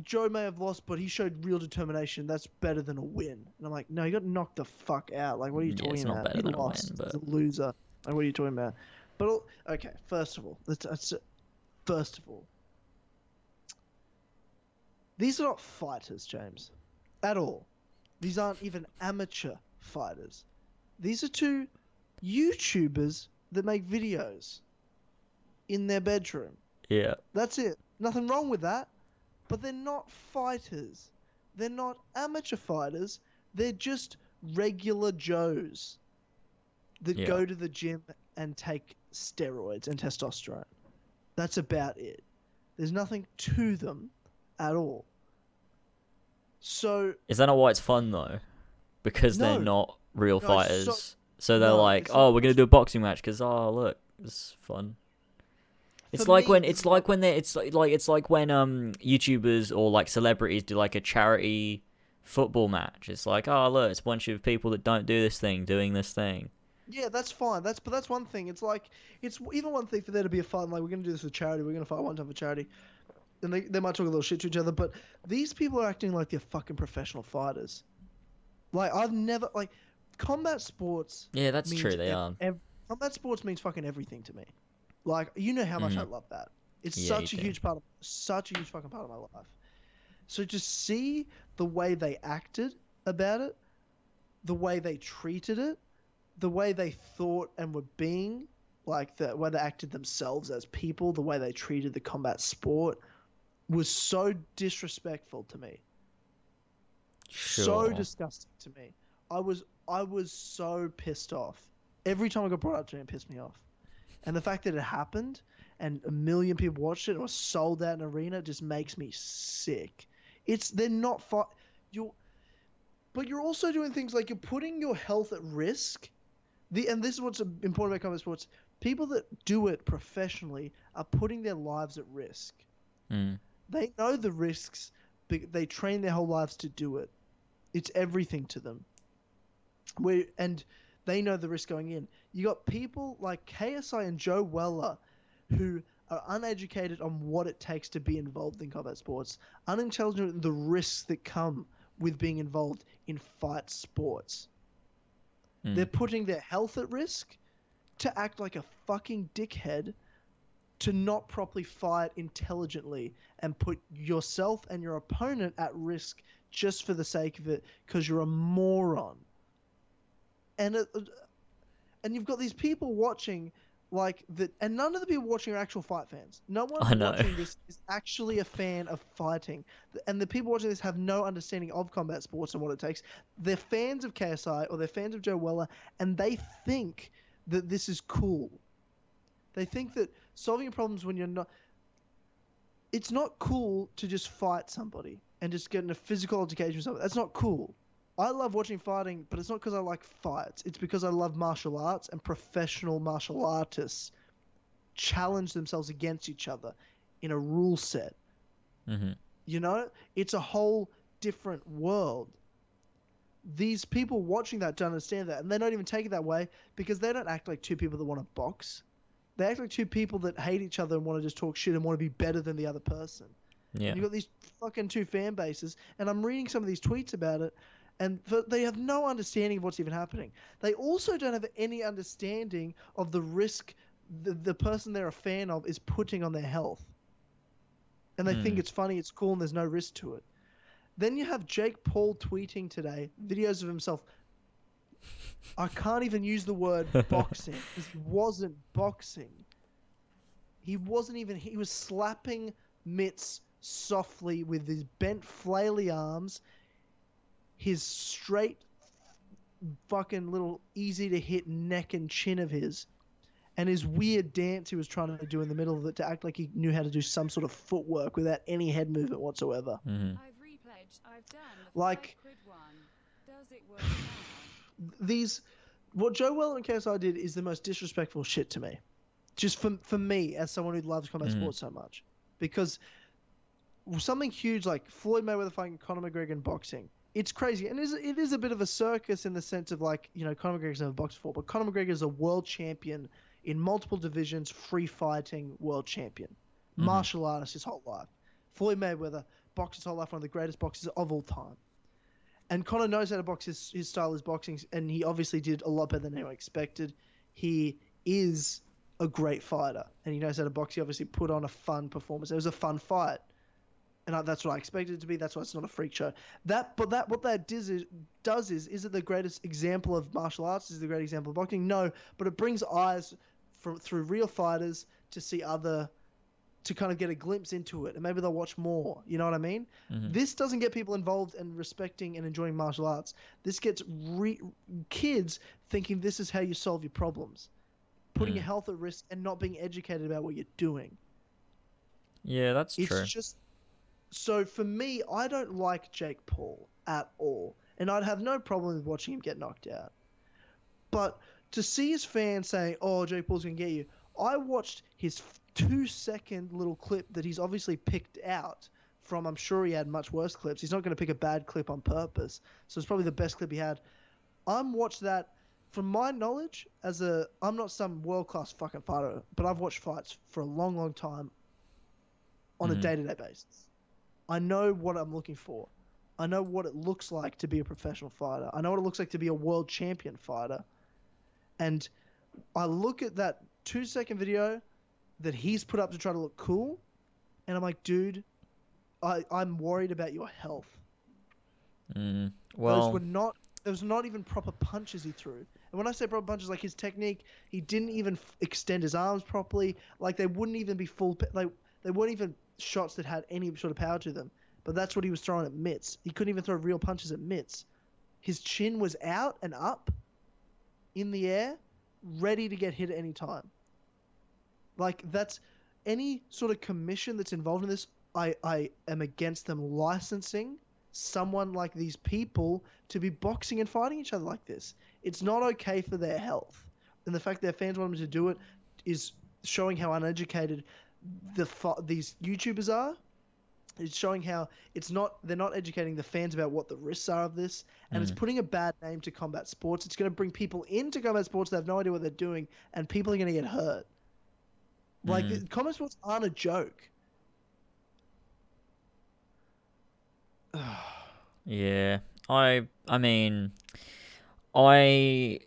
Joe may have lost, but he showed real determination. That's better than a win. And I'm like, no, you got knocked the fuck out. Like, what are you talking it's about? not better He than lost. a win, but... He's a loser. Like, what are you talking about? But okay, first of all, these are not fighters, James, at all. These aren't even amateur fighters. These are two YouTubers that make videos in their bedroom. Yeah. That's it. Nothing wrong with that. But they're not fighters. They're not amateur fighters. They're just regular Joes that go to the gym and take steroids and testosterone. That's about it. There's nothing to them at all. So... Is that not why it's fun, though? Because they're not real fighters. So they're like, oh, we're going to do a boxing match because, oh, look, it's fun. It's like when YouTubers or like celebrities do like a charity football match. It's like, oh look, it's a bunch of people that don't do this thing doing this thing. Yeah, that's fine. That's one thing. It's like it's even one thing for there to be a fight. Like we're gonna do this for charity. We're gonna fight one time for charity, and they might talk a little shit to each other. But these people are acting like they're fucking professional fighters. Like I've never like combat sports. Yeah, that's true. They are. Combat sports means fucking everything to me. Like, you know how much I love that. It's such a huge fucking part of my life. So just see the way they acted about it, the way they treated it, the way they thought and were being, like the way they acted themselves as people, the way they treated the combat sport was so disrespectful to me. Sure. So disgusting to me. I was so pissed off. Every time I got brought up to it, it pissed me off. And the fact that it happened and 1 million people watched it and it was sold out in an arena just makes me sick. They're not but you're also doing things like you're putting your health at risk. And this is what's important about combat sports. People that do it professionally are putting their lives at risk. Mm. They know the risks, but they train their whole lives to do it. It's everything to them. And they know the risk going in. You got people like KSI and Joe Weller who are uneducated on what it takes to be involved in combat sports, unintelligent in the risks that come with being involved in fight sports. They're putting their health at risk to act like a fucking dickhead, to not properly fight intelligently and put yourself and your opponent at risk just for the sake of it because you're a moron. And you've got these people watching like that, and none of the people watching are actual fight fans. No I one know. watching this is actually a fan of fighting, and the people watching this have no understanding of combat sports and what it takes. They're fans of KSI or they're fans of Joe Weller, and they think that this is cool. They think that solving problems when you're not... It's not cool to just fight somebody and just get in a physical altercation with somebody. That's not cool. I love watching fighting, but it's not because I like fights. It's because I love martial arts, and professional martial artists challenge themselves against each other in a rule set. Mm-hmm. You know? It's a whole different world. These people watching that don't understand that, and they don't even take it that way because they don't act like two people that want to box. They act like two people that hate each other and want to just talk shit and want to be better than the other person. Yeah. And you've got these fucking two fan bases, and I'm reading some of these tweets about it, and they have no understanding of what's even happening. They also don't have any understanding of the risk the person they're a fan of is putting on their health. And they think it's funny, it's cool, and there's no risk to it. Then you have Jake Paul tweeting today videos of himself. I can't even use the word boxing because he wasn't boxing. He was slapping mitts softly with his bent flaily arms, his straight fucking little easy to hit neck and chin of his, and his weird dance he was trying to do in the middle of it to act like he knew how to do some sort of footwork without any head movement whatsoever. Mm-hmm. I've replayed. I've done the Like, 5 quid one. Does it work now? What Joe Weller and KSI did is the most disrespectful shit to me. Just for me, as someone who loves combat sports so much. Because something huge like Floyd Mayweather fighting Conor McGregor in boxing, it's crazy. And it is a bit of a circus in the sense of, like, you know, Conor McGregor's never boxed before, but Conor McGregor is a world champion in multiple divisions, free fighting world champion. Martial artist his whole life. Floyd Mayweather boxed his whole life, one of the greatest boxers of all time. And Conor knows how to box. His style is boxing, and he obviously did a lot better than anyone expected. He is a great fighter, and he knows how to box. He obviously put on a fun performance. It was a fun fight, and that's what I expected it to be. That's why it's not a freak show. What that is it the greatest example of martial arts? Is it the great example of boxing? No, but it brings eyes through real fighters to see to kind of get a glimpse into it, and maybe they'll watch more. You know what I mean? Mm-hmm. This doesn't get people involved and respecting and enjoying martial arts. This gets kids thinking this is how you solve your problems, putting your health at risk and not being educated about what you're doing. Yeah, that's true. It's just... So for me, I don't like Jake Paul at all, and I'd have no problem with watching him get knocked out. But to see his fans saying, "Oh, Jake Paul's gonna get you," I watched his 2-second little clip that he's obviously picked out from. I'm sure he had much worse clips. He's not going to pick a bad clip on purpose. So it's probably the best clip he had. Watched that. From my knowledge, I'm not some world-class fucking fighter, but I've watched fights for a long, long time on a day-to-day basis. I know what I'm looking for. I know what it looks like to be a professional fighter. I know what it looks like to be a world champion fighter. And I look at that 2-second video that he's put up to try to look cool, and I'm like, dude, I'm worried about your health. Well, there was not even proper punches he threw. And when I say proper punches, like his technique, he didn't even extend his arms properly. Like, they wouldn't even be they weren't even shots that had any sort of power to them. But that's what he was throwing at mitts. He couldn't even throw real punches at mitts. His chin was out and up in the air, ready to get hit at any time. Like, that's any sort of commission that's involved in this, I am against them licensing someone like these people to be boxing and fighting each other like this. It's not okay for their health. And the fact their fans want them to do it is showing how uneducated these YouTubers are. It's showing how they're not educating the fans about what the risks are of this, and it's putting a bad name to combat sports. It's going to bring people into combat sports that have no idea what they're doing, and people are going to get hurt. Like, combat sports aren't a joke. yeah, I mean, I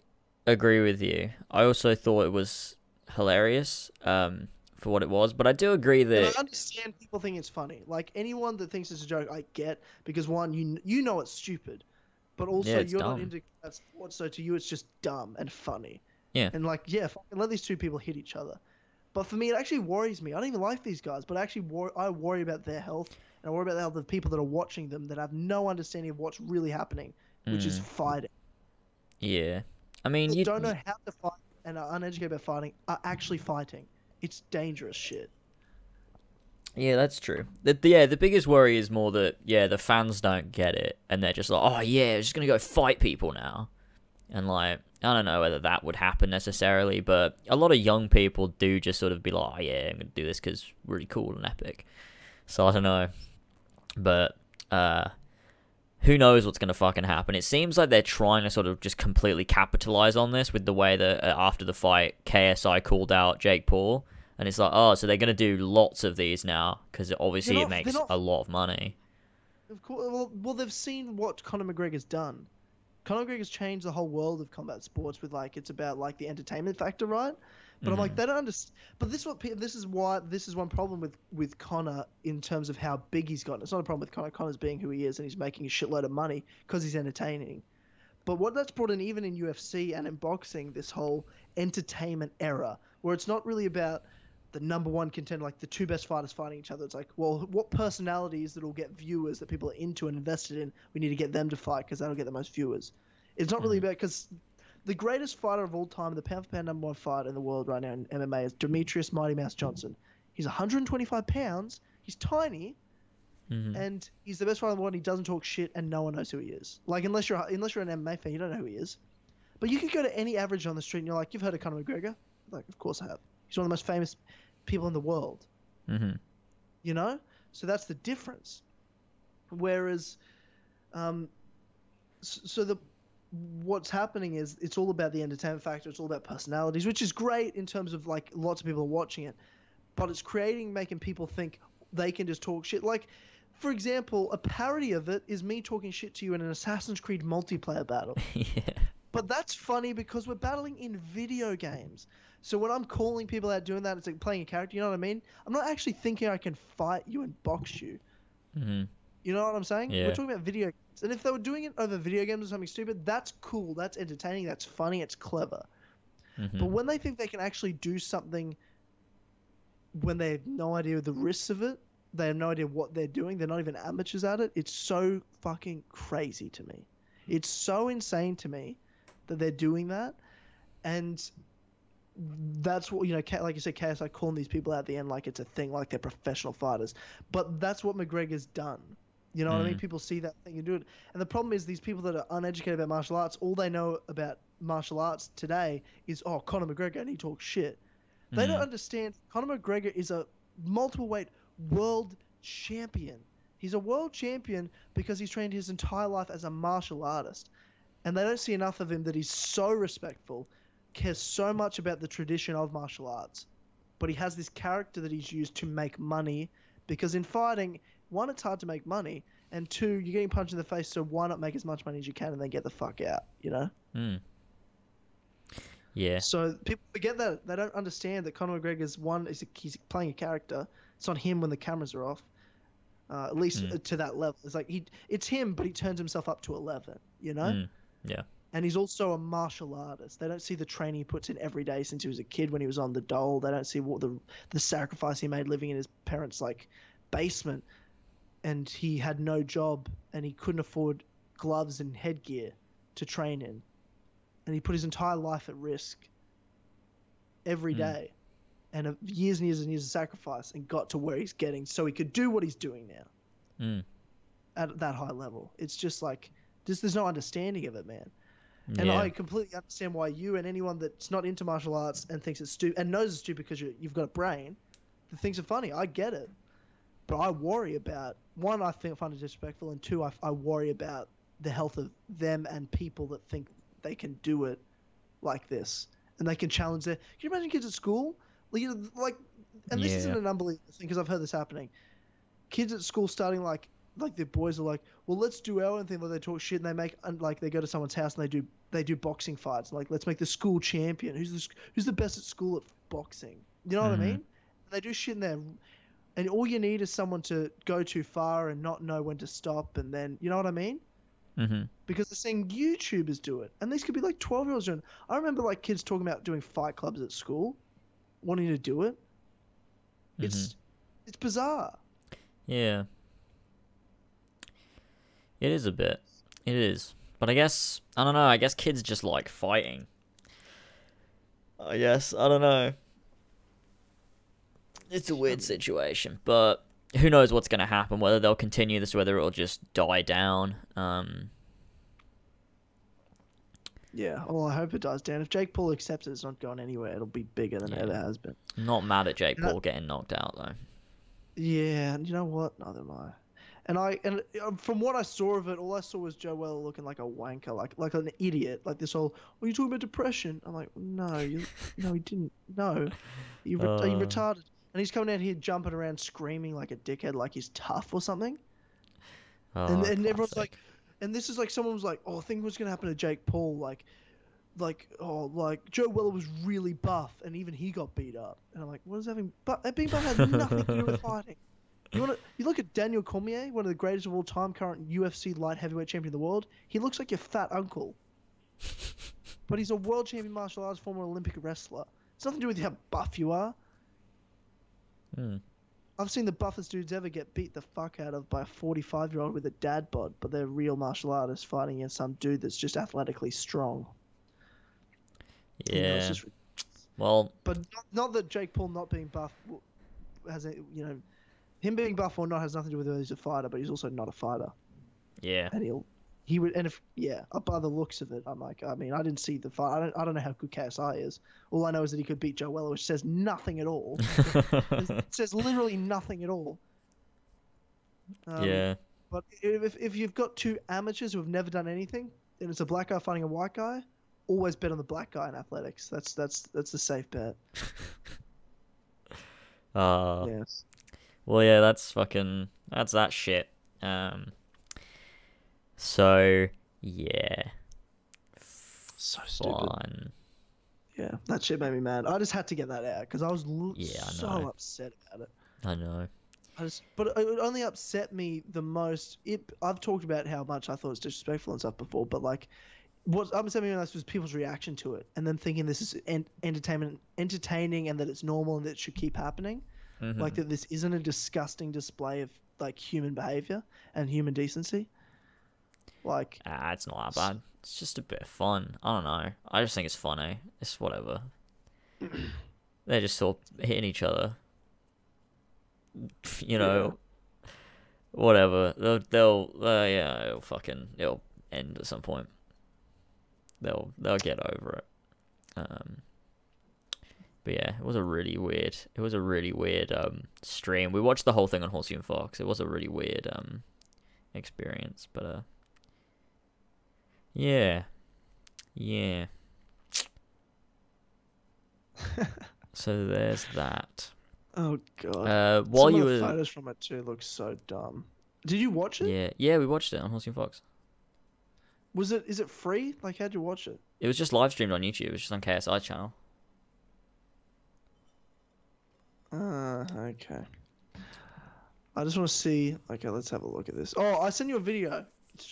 agree with you. I also thought it was hilarious for what it was, but I do agree that... And I understand people think it's funny. Like, anyone that thinks it's a joke, I get, because one, you know it's stupid, but also Yeah, it's you're dumb. not into combat sports, so to you it's just dumb and funny. Yeah. And like, yeah, fucking let these two people hit each other. But for me, it actually worries me. I don't even like these guys, but I worry about their health, and I worry about the health of the people that are watching them that have no understanding of what's really happening, which is fighting. Yeah. I mean, People you don't know how to fight and are uneducated about fighting are actually fighting. It's dangerous shit. Yeah, that's true. The biggest worry is more that, the fans don't get it, and they're just like, oh, yeah, we're just going to go fight people now. And, like, I don't know whether that would happen necessarily, but a lot of young people do just sort of be like, oh, yeah, I'm going to do this because really cool and epic. So, I don't know. But, who knows what's going to fucking happen. It seems like they're trying to sort of just completely capitalize on this with the way that after the fight, KSI called out Jake Paul. And it's like, oh, so they're going to do lots of these now because obviously it makes a lot of money. Of course, well, they've seen what Conor McGregor's done. Conor McGregor's changed the whole world of combat sports with like it's about like the entertainment factor, right? But I'm like, they don't understand. But this is one problem with Conor in terms of how big he's gotten. It's not a problem with Conor. Conor's being who he is and he's making a shitload of money because he's entertaining. But what that's brought in even in UFC and in boxing, this whole entertainment era where it's not really about the number one contender, like the two best fighters fighting each other. It's like, well, what personalities that will get viewers that people are into and invested in, we need to get them to fight because that'll get the most viewers. It's not really about, because the greatest fighter of all time, the pound-for-pound number one fighter in the world right now in MMA is Demetrius Mighty Mouse Johnson. He's 125 pounds, he's tiny, and he's the best fighter in the world. He doesn't talk shit and no one knows who he is. Like, unless you're an MMA fan, you don't know who he is. But you could go to any average on the street and you're like, you've heard of Conor McGregor? Like, of course I have. He's one of the most famous people in the world. You know? So that's the difference. Whereas, what's happening is it's all about the entertainment factor. It's all about personalities, which is great in terms of like lots of people are watching it. But it's making people think they can just talk shit. Like, for example, a parody of it is me talking shit to you in an Assassin's Creed multiplayer battle. But that's funny because we're battling in video games. So when I'm calling people out doing that, it's like playing a character, you know what I mean? I'm not actually thinking I can fight you and box you. You know what I'm saying? Yeah. We're talking about video games. And if they were doing it over video games or something stupid, that's cool. That's entertaining. That's funny. It's clever. But when they think they can actually do something when they have no idea the risks of it, they have no idea what they're doing, they're not even amateurs at it, it's so fucking crazy to me. It's so insane to me that they're doing that. And that's what, you know, like you said, KSI calling these people out at the end like it's a thing, like they're professional fighters. But that's what McGregor's done. You know what I mean? People see that thing and do it. And the problem is these people that are uneducated about martial arts, all they know about martial arts today is, oh, Conor McGregor, and he talks shit. They don't understand Conor McGregor is a multiple weight world champion. He's a world champion because he's trained his entire life as a martial artist. And they don't see enough of him that he's so respectful, cares so much about the tradition of martial arts. But he has this character that he's used to make money, because in fighting, one, it's hard to make money, and two, you're getting punched in the face, so why not make as much money as you can and then get the fuck out, you know? Yeah. So people forget that. They don't understand that Conor McGregor's he's playing a character. It's not him when the cameras are off. At least to that level. It's like it's him, but he turns himself up to 11, you know? Yeah. And he's also a martial artist. They don't see the training he puts in every day since he was a kid when he was on the dole. They don't see what the sacrifice he made living in his parents' like basement, and he had no job and he couldn't afford gloves and headgear to train in. And he put his entire life at risk every day, and years and years and years of sacrifice, and got to where he's getting so he could do what he's doing now at that high level. It's just like, there's no understanding of it, man. And I completely understand why you and anyone that's not into martial arts and thinks it's stupid and knows it's stupid because you've got a brain that thinks it's funny. I get it. But I worry about, one, I find it disrespectful, and two, I worry about the health of them and people that think they can do it like this. And they can challenge their... Can you imagine kids at school? Like, and this isn't an unbelievable thing because I've heard this happening. Kids at school starting like the boys are like, well, let's do our own thing. Like, they talk shit and they go to someone's house and they do boxing fights. Like, let's make the school champion. Who's the best at school at boxing? You know what I mean? And they do shit in there. And all you need is someone to go too far and not know when to stop. And then, you know what I mean? because they're seeing YouTubers do it, and these could be like 12-year-olds doing it. I remember like kids talking about doing fight clubs at school, wanting to do it. It's bizarre. Yeah. It is a bit. It is. But I guess, I don't know, I guess kids just like fighting. I guess, I don't know. It's a weird situation, but who knows what's going to happen, whether they'll continue this, whether it'll just die down. Yeah, well, I hope it does, Dan. If Jake Paul accepts it's not going anywhere, it'll be bigger than it ever has been. Not mad at Jake Paul getting knocked out, though. Yeah, and you know what? Neither am I. And from what I saw of it, all I saw was Joe Weller looking like a wanker, like an idiot, like this whole. Oh, you talking about depression? I'm like, no, no, he didn't. No, are you retarded? And he's coming out here jumping around, screaming like a dickhead, like he's tough or something. And everyone's like, and this is like someone was like, oh, I think what's gonna happen to Jake Paul, like Joe Weller was really buff, and even he got beat up. And I'm like, what is having? But being buff has nothing to do with fighting. You look at Daniel Cormier, one of the greatest of all time, current UFC light heavyweight champion of the world. He looks like your fat uncle. But he's a world champion martial arts, former Olympic wrestler. It's nothing to do with how buff you are. I've seen the buffest dudes ever get beat the fuck out of by a 45-year-old with a dad bod, but they're real martial artists fighting against some dude that's just athletically strong. Yeah. You know, well, but not that Jake Paul not being buff has a, him being buff or not has nothing to do with whether he's a fighter, but he's also not a fighter. Yeah. And by the looks of it, I'm like, I mean, I didn't see the fight. I don't know how good KSI is. All I know is that he could beat Joe Weller, which says nothing at all. It says literally nothing at all. Yeah. But if you've got two amateurs who have never done anything, and it's a black guy fighting a white guy, always bet on the black guy in athletics. That's the safe bet. Yes. Well, yeah, that's that shit. So, yeah. So stupid. Yeah, that shit made me mad. I just had to get that out because I was so upset about it. I know. But it only upset me the most. I've talked about how much I thought it was disrespectful and stuff before, but like, what upset me most was people's reaction to it, and then thinking this is entertaining, and that it's normal and that it should keep happening. Like that this isn't a disgusting display of like human behavior and human decency. Like, it's not that bad. It's just a bit of fun. I don't know. I just think it's funny. It's whatever. They're just sort of hitting each other. Whatever. It'll end at some point. They'll get over it. But yeah, it was a really weird stream. We watched the whole thing on Horsey and Fox. It was a really weird experience, but yeah. So there's that. Oh god. While Some you of were the photos from it too look so dumb. Did you watch it? Yeah, we watched it on Horsey and Fox. Is it free? Like, how'd you watch it? It was just live streamed on YouTube. It was just on KSI channel. Okay. I just want to see. Okay, let's have a look at this. Oh, I sent you a video.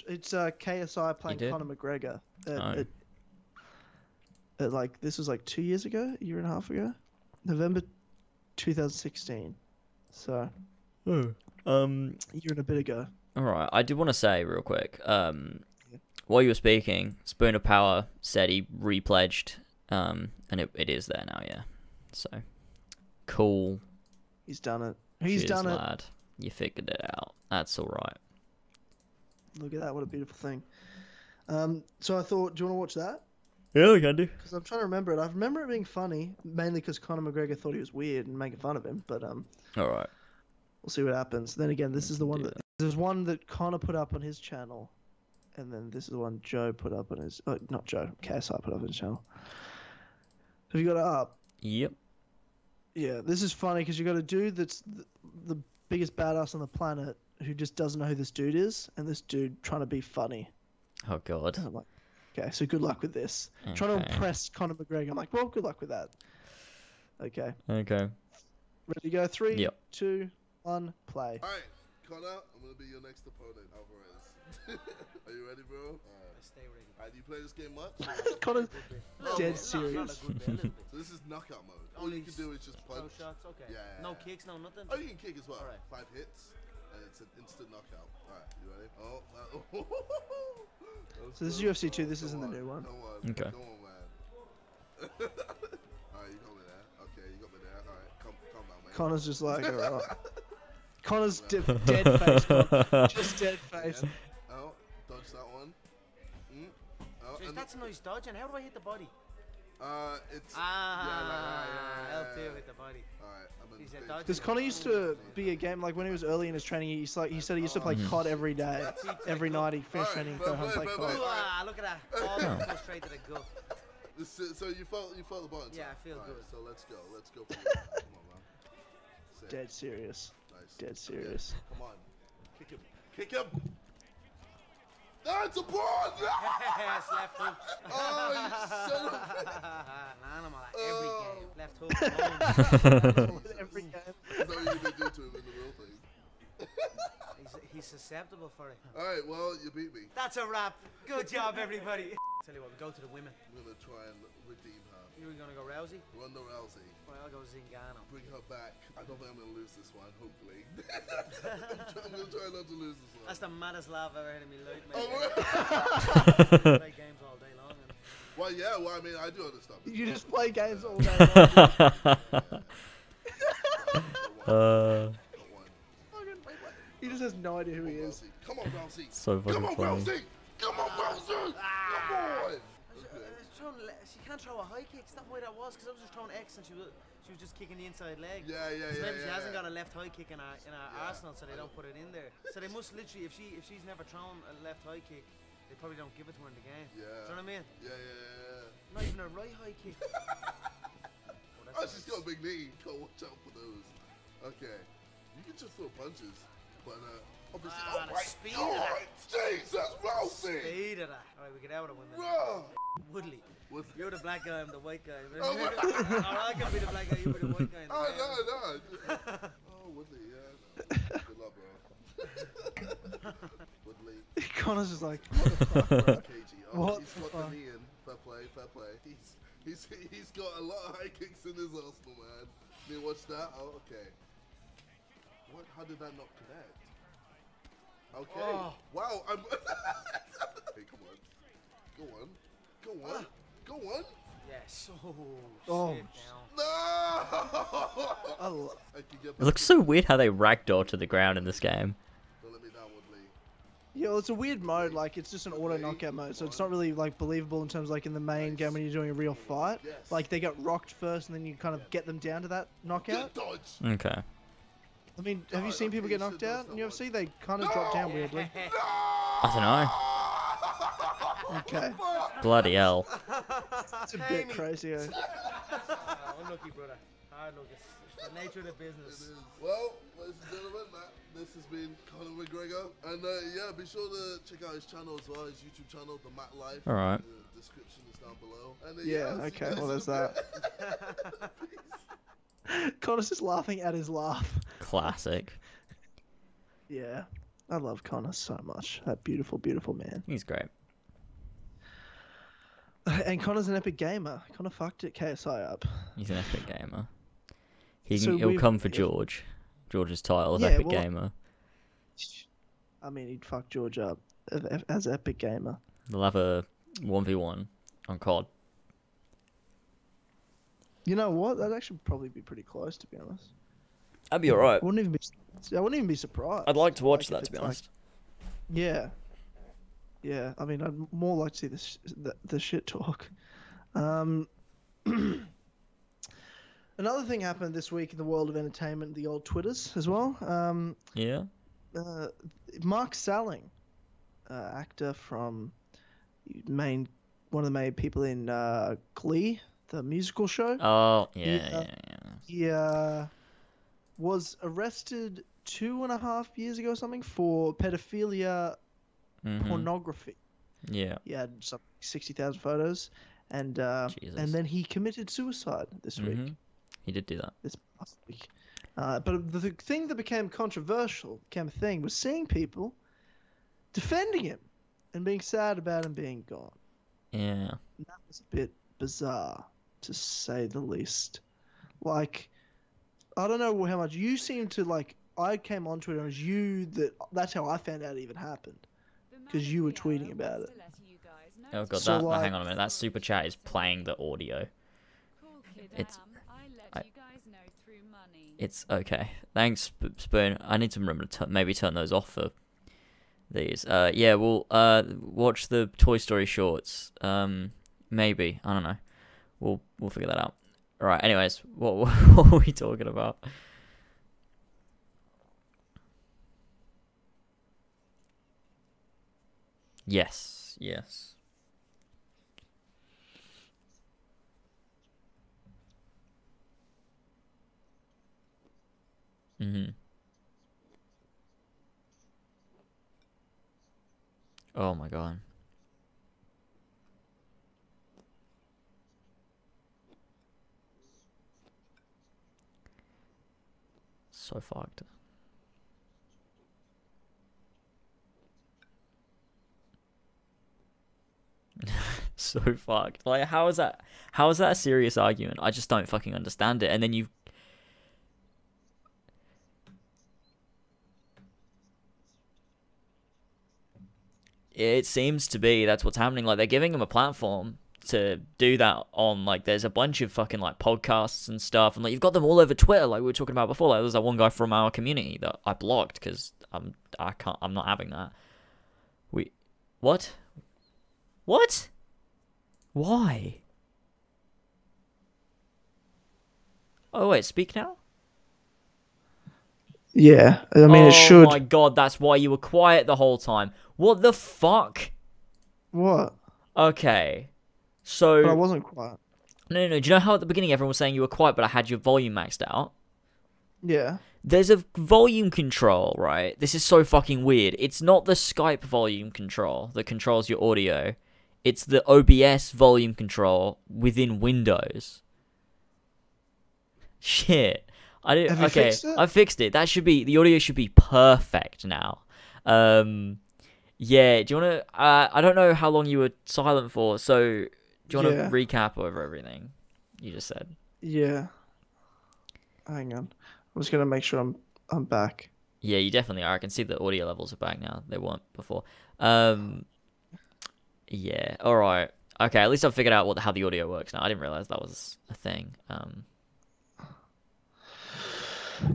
It's KSI playing Conor McGregor. Like, this was like 2 years ago, a year and a half ago, November 2016. So, a year and a bit ago. All right, I did want to say real quick. While you were speaking, Spoon of Power said he repledged, and it is there now. Yeah, so cool. He's done it. Cheers, lad. You figured it out. That's all right. Look at that! What a beautiful thing. So I thought, do you want to watch that? Yeah, we can do. Because I'm trying to remember it. I remember it being funny, mainly because Conor McGregor thought he was weird and making fun of him. But all right, we'll see what happens. Then again, this is the one that there's one that Conor put up on his channel, and then this is the one Joe put up on his. Not Joe. KSI put up on his channel. Have you got it up? Yep. Yeah, this is funny because you got a dude that's the biggest badass on the planet who just doesn't know who this dude is, and this dude trying to be funny. Oh god. And I'm like, okay, so good luck with this. Okay. Trying to impress Conor McGregor. I'm like, well, good luck with that. Okay. Okay. Ready to go? 3, Yep. 2, 1, play. Alright, Connor, I'm gonna be your next opponent, Alvarez. Are you ready, bro? Stay ready. Alright, do you play this game much? Connor's Little dead bit. serious. Not a good bit, a little bit. So this is knockout mode. All Only you can do is just throw punch. shots, okay. Yeah. No kicks, no nothing. Oh, you can kick as well. Alright. 5 hits, and it's an instant knockout. Alright, you ready? Oh, So this is UFC 2, this isn't the new one. Come on, Okay. Come on, man. Alright, you got me there. Okay, you got me there. Alright, calm down, man. Connor's just like, alright. Connor's dead face, Con. Just dead face. Oh, dodge that one. Oh, Jeez, that's a nice dodge, and how do I hit the body? it's L2 hit the body. Alright, I'm He said big- dodge. Because Connor used to be a game, like when he was early in his training, he said he used to play COD every day. Every night he'd finish training and go home and play Fair COD. play. Ah, look at that. All go straight to the gut. So you felt the buttons? Yeah, I feel Alright, good. So let's go for it. Come on, man. Sick. Dead serious. Nice. Dead serious. Come on. Kick him. That's a ball! Yes, left hook. Oh, you son of a... An animal at every game. Left hook. boom. Every game. That's what you did do to him in the real thing. He's susceptible for it. Alright, well, you beat me. That's a wrap. Good job, everybody. Tell you what, we go to the women. I'm gonna try and redeem her. You were gonna go Rousey? Ronda Rousey. Well, I'll go Zingano. Bring her back. I don't think I'm gonna lose this one, hopefully. I'm gonna try not to lose this one. That's the maddest laugh I've ever heard in my life, mate. Oh, really? Play games all day long. And Well, yeah, I mean, I do understand. You just play games all day long. Got one. He just has no idea who he is. Rousey. Come on, Rousey. So fucking Come on, funny. Rousey. Come on, Rousey. Come on. she can't throw a high kick. Is that why that was? Because I was just throwing X and she was just kicking the inside leg. Yeah. Maybe she hasn't got a left high kick in her arsenal, so they don't put it in there. So they must literally, if she's never thrown a left high kick, they probably don't give it to her in the game. Yeah. Do you know what I mean? Yeah. Not even a right high kick. Oh, she's got a big knee. Gotta watch out for those. Okay. You can just throw punches, but obviously. Ah, Oh the my speed God! of that. Jesus, Rousey! Speed of that. Alright, we get out of women. Bruh. Woodley. With- You're the black guy, I'm the white guy. Oh, Or I can be the black guy, you be the white guy. in the Oh game. no. Oh Woodley, yeah. No. Good luck, bro. Woodley. Connor's just like, what the fuck, bro? KG. What He's the got fuck? the knee in. Fair play. He's got a lot of high kicks in his arsenal, man. You watch that? Oh, okay. What? How did that not connect? Okay. Oh. Wow. I'm. Hey, come on. Go on. Yes. Oh. Sit down. No. I lo- I can get It looks so weird how they ragdoll to the ground in this game. Don't let me down, Woodley. Yeah, well, it's a weird mode. Like, it's just an auto knockout mode, so it's not really like believable in terms of, like in the main game when you're doing a real fight. Yes. Like they get rocked first, and then you kind of get them down to that knockout. Good dodge. Okay. I mean, have you seen people okay, get you knocked should out dodge in that UFC? They kind of drop down weirdly. I don't know. Okay, Bloody hell. it's a bit crazy. Eh? Unlucky, brother. Hard luck. It's the nature of the It business. is. Well, ladies and gentlemen, this has been Conor McGregor. And yeah, be sure to check out his channel as well, his YouTube channel, The Matt Life. Alright. The description is down below. And, Yeah, I'll see okay, you well, guys there's in a bit. Connor's just laughing at his laugh. Classic. Yeah, I love Connor so much. That beautiful, beautiful man. He's great. And Connor's an epic gamer. Connor fucked it KSI up. He's an epic gamer. So He'll we've- come for George. George's title of Yeah, epic well- gamer. I mean, he'd fuck George up as epic gamer. They'll have a 1v1 on COD. You know what? That'd actually probably be pretty close, to be honest. That'd be alright. I wouldn't even be surprised. I'd like to watch Like, that, if to be it's like- honest. Yeah. Yeah, I mean, I'd more like to see the shit talk. Another thing happened this week in the world of entertainment, the old Twitters as well. Yeah? Mark Salling, actor from one of the main people in Glee, the musical show. Oh, Yeah. yeah. He was arrested 2.5 years ago or something for pedophilia Mhm. pornography. Yeah. He had some 60,000 photos, and Jesus. then he committed suicide this week. Mhm. He did do that. This past week. But the thing that became controversial, became a thing, was seeing people defending him and being sad about him being gone. Yeah. And that was a bit bizarre, to say the least. Like, I don't know how much you seem to like. I came onto it and it was you that's how I found out it even happened. Because you were tweeting about it. Oh god, So, hang on a minute. That super chat is playing the audio. It's it's okay. Thanks, Spoon. I need to remember to maybe turn those off for these. Yeah, we'll watch the Toy Story shorts. Maybe, I don't know. We'll figure that out. All right. Anyways, what are we talking about? Yes. Oh my god. So fucked. So fucked. Like, how is that a serious argument? I just don't fucking understand it. And then you it seems to be that's what's happening. Like, they're giving him a platform to do that on. Like, there's a bunch of fucking like podcasts and stuff, and like you've got them all over Twitter, like we were talking about before. Like, there's that one guy from our community that I blocked because I'm not having that. What? Why? Oh wait, speak now? Yeah, I mean, it should. Oh my god, that's why you were quiet the whole time. What the fuck? What? Okay. So... But I wasn't quiet. No. Do you know how at the beginning everyone was saying you were quiet, but I had your volume maxed out? Yeah. There's a volume control, right? This is so fucking weird. It's not the Skype volume control that controls your audio. It's the OBS volume control within Windows. Shit. Have you fixed it? I fixed it. The audio should be perfect now. Yeah, do you want to, I don't know how long you were silent for, so do you want to recap over everything you just said? Yeah. Hang on. I'm just going to make sure I'm back. Yeah, you definitely are. I can see the audio levels are back now. They weren't before. Yeah, alright. Okay, at least I've figured out how the audio works now. I didn't realize that was a thing.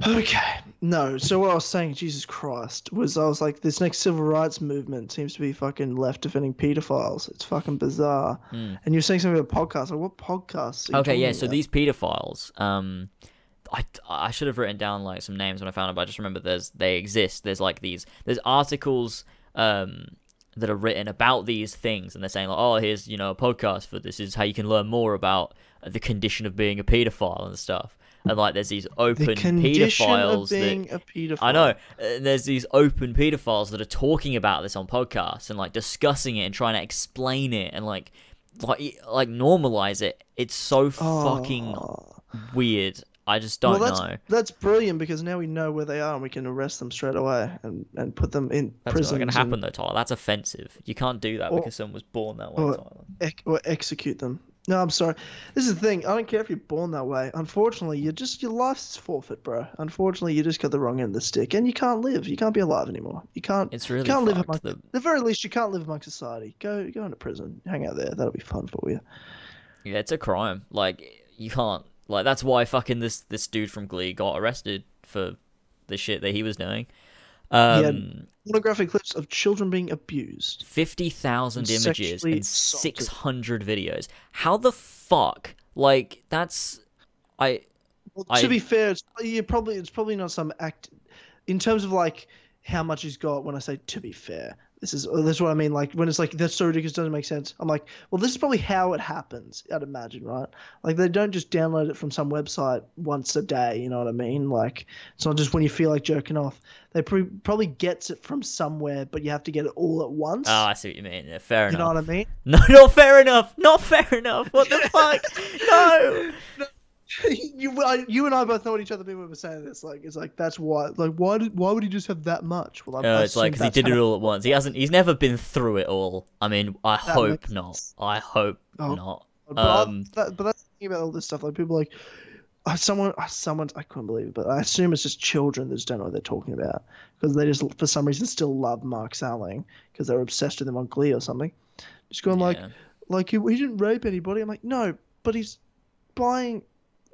Okay. No, so what I was saying, Jesus Christ, I was like, this next civil rights movement seems to be fucking left defending pedophiles. It's fucking bizarre. And you're saying something about podcasts. Like, what podcasts? Okay, yeah, so these pedophiles, I should have written down like some names when I found them, but I just remember they exist. There's like there's articles that are written about these things, and they're saying like, oh, here's a podcast for this is how you can learn more about the condition of being a pedophile and stuff. And like, there's these open pedophiles. Being a pedophile. I know. There's these open pedophiles that are talking about this on podcasts and like discussing it and trying to explain it and like normalize it. It's so fucking weird. I just don't know. That's brilliant because now we know where they are and we can arrest them straight away and put them in prison. That's not going to happen though, Tyler. That's offensive. You can't do that because someone was born that way, Tyler. Or execute them. No, I'm sorry. This is the thing. I don't care if you're born that way. Unfortunately, your life's forfeit, bro. Unfortunately, you just got the wrong end of the stick, and you can't live. You can't be alive anymore. You can't. It's really can't live fucked. at the very least, you can't live among society. Go into prison. Hang out there. That'll be fun for you. Yeah, it's a crime. Like, you can't. Like, that's why fucking this dude from Glee got arrested for the shit that he was doing. He had pornographic clips of children being abused. 50,000 images and 600 videos. How the fuck? Like, that's... to be fair, it's probably not some act... In terms of, like, how much he's got, when I say to be fair, that's what I mean. Like, when it's like, that's so ridiculous, doesn't make sense. I'm like, well, this is probably how it happens, I'd imagine, right? Like, they don't just download it from some website once a day, you know what I mean? Like, it's not just when you feel like jerking off. They probably gets it from somewhere, but you have to get it all at once. Oh, I see what you mean. Yeah, fair enough. You know what I mean? No, not fair enough. Not fair enough. What the fuck? No. you and I both know what each other mean when we're saying this. Like, it's like that's why. Like, why would he just have that much? Well, it's like because he did it all at once. He's never been through it all. I mean, I hope not. I hope not. But that's the thing about all this stuff. Like, people like someone I couldn't believe it, but I assume it's just children that just don't know what they're talking about because they just for some reason still love Mark Salling because they're obsessed with him on Glee or something. Just going like he didn't rape anybody. I'm like, no, but he's buying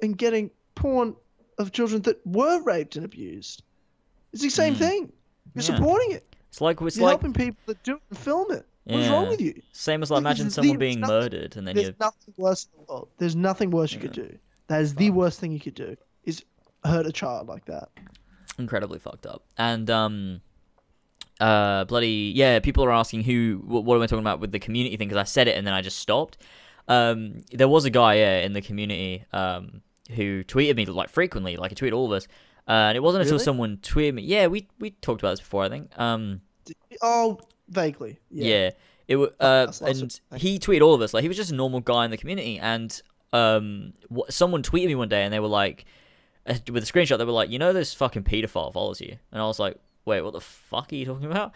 and getting porn of children that were raped and abused. It's the same thing. You're supporting it. You're helping people that do it and film it. What is wrong with you? Same as like imagine someone being murdered and then there's nothing worse in the world. There's nothing worse you could do. That is the worst thing you could do is hurt a child like that. Incredibly fucked up. And people are asking what am I talking about with the community thing because I said it and then I just stopped. There was a guy in the community who tweeted me like frequently, like he tweeted all of us. And it wasn't until someone tweeted me. Yeah, we talked about this before, I think. Vaguely. Yeah. It and he tweeted all of us. Like he was just a normal guy in the community, and someone tweeted me one day, and they were like, with a screenshot, they were like, you know, this fucking pedophile follows you, and I was like, wait, what the fuck are you talking about?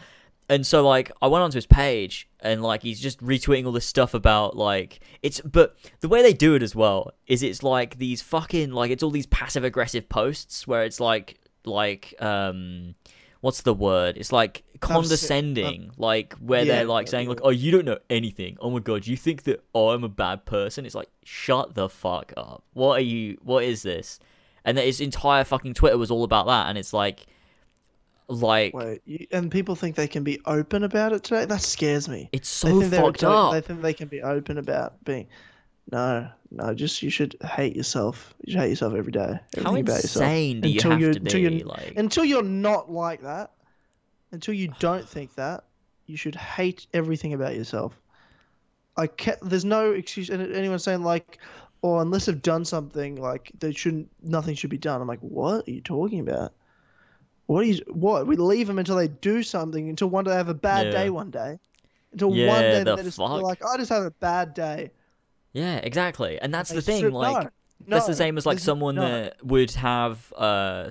And so like I went onto his page, and like he's just retweeting all this stuff about like but the way they do it as well is it's like these fucking like it's all these passive aggressive posts where it's like what's the word? It's like condescending, like where they're like saying like, oh, you don't know anything. Oh my god, you think that I'm a bad person? It's like, shut the fuck up. What is this? And his entire fucking Twitter was all about that, and it's like and people think they can be open about it today. That scares me. It's so fucked up. They think they can be open about being. No, just you should hate yourself. You should hate yourself every day. How insane do you have to be? Until you're not like that, until you don't think that, you should hate everything about yourself. There's no excuse. And anyone saying like, or unless they've done something like nothing should be done. I'm like, what are you talking about? What? We leave them until they do something, until one day they have a bad day one day. Until one day they're like, I just have a bad day. Yeah, exactly. And that's the thing, like, that's the same as, like, someone that would have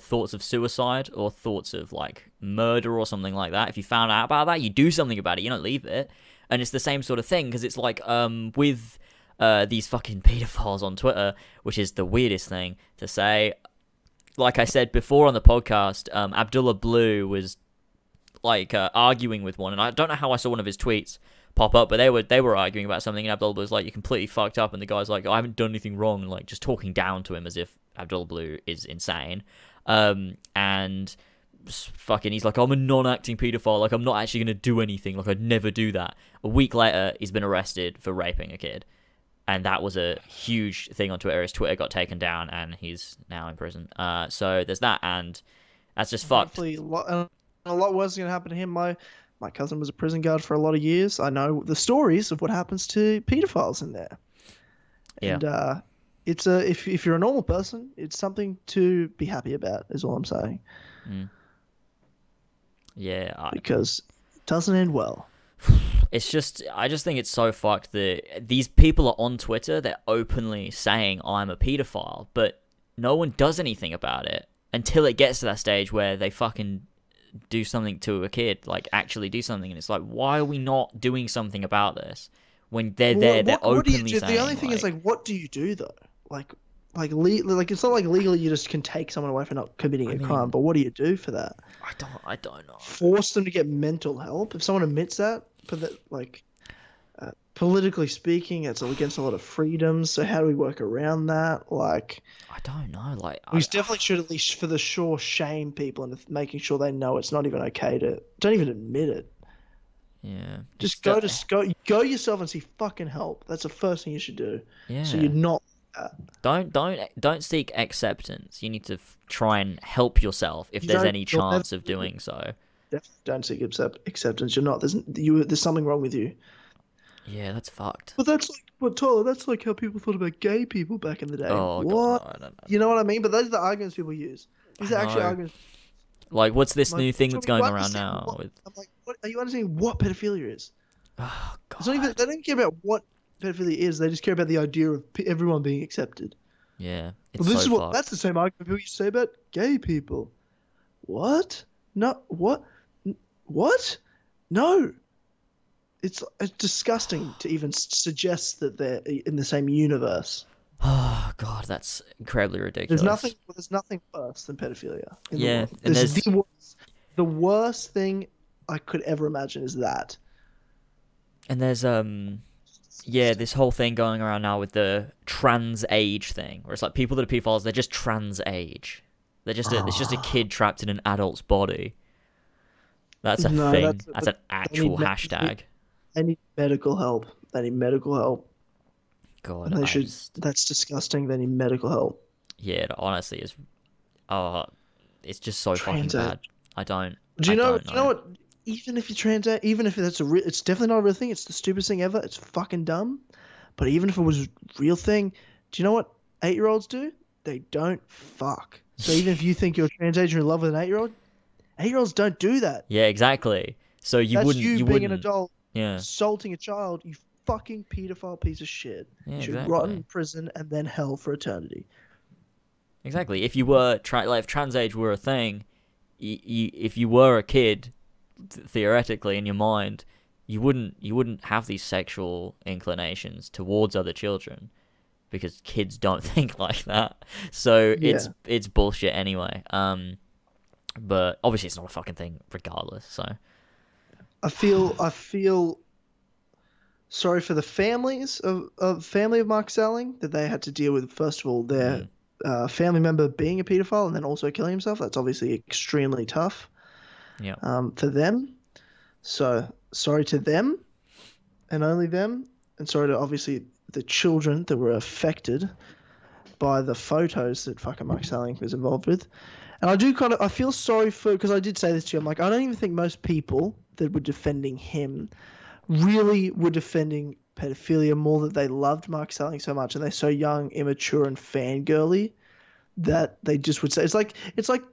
thoughts of suicide or thoughts of, like, murder or something like that. If you found out about that, you do something about it. You don't leave it. And it's the same sort of thing, because it's like, with these fucking pedophiles on Twitter, which is the weirdest thing to say. Like I said before on the podcast, Abdullah Blue was, like, arguing with one, and I don't know how I saw one of his tweets pop up, but they were arguing about something, and Abdullah was like, you're completely fucked up, and the guy's like, I haven't done anything wrong, and like just talking down to him as if Abdullah Blue is insane. And fucking he's like, I'm a non-acting pedophile, like I'm not actually gonna do anything, like I'd never do that. A week later he's been arrested for raping a kid, and that was a huge thing on Twitter. His Twitter got taken down and he's now in prison. So there's that, and that's just fucked. Hopefully a lot worse is gonna happen to him. My cousin was a prison guard for a lot of years. I know the stories of what happens to pedophiles in there. Yeah. And if you're a normal person, it's something to be happy about, is all I'm saying. Yeah. Because it doesn't end well. It's just, I just think it's so fucked that these people are on Twitter, they're openly saying I'm a pedophile, but no one does anything about it until it gets to that stage where they fucking do something to a kid, like actually do something, and it's like, why are we not doing something about this when they're openly saying? The only thing is, like, what do you do though? Like it's not like legally you just can take someone away for not committing a crime, but what do you do for that? I don't know. Force them to get mental help if someone admits that, but that politically speaking, it's against a lot of freedoms. So how do we work around that? Like, I don't know. Like, we definitely should, at least for the sure, shame people into making sure they know it's not even okay to don't even admit it. Yeah. Just go yourself and see fucking help. That's the first thing you should do. Yeah. So you're not. Don't seek acceptance. You need to try and help yourself if there's any chance of doing so. Definitely don't seek acceptance. You're not. There's something wrong with you. Yeah, that's fucked. But that's like, Tyler, that's like how people thought about gay people back in the day. Oh, what? God, no. You know what I mean? But those are the arguments people use. These are actually arguments. Like, what's this new thing that's going around now? I'm like, what, are you understanding what pedophilia is? Oh, God. It's not even, they don't care about what pedophilia is. They just care about the idea of everyone being accepted. Yeah, Well, this is what fucked. that's the same argument people used to say about gay people. What? No, what? What? No. It's disgusting to even suggest that they're in the same universe. Oh god, that's incredibly ridiculous. There's nothing worse than pedophilia. In the Yeah, world. and This is there's the worst thing I could ever imagine is that. and there's yeah, this whole thing going around now with the trans age thing, where it's like people that are pedophiles, they're just trans age. It's just a kid trapped in an adult's body. That's a thing. That's an actual hashtag. They need medical help. They need medical help. God, And that's disgusting. They need medical help. Yeah, it honestly is. Oh, it's just so fucking bad. I don't. Do you I know? don't Do you know what? Even if you transact, even if that's it's definitely not a real thing. It's the stupidest thing ever. It's fucking dumb. But even if it was a real thing, do you know what 8-year-olds do? They don't fuck. So even if you think you're trans age and in love with an 8-year-old, 8-year-olds don't do that. Yeah, exactly. So That's you being an adult, Yeah. assaulting a child. You fucking pedophile piece of shit. Yeah, You should exactly. rot in prison and then hell for eternity. Exactly. If you were if trans age were a thing, if you were a kid, theoretically in your mind, you wouldn't have these sexual inclinations towards other children, because kids don't think like that. So it's bullshit anyway. But obviously it's not a fucking thing regardless. So I feel sorry for the families of family of Mark Salling, that they had to deal with, first of all, their family member being a pedophile and then also killing himself. That's obviously extremely tough. yeah. For them. So sorry to them and only them, and sorry to obviously the children that were affected by the photos that fucking Mark Salling was involved with. And I feel sorry for, because I did say this to you, I'm like, I don't even think most people that were defending him really were defending pedophilia more, that they loved Mark Salling so much and they're so young, immature, and fangirly that they just would say, it's like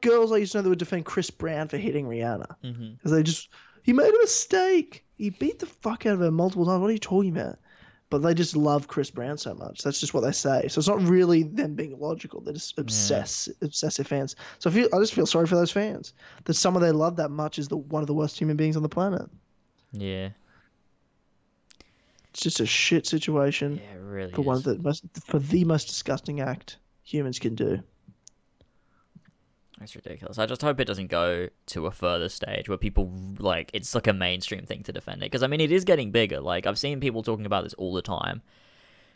girls I used to know that would defend Chris Brown for hitting Rihanna. Because he made a mistake. He beat the fuck out of her multiple times. What are you talking about? But they just love Chris Brown so much. That's just what they say. So it's not really them being logical. They're just obsessive fans. So I just feel sorry for those fans, that someone they love that much is one of the worst human beings on the planet. Yeah. It's just a shit situation. Yeah, it really for is. For the most disgusting act humans can do. It's ridiculous. I just hope it doesn't go to a further stage where people, like, it's like a mainstream thing to defend it. Because, I mean, it is getting bigger. Like, I've seen people talking about this all the time.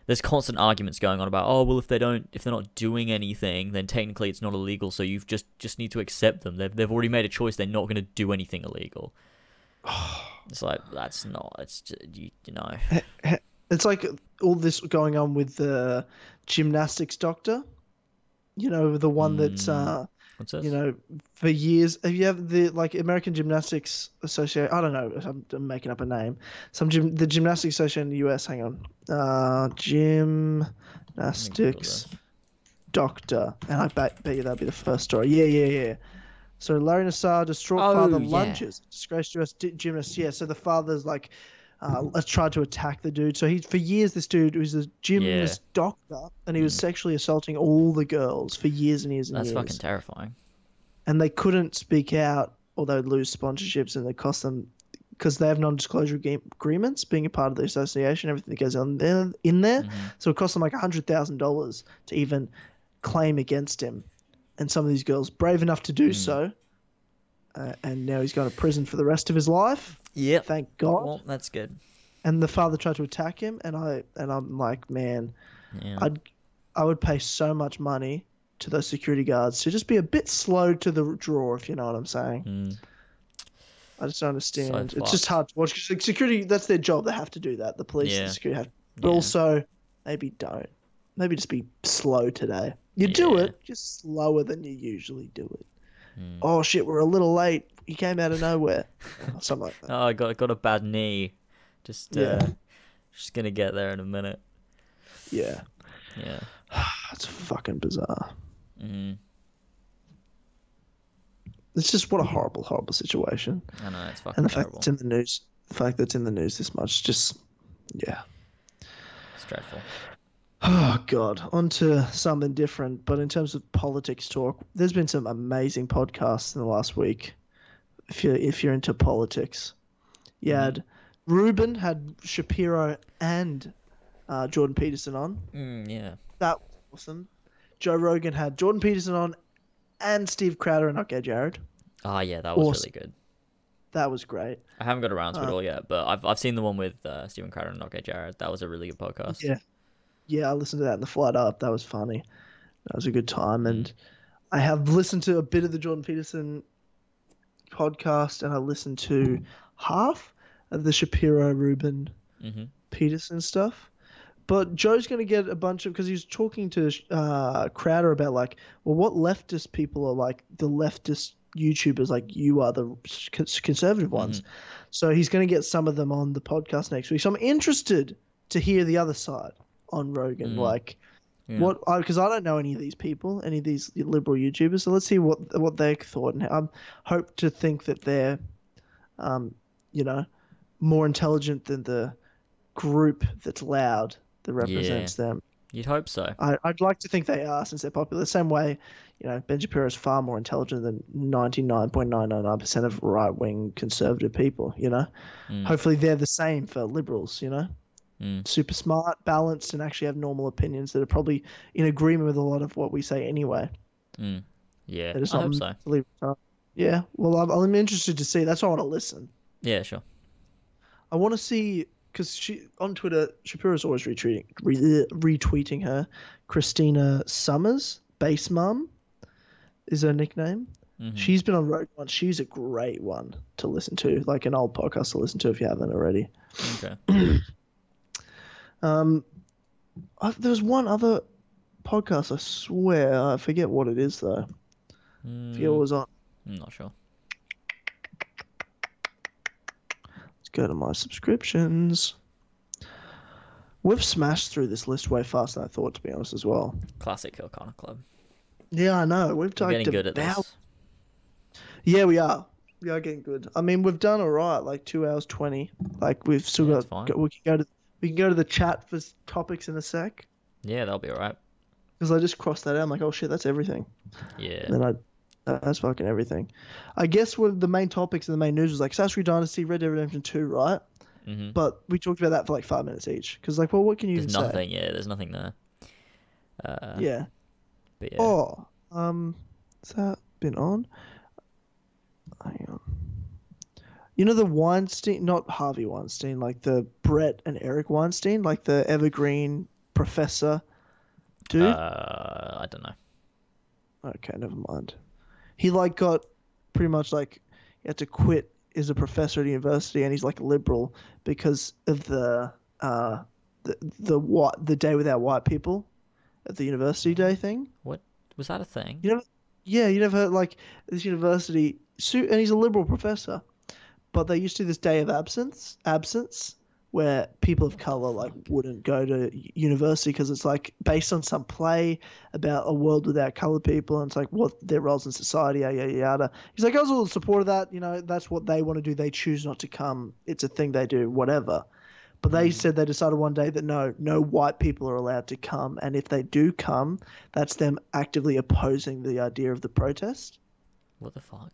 There's constant arguments going on about, oh, well, if they're not doing anything, then technically it's not illegal, so you just need to accept them. They've already made a choice. They're not going to do anything illegal. It's like, that's not, it's just, you know. It's like all this going on with the gymnastics doctor. You know, the one that's... What's this? You know, for years, have you have the American Gymnastics Association? I don't know. I'm making up a name. The Gymnastics Association in the US. Hang on, gymnastics doctor, and I bet you that'll be the first story. Yeah. So Larry Nassar, distraught father, lunges disgraced US gymnast. Yeah. So the father's tried to attack the dude. So for years, this dude was a gymnast doctor, and he was sexually assaulting all the girls for years and years and years. That's fucking terrifying. And they couldn't speak out, or they would lose sponsorships, and they cost them, because they have non-disclosure agreements, being a part of the association, everything that goes on in there. So it cost them like $100,000 to even claim against him. And some of these girls brave enough to do so, and now he's going to prison for the rest of his life. Yep. Thank God. Well, that's good. And the father tried to attack him, and I'm like, man, I would pay so much money to those security guards to just be a bit slow to the draw, if you know what I'm saying. I just don't understand. It's just hard to watch, because security, that's their job. They have to do that. The police and the security have to. But also, maybe don't. Maybe just be slow today. You do it, just slower than you usually do it. Oh shit, we're a little late. He came out of nowhere. Something like that. Oh, I got a bad knee. Just gonna get there in a minute. Yeah. Yeah. That's fucking bizarre. It's just what a horrible, horrible situation. I know, it's fucking And the terrible. fact it's in the news, this much, just, yeah. It's dreadful. Oh God, on to something different. But in terms of politics talk, there's been some amazing podcasts in the last week. If you're into politics, you had Ruben had Shapiro and Jordan Peterson on. Yeah. That was awesome. Joe Rogan had Jordan Peterson on and Steve Crowder and LongEaredFox. Oh, yeah, that was Awesome. really good. That was great. I haven't got around to it all yet, but I've seen the one with Stephen Crowder and LongEaredFox. That was a really good podcast. Yeah, I listened to that in the flight up. That was funny. That was a good time. And I have listened to a bit of the Jordan Peterson podcast, and I listened to half of the Shapiro, Ruben, Peterson stuff. But Joe's going to get a bunch of, because he was talking to Crowder about like, well, what leftist people are like the leftist YouTubers, like you are the conservative ones. So he's going to get some of them on the podcast next week. So I'm interested to hear the other side on Rogan, like because I don't know any of these people, any of these liberal YouTubers. So let's see what they thought, and I hope to think that they're, more intelligent than the group that's loud that represents them. You'd hope so. I'd like to think they are, since they're popular. The same way, Ben Shapiro is far more intelligent than 99.999% of right-wing conservative people, Hopefully they're the same for liberals, Super smart, balanced, and actually have normal opinions that are probably in agreement with a lot of what we say anyway. Yeah, I hope so. Yeah, well, I'm interested to see. That's why I want to listen. Yeah, sure. I want to see, because on Twitter, Shapiro's always retweeting her. Christina Summers, Base Mum, is her nickname. She's been on Rogan once. She's a great one to listen to, like an old podcast to listen to if you haven't already. Okay. There was one other podcast, I swear. I forget what it is, though. I forget what was on. I'm not sure. Let's go to my subscriptions. We've smashed through this list way faster than I thought, to be honest, as well. Classic Hill Connor Club. Yeah, I know. We've We're getting good at this. Yeah, we are. We are getting good. I mean, we've done all right, like 2 hours 20. Like we've still that's fine. we can go to the chat for topics in a sec. Yeah, that'll be all right. Because I just crossed that out. I'm like, oh shit, that's everything. Yeah. And then that's fucking everything. I guess one of the main topics in the main news was like Assassin's Creed Dynasty, Red Dead Redemption 2, right? But we talked about that for like 5 minutes each. Because like, well, what can you There's even nothing. say? Yeah, there's nothing there. Yeah. But yeah. Oh, has that been on? Hang on. You know the Weinstein, not Harvey Weinstein, like the Brett and Eric Weinstein, like the evergreen professor dude? I don't know. Okay, never mind. He like got pretty much like he had to quit as a professor at university, and he's like liberal because of the day without white people at the university day thing. What was that a thing? You never heard like this university, and he's a liberal professor, but they used to do this day of absence where people of color like wouldn't go to university because it's like based on some play about a world without colored people, and it's like what their roles in society, yada yada. He's like, I was all in support of that. That's what they want to do. They choose not to come. It's a thing they do, whatever. But they said they decided one day that no white people are allowed to come, and if they do come, that's them actively opposing the idea of the protest. What the fuck?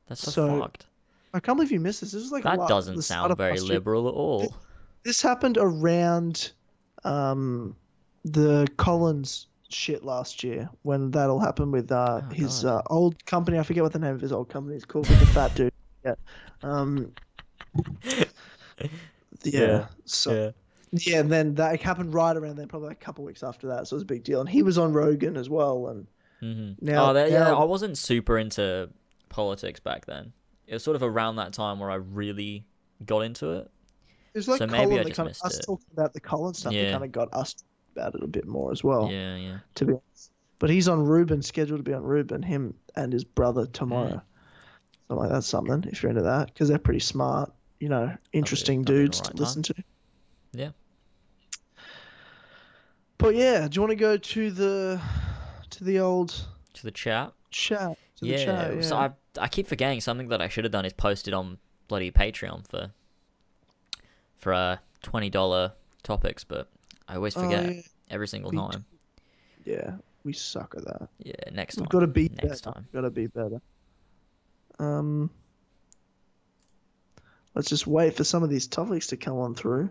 That's so fucked. I can't believe you missed this. This is like that doesn't sound very liberal at all. This happened around the Collins shit last year when that all happened with his old company. I forget what the name of his old company is called, with the fat dude. Yeah. Yeah. And then that happened right around then, probably like a couple of weeks after that. So it was a big deal, and he was on Rogan as well. And now, I wasn't super into politics back then. It was sort of around that time where I really got into it. It was like so Colin, maybe I just missed us it. talking about the Colin stuff. That kind of got us about it a bit more as well. Yeah. To be honest, but he's on Ruben, scheduled to be on Ruben. Him and his brother tomorrow. So like that's something if you're into that, because they're pretty smart. Interesting dudes to listen to. Yeah. But yeah, do you want to go to the chat? Chat. Yeah. So I keep forgetting something that I should have done is posted on bloody Patreon for $20 topics, but I always forget every single We time. Yeah, we suck at that. Yeah, next time. We've got to be next better. time. Got to be better. Let's just wait for some of these topics to come on through.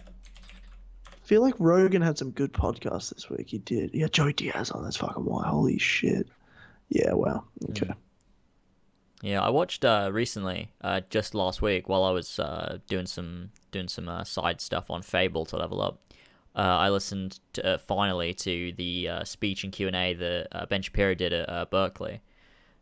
I feel like Rogan had some good podcasts this week. He did. He had Joey Diaz on. That's fucking wild. Holy shit. Yeah, wow. Okay. Yeah, I watched recently, just last week, while I was doing some side stuff on Fable to level up. I listened finally to the speech and Q&A that Ben Shapiro did at Berkeley,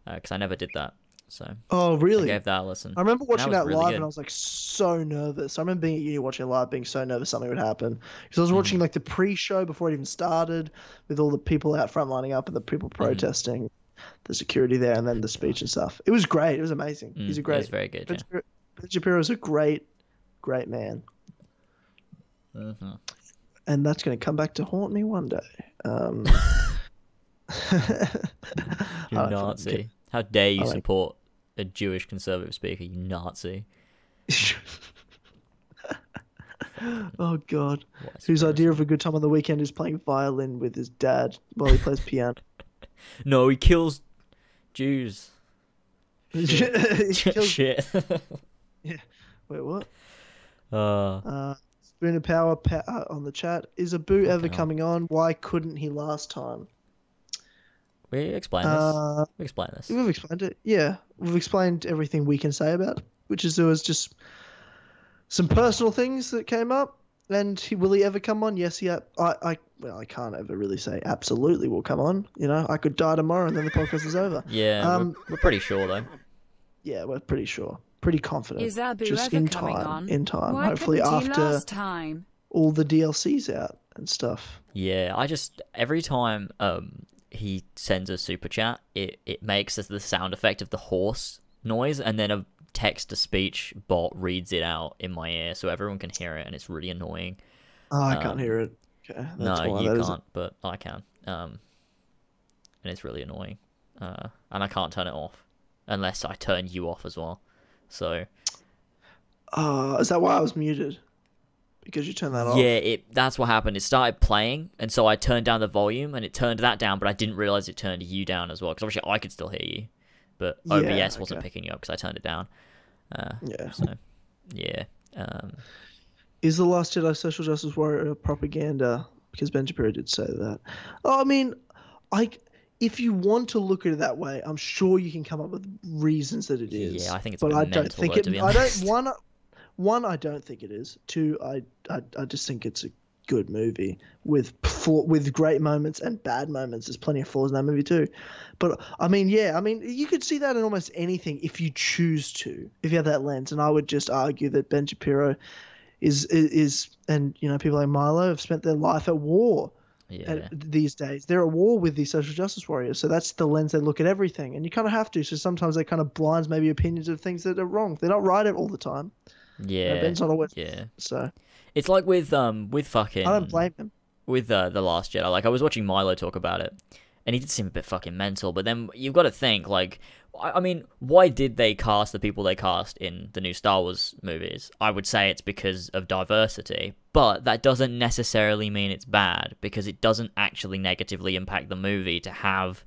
because I never did that. So Oh, I really? gave that a listen. I remember watching was that really live good. and I was like so nervous. I remember being at uni watching it live, being so nervous something would happen. Because I was watching like the pre-show before it even started, with all the people out front lining up and the people protesting, the security there, and then the speech and stuff. It was great. It was amazing. He's a It great. was very good. Yeah. Ben Shapiro is a great man, and that's going to come back to haunt me one day. You I don't Nazi. fucking How dare you I like- support a Jewish conservative speaker, you Nazi. Oh God. What Whose a idea of a good time on the weekend is playing violin with his dad while he plays piano. No, he kills Jews. He kills- Shit. Wait, what? Uh, Spoon of Power on the chat. Is Abu ever hell. coming on? Why couldn't he last time? we explain this. We explain this. We've explained it. Yeah, we've explained everything we can say about it, which is there was just some personal things that came up. And will he ever come on? Yes, yeah. I can't ever really say absolutely will come on. You know, I could die tomorrow and then the podcast is over. Yeah, we're pretty sure though. Yeah, we're pretty sure. Pretty confident. Is Abu just ever in coming time. on? In time. Why Hopefully couldn't he after last time? all the DLC's out and stuff. Yeah, I just every time he sends a super chat, it makes the sound effect of the horse noise, and then a text to speech bot reads it out in my ear, so everyone can hear it, and it's really annoying. Oh, I can't hear it. Okay, that's No, why you that is- can't, but I can. And it's really annoying. And I can't turn it off unless I turn you off as well. So Is that why I was muted? Because you turned that off? yeah, that's what happened. It started playing, and so I turned down the volume, and it turned that down, but I didn't realize it turned you down as well, because obviously I could still hear you, but Yeah, OBS wasn't okay. picking you up because I turned it down. Yeah. So yeah. Is The Last Jedi social justice warrior propaganda? Because Ben Shapiro did say that. Oh, I mean, if you want to look at it that way, I'm sure you can come up with reasons that it is. Yeah, I think it's but a bit I don't mental, think though, it. to be I don't. honest. One, I don't think it is. Two, I just think it's a good movie with great moments and bad moments. There's plenty of flaws in that movie too. But I mean, yeah, I mean, you could see that in almost anything if you choose to, if you have that lens. And I would just argue that Ben Shapiro is and you know, people like Milo have spent their life at war. Yeah. These days they're at war with these social justice warriors, so that's the lens they look at everything, and you kind of have to. So sometimes they kind of blinds maybe opinions of things that are wrong. They're not right all the time. Yeah. Ben's not always. Yeah. So It's like with fucking. I don't blame him. With The Last Jedi. Like, I was watching Milo talk about it, and he did seem a bit fucking mental, but then you've got to think, like, I mean, why did they cast the people they cast in the new Star Wars movies? I would say it's because of diversity, but that doesn't necessarily mean it's bad, because it doesn't actually negatively impact the movie to have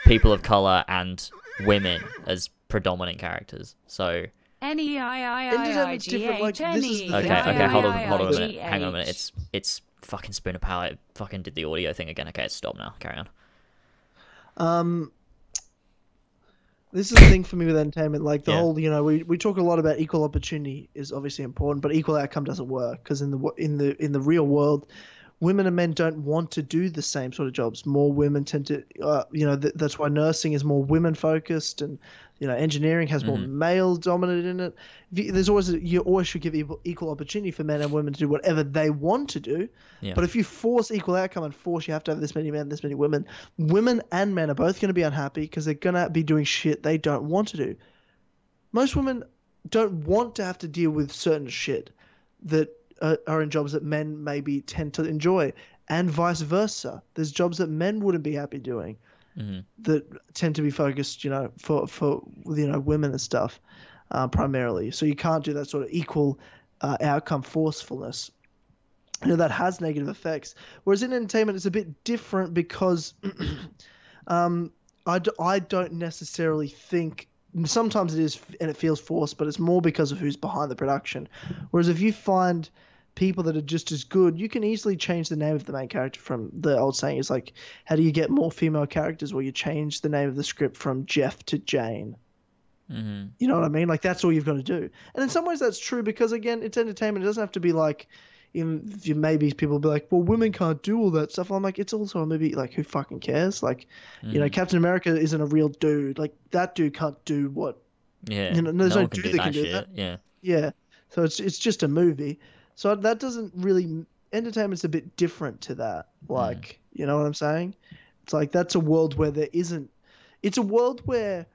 people of color and women as predominant characters. So different, like, this is the okay, hold on a minute. G8. Hang on a minute. It's fucking Spoon of Power. It fucking did the audio thing again. Okay, stop now. Carry on. This is the thing for me with entertainment, like the Yeah. whole, you know, we talk a lot about equal opportunity is obviously important, but equal outcome doesn't work, because in the real world, women and men don't want to do the same sort of jobs. More women tend to, you know, that's why nursing is more women focused, and you know, engineering has more male dominated in it. You always should give equal opportunity for men and women to do whatever they want to do. Yeah. But if you force equal outcome and force you have to have this many men, this many women, women and men are both going to be unhappy, because they're going to be doing shit they don't want to do. Most women don't want to have to deal with certain shit that are in jobs that men maybe tend to enjoy, and vice versa. There's jobs that men wouldn't be happy doing that tend to be focused, you know, for you know, women and stuff primarily. So you can't do that sort of equal outcome forcefulness. that has negative effects. Whereas in entertainment, it's a bit different because I don't necessarily think. Sometimes it is, and it feels forced, but it's more because of who's behind the production. Whereas if you find people that are just as good, you can easily change the name of the main character. From the old saying is like, how do you get more female characters? Well, you change the name of the script from Jeff to Jane. Mm-hmm. You know what I mean? Like, that's all you've got to do. And in some ways that's true because, again, it's entertainment. It doesn't have to be like, maybe people will be like, well, women can't do all that stuff. I'm like, it's also a movie. Like, who fucking cares? Like, Captain America isn't a real dude. Like, that dude can't do what. Yeah. There's no dude that can do shit. that. Yeah. Yeah. So it's just a movie. So that doesn't really. Entertainment's a bit different to that. Like, you know what I'm saying? It's like that's a world where there isn't. It's a world where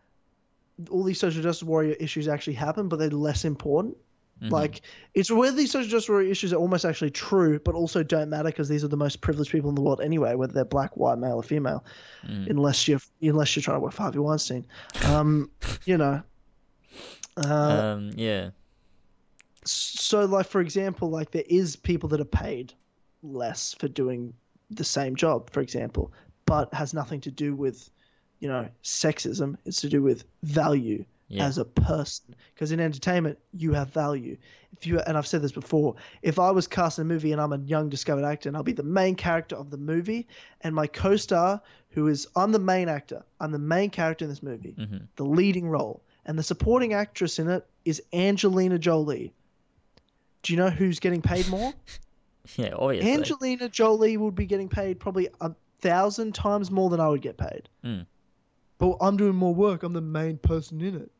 all these social justice warrior issues actually happen, but they're less important. Mm-hmm. Like, it's where these social justice warrior issues are almost actually true, but also don't matter because these are the most privileged people in the world anyway, whether they're black, white, male, or female, unless you're trying to work for Harvey Weinstein. Yeah. So, like, for example, like, there is people that are paid less for doing the same job, for example, but has nothing to do with, sexism. It's to do with value as a person. Because in entertainment, you have value. And I've said this before, if I was cast in a movie and I'm a young discovered actor and I'll be the main character of the movie, and my co-star, I'm the main actor, I'm the main character in this movie, the leading role, and the supporting actress in it is Angelina Jolie. Do you know who's getting paid more? Yeah, obviously. Angelina Jolie would be getting paid probably 1,000 times more than I would get paid. But I'm doing more work. I'm the main person in it.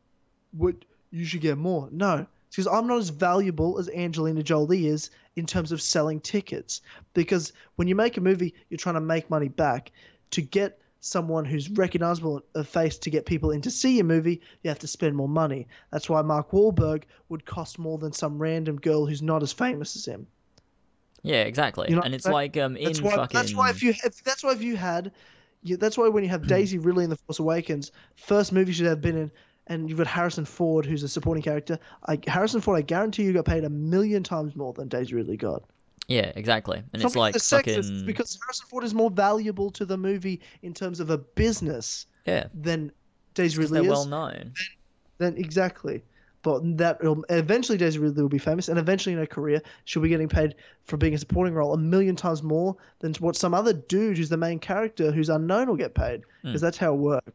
You should get more. No, because I'm not as valuable as Angelina Jolie is in terms of selling tickets. Because when you make a movie, you're trying to make money back. To get someone who's recognizable a face to get people in to see a movie, you have to spend more money. That's why Mark Wahlberg would cost more than some random girl who's not as famous as him. Yeah, exactly. And it's like that's why when you have Daisy Ridley in The Force Awakens, first movie she'd have been in, and you've got Harrison Ford, who's a supporting character. Harrison Ford, I guarantee you got paid 1,000,000 times more than Daisy Ridley got. Yeah, exactly. And Something it's like sexist because Harrison Ford is more valuable to the movie in terms of a business than Daisy Ridley is. They're well known. Then exactly. But eventually Daisy Ridley will be famous, and eventually in her career she'll be getting paid for being a supporting role 1,000,000 times more than what some other dude who's the main character who's unknown will get paid. Because that's how it works.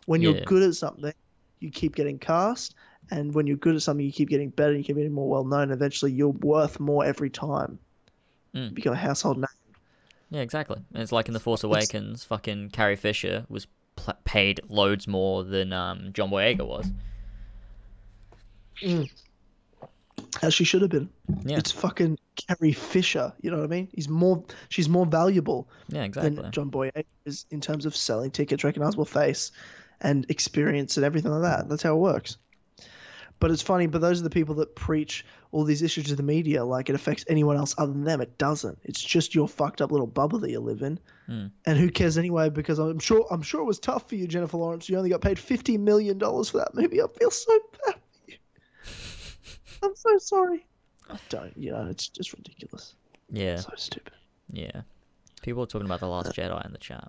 When you're good at something, you keep getting cast, and when you're good at something, you keep getting better, you keep getting more well known. Eventually, you're worth more every time. You become a household name. Yeah, exactly. And it's like in The Force Awakens, fucking Carrie Fisher was paid loads more than John Boyega was. As she should have been. Yeah. It's fucking Carrie Fisher. You know what I mean? She's more valuable than John Boyega is in terms of selling tickets, recognizable face, and experience and everything like that. That's how it works. But it's funny, but those are the people that preach all these issues to the media like it affects anyone else other than them. It doesn't. It's just your fucked up little bubble that you live in. And who cares anyway, because I'm sure it was tough for you, Jennifer Lawrence. You only got paid $50 million for that movie. I feel so bad for you. I'm so sorry. I don't, it's just ridiculous. Yeah. So stupid. Yeah. People are talking about The Last Jedi in the chat.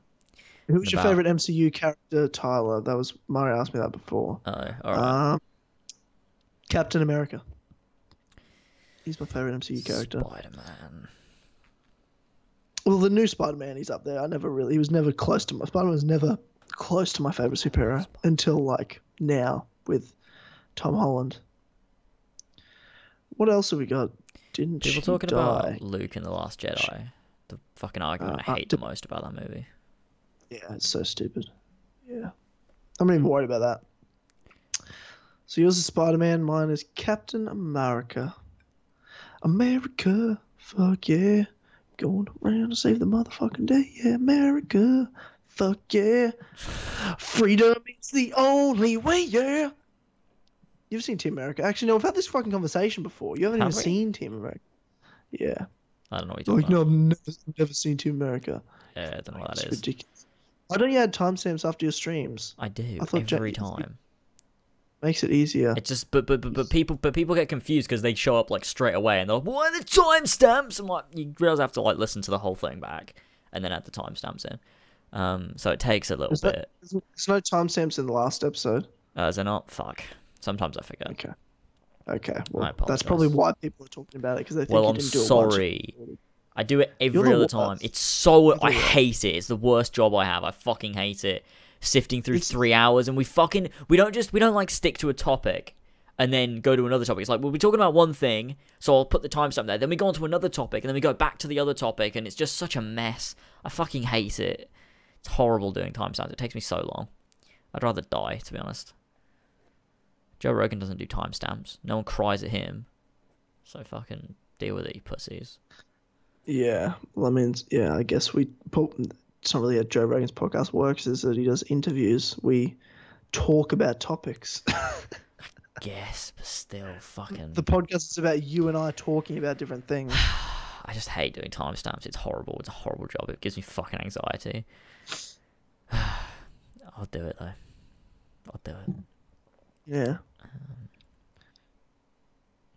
Who's your favorite MCU character, Tyler? Mario asked me that before. Oh, all right. Captain America. He's my favorite MCU character. Spider-Man. Well, the new Spider-Man, he's up there. He was never close to Spider-Man was never close to my favorite superhero until like now with Tom Holland. What else have we got? People talking about Luke in The Last Jedi. The fucking argument I hate the most about that movie. Yeah, it's so stupid. Yeah. I'm not even worried about that. So yours is Spider-Man, mine is Captain America. America, fuck yeah. Going around to save the motherfucking day, yeah. America, fuck yeah. Freedom is the only way, yeah. You've seen Team America. Actually, no, we've had this fucking conversation before. You haven't even seen Team America. Yeah. I don't know what you're talking about. No, I've never seen Team America. Yeah, I don't know what that is. Ridiculous. Why don't you add timestamps after your streams? I do, I thought every time. Makes it easier. It's just, but people get confused because they show up like straight away and they're like, "What are the timestamps?" I'm like, you realize I have to like listen to the whole thing back and then add the timestamps in. So it takes a little bit. There's no timestamps in the last episode. Is there not? Fuck. Sometimes I forget. Okay. I Well, apologize. that's probably why people are talking about it, because they think Well, you I'm didn't do it sorry. once. I do it You're every the other time. worst. It's so... You're the I worst. hate it. It's the worst job I have. I fucking hate it. Sifting through 3 hours and we don't like stick to a topic and then go to another topic. It's like, we'll be talking about one thing, so I'll put the timestamp there. Then we go on to another topic and then we go back to the other topic and it's just such a mess. I fucking hate it. It's horrible doing timestamps. It takes me so long. I'd rather die, to be honest. Joe Rogan doesn't do timestamps. No one cries at him. So fucking deal with it, you pussies. Yeah. Well, I mean, yeah, I guess it's not really how Joe Rogan's podcast works, is that he does interviews. We talk about topics. Yes, but still, fucking... The podcast is about you and I talking about different things. I just hate doing timestamps. It's horrible. It's a horrible job. It gives me fucking anxiety. I'll do it, though. I'll do it. Yeah.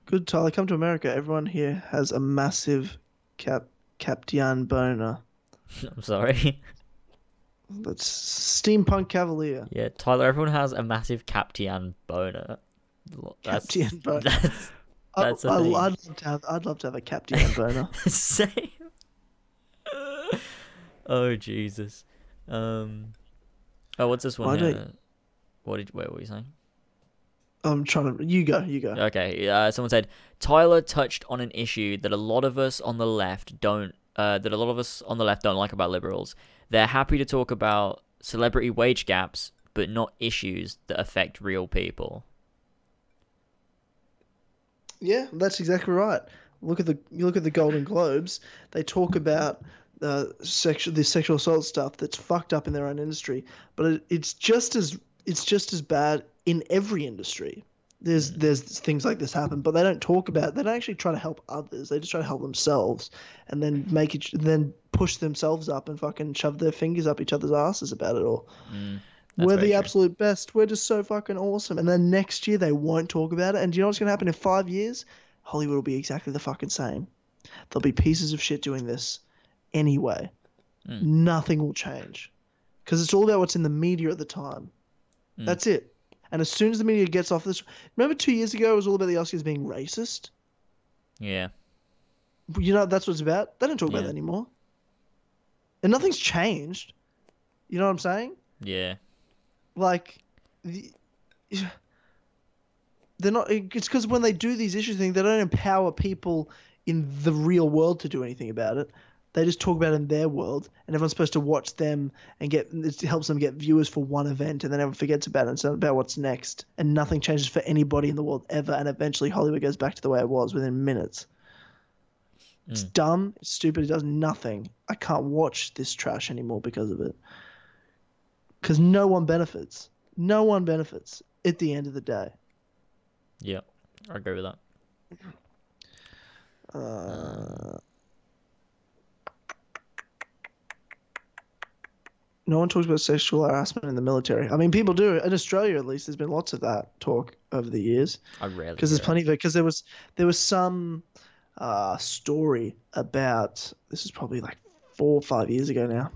Good, Tyler. Come to America. Everyone here has a massive Captain boner. I'm sorry. That's Steampunk Cavalier. Yeah, Tyler, everyone has a massive Captain boner. Captain boner. That's a thing. I'd love to have a Captain boner. Same. Oh, Jesus. Oh, what's this one here? Wait, what were you saying? I'm trying to... You go. Okay, someone said, Tyler touched on an issue that a lot of us on the left don't like about liberals. They're happy to talk about celebrity wage gaps, but not issues that affect real people. Yeah, that's exactly right. You look at the Golden Globes. They talk about the sexual assault stuff that's fucked up in their own industry, but it's just as bad in every industry. There's things like this happen, but they don't talk about. They don't actually try to help others. They just try to help themselves, and then then push themselves up and fucking shove their fingers up each other's asses about it all. We're the absolute best. We're just so fucking awesome. And then next year they won't talk about it. And do you know what's gonna happen in 5 years? Hollywood will be exactly the fucking same. There'll be pieces of shit doing this anyway. Nothing will change, because it's all about what's in the media at the time. That's it. And as soon as the media gets off this... Remember 2 years ago it was all about the Oscars being racist? Yeah. You know, that's what it's about. They don't talk about that anymore. And nothing's changed. You know what I'm saying? Yeah. Like, they're not... It's because when they do these issues things, they don't empower people in the real world to do anything about it. They just talk about it in their world, and everyone's supposed to watch them and it helps them get viewers for one event, and then everyone forgets about it. It's about what's next, and nothing changes for anybody in the world ever. And eventually, Hollywood goes back to the way it was within minutes. It's dumb, it's stupid, it does nothing. I can't watch this trash anymore because of it. Because no one benefits. No one benefits at the end of the day. Yeah, I agree with that. No one talks about sexual harassment in the military. I mean, people do. In Australia, at least, there's been lots of that talk over the years. I rarely. Because there's plenty of it. Because there was some story about... This is probably like 4 or 5 years ago now.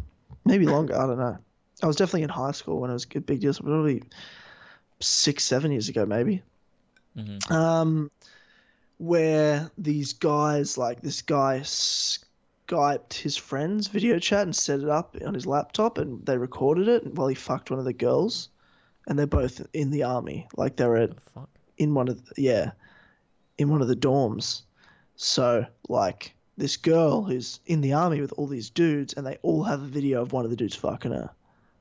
Maybe longer. I don't know. I was definitely in high school when it was a big deal. So probably 6, 7 years ago, maybe. Where these guys, like this guy... Skyped his friend's video chat and set it up on his laptop, and they recorded it while he fucked one of the girls, and they're both in the army. Like they were in one of the dorms. So like this girl who's in the army with all these dudes, and they all have a video of one of the dudes fucking her,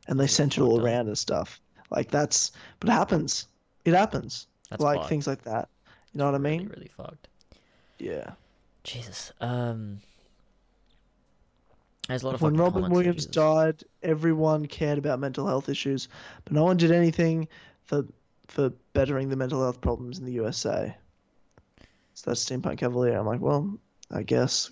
and they sent it all around and stuff. Like but it happens. It happens. That's like fucked. Things like that. You know what I mean? Really fucked. Yeah. Jesus. There's a lot of When fucking Robin comments, Williams Jesus. died, everyone cared about mental health issues, but no one did anything for bettering the mental health problems in the USA. So that's Steampunk Cavalier. I'm like, well, I guess.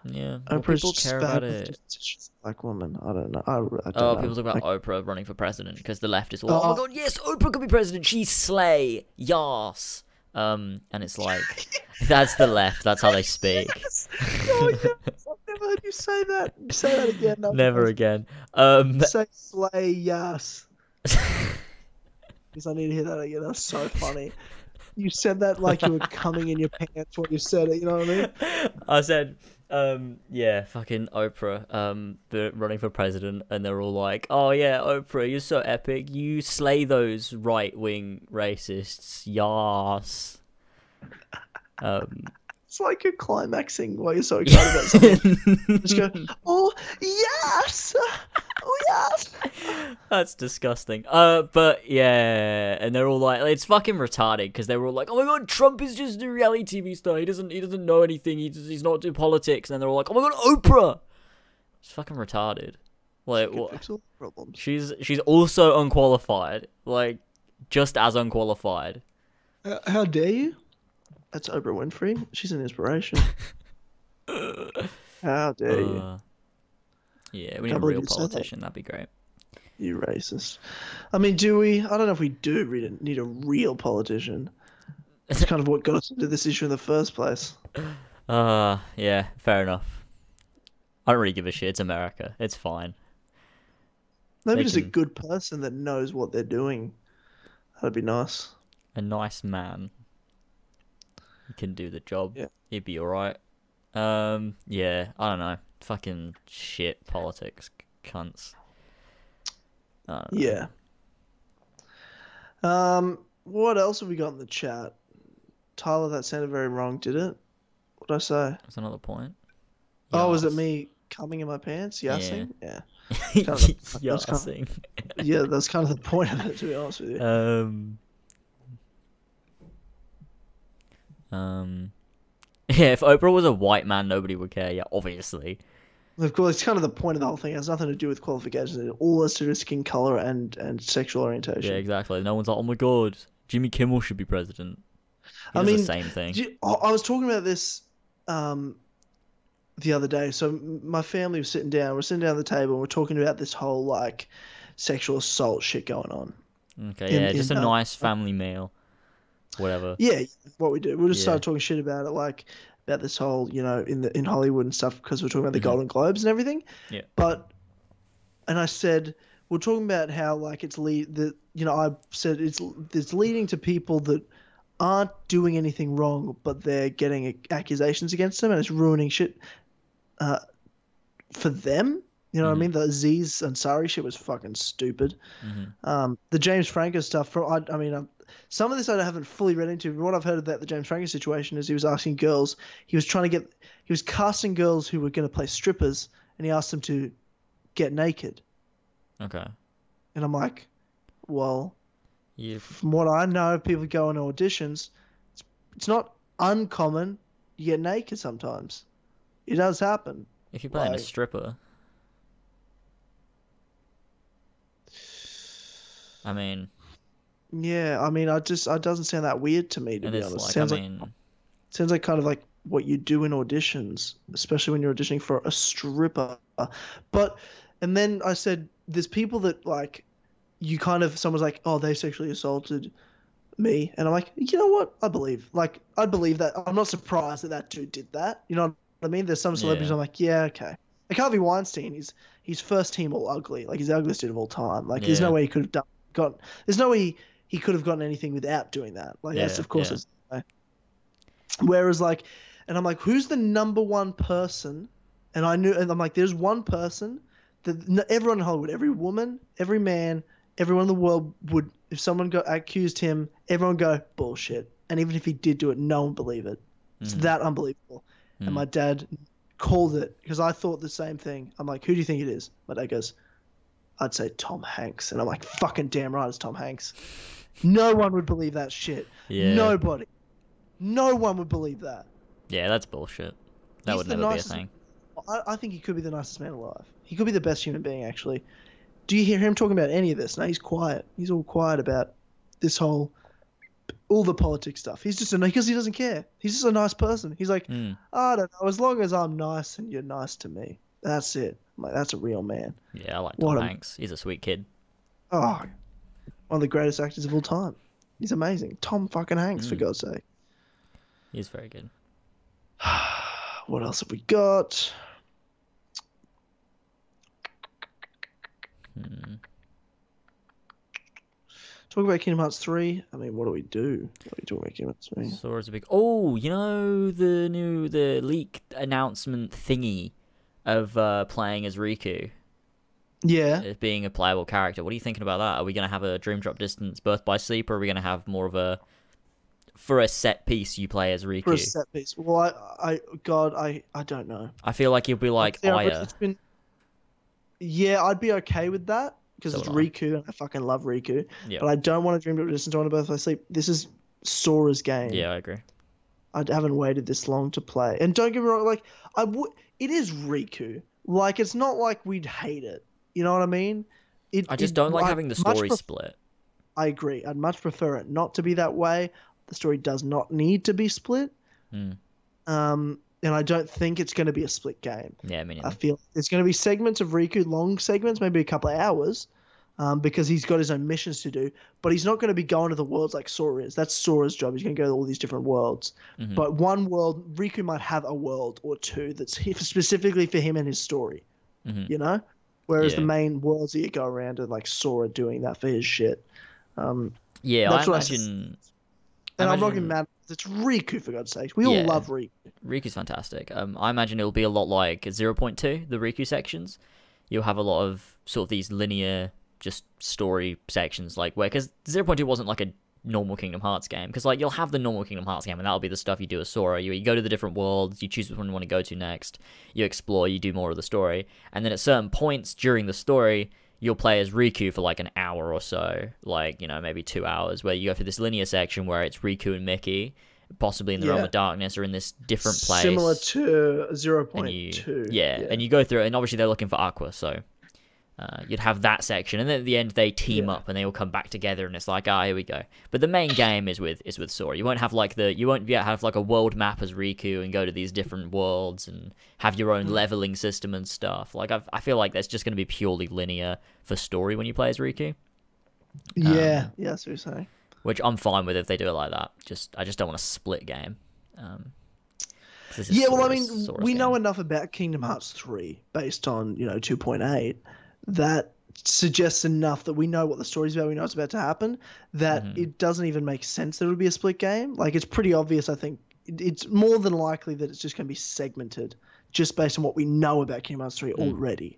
Yeah. Well, Oprah's people just care bad about with it. decisions black woman. I don't know. I don't Oh, know. people talk about Like, Oprah running for president because the left is all, oh my god, yes, Oprah could be president. She's slay, yas. And it's like, that's the left. That's how they speak. oh, yes. I've never heard you say that. Say that again. Never again. Say slay, yes. Because I need to hear that again. That's so funny. You said that like you were coming in your pants when you said it. You know what I mean? I said, yeah, fucking Oprah, running for president, and they're all like, oh yeah, Oprah, you're so epic. You slay those right-wing racists. Yas. It's like you're climaxing while you're so excited about something. Just go, oh, yes! Oh, yes! That's disgusting. But yeah, and they're all like, it's fucking retarded because they were all like, oh my god, Trump is just a reality TV star. He doesn't know anything. He's not doing politics. And then they're all like, oh my god, Oprah. It's fucking retarded. Like, what? Problems. She's also unqualified. Like, just as unqualified. How dare you? That's Oprah Winfrey. She's an inspiration. How dare you? Yeah, we need a real politician. That'd be great. You racist. I mean, do we? I don't know if we do need a real politician. That's kind of what got us into this issue in the first place. Yeah, fair enough. I don't really give a shit. It's America. It's fine. Maybe just a good person that knows what they're doing. That'd be nice. A nice man. He can do the job. Yeah. He'd be alright. Yeah, I don't know. Fucking shit politics, cunts. Yeah. What else have we got in the chat? Tyler, that sounded very wrong, did it? What did I say? That's another point. Oh, was it me coming in my pants? Yassing? Yeah. Yassing. Yeah, that's kind of the point of it, to be honest with you. Yeah, if Oprah was a white man, nobody would care. Yeah, obviously. Of course, it's kind of the point of the whole thing. It has nothing to do with qualifications. It all has to do with skin color and sexual orientation. Yeah, exactly. No one's like, oh my god, Jimmy Kimmel should be president. I mean, the same thing. I was talking about this the other day. So my family was sitting down. We're sitting down at the table. And we're talking about this whole like sexual assault shit going on. Okay, yeah, just a nice family meal. Whatever. Yeah, what we do. We just started talking shit about it, like about this whole, in Hollywood and stuff, because we're talking about the Golden Globes and everything. Yeah. And I said we're talking about how like I said it's leading to people that aren't doing anything wrong, but they're getting accusations against them, and it's ruining shit for them. You know what I mean? The Aziz Ansari shit was fucking stupid. The James Franco stuff. Some of this I haven't fully read into. But what I've heard about the James Franco situation is he was asking girls. He was casting girls who were going to play strippers, and he asked them to get naked. Okay. And I'm like, well, from what I know, people go on auditions. It's not uncommon. You get naked sometimes. It does happen. If you're playing a stripper. I mean. Yeah, I mean, it doesn't sound that weird to me, to be honest. Sounds like kind of like what you do in auditions, especially when you're auditioning for a stripper. And then I said, there's people that like, someone's like, oh, they sexually assaulted me. And I'm like, you know what? I believe that. I'm not surprised that dude did that. You know what I mean? There's some celebrities I'm like, yeah, okay. Like Harvey Weinstein, he's first team all ugly. Like he's the ugliest dude of all time. Like there's no way he could have there's no way he could have gotten anything without doing that. Like yes, of course. It's, whereas like, and I'm like, who's the number one person? And I'm like, there's one person that everyone in Hollywood, every woman, every man, everyone in the world would, if someone accused him, everyone go bullshit. And even if he did do it, no one would believe it. It's that unbelievable. And my dad called it because I thought the same thing. I'm like, who do you think it is? My dad goes, I'd say Tom Hanks. And I'm like, fucking damn right, it's Tom Hanks. No one would believe that shit. Yeah. Nobody. No one would believe that. Yeah, that's bullshit. That would never be a thing. I think he could be the nicest man alive. He could be the best human being, actually. Do you hear him talking about any of this? No, he's quiet. He's all quiet about this all the politics stuff. He's just because he doesn't care. He's just a nice person. He's like, I don't know, as long as I'm nice and you're nice to me. That's it. I'm like, that's a real man. Yeah, I like What Tom a- Hanks. He's a sweet kid. Oh, one of the greatest actors of all time. He's amazing. Tom fucking Hanks, for God's sake. He's very good. What else have we got? Talk about Kingdom Hearts 3. I mean, what do we do? What do we talk about Kingdom Hearts 3? Sora's a big. Oh, you know the leak announcement thingy of playing as Riku Yeah. as being a playable character. What are you thinking about that? Are we gonna have a Dream Drop Distance Birth by Sleep, or are we gonna have more of a for a set piece you play as Riku? For a set piece. Well, I don't know. I feel like you'll be like Yeah, Aya. Yeah, I'd be okay with that because So it's would I. Riku and I fucking love Riku. Yeah. But I don't want to Dream Drop Distance. I want to Birth by Sleep. This is Sora's game. Yeah, I agree. I haven't waited this long to play. And don't get me wrong, like it is Riku. Like it's not like we'd hate it. You know what I mean? I just don't like having the story split. I agree. I'd much prefer it not to be that way. The story does not need to be split. And I don't think it's going to be a split game. Yeah, I mean, I feel it's going to be segments of Riku, long segments, maybe a couple of hours, because he's got his own missions to do. But he's not going to be going to the worlds like Sora is. That's Sora's job. He's going to go to all these different worlds. But one world, Riku might have a world or two that's specifically for him and his story. You know? Whereas the main worlds that you go around are like Sora doing that for his shit. yeah, that's I what imagine. And I'm not getting mad. It's Riku, for God's sake. We all love Riku. Riku's fantastic. I imagine it'll be a lot like 0.2, the Riku sections. You'll have a lot of sort of these linear, just story sections, like where, because 0.2 wasn't like a normal Kingdom Hearts game, because like you'll have the normal Kingdom Hearts game, and that'll be the stuff you do as Sora. You go to the different worlds, you choose which one you want to go to next, you explore, you do more of the story, and then at certain points during the story, you'll play as Riku for like an hour or so, like, you know, maybe 2 hours, where you go through this linear section where it's Riku and Mickey, possibly in the Realm of Darkness or in this different place. Similar to 0.2. And you go through it, and obviously they're looking for Aqua, so you'd have that section, and then at the end they team up and they all come back together, and it's like, here we go. But the main game is with Sora. You won't have like a world map as Riku and go to these different worlds and have your own leveling system and stuff. Like I feel like that's just going to be purely linear for story when you play as Riku. Yeah, that's what you're saying. Which I'm fine with if they do it like that. I just don't want a split game. Yeah, well, I mean, Sora's we know game. enough about Kingdom Hearts 3 based on 2.8 that suggests enough that we know what the story's about, we know what's about to happen, that it doesn't even make sense that it would be a split game. Like, it's pretty obvious, I think. It's more than likely that it's just going to be segmented just based on what we know about Kingdom Hearts 3 already.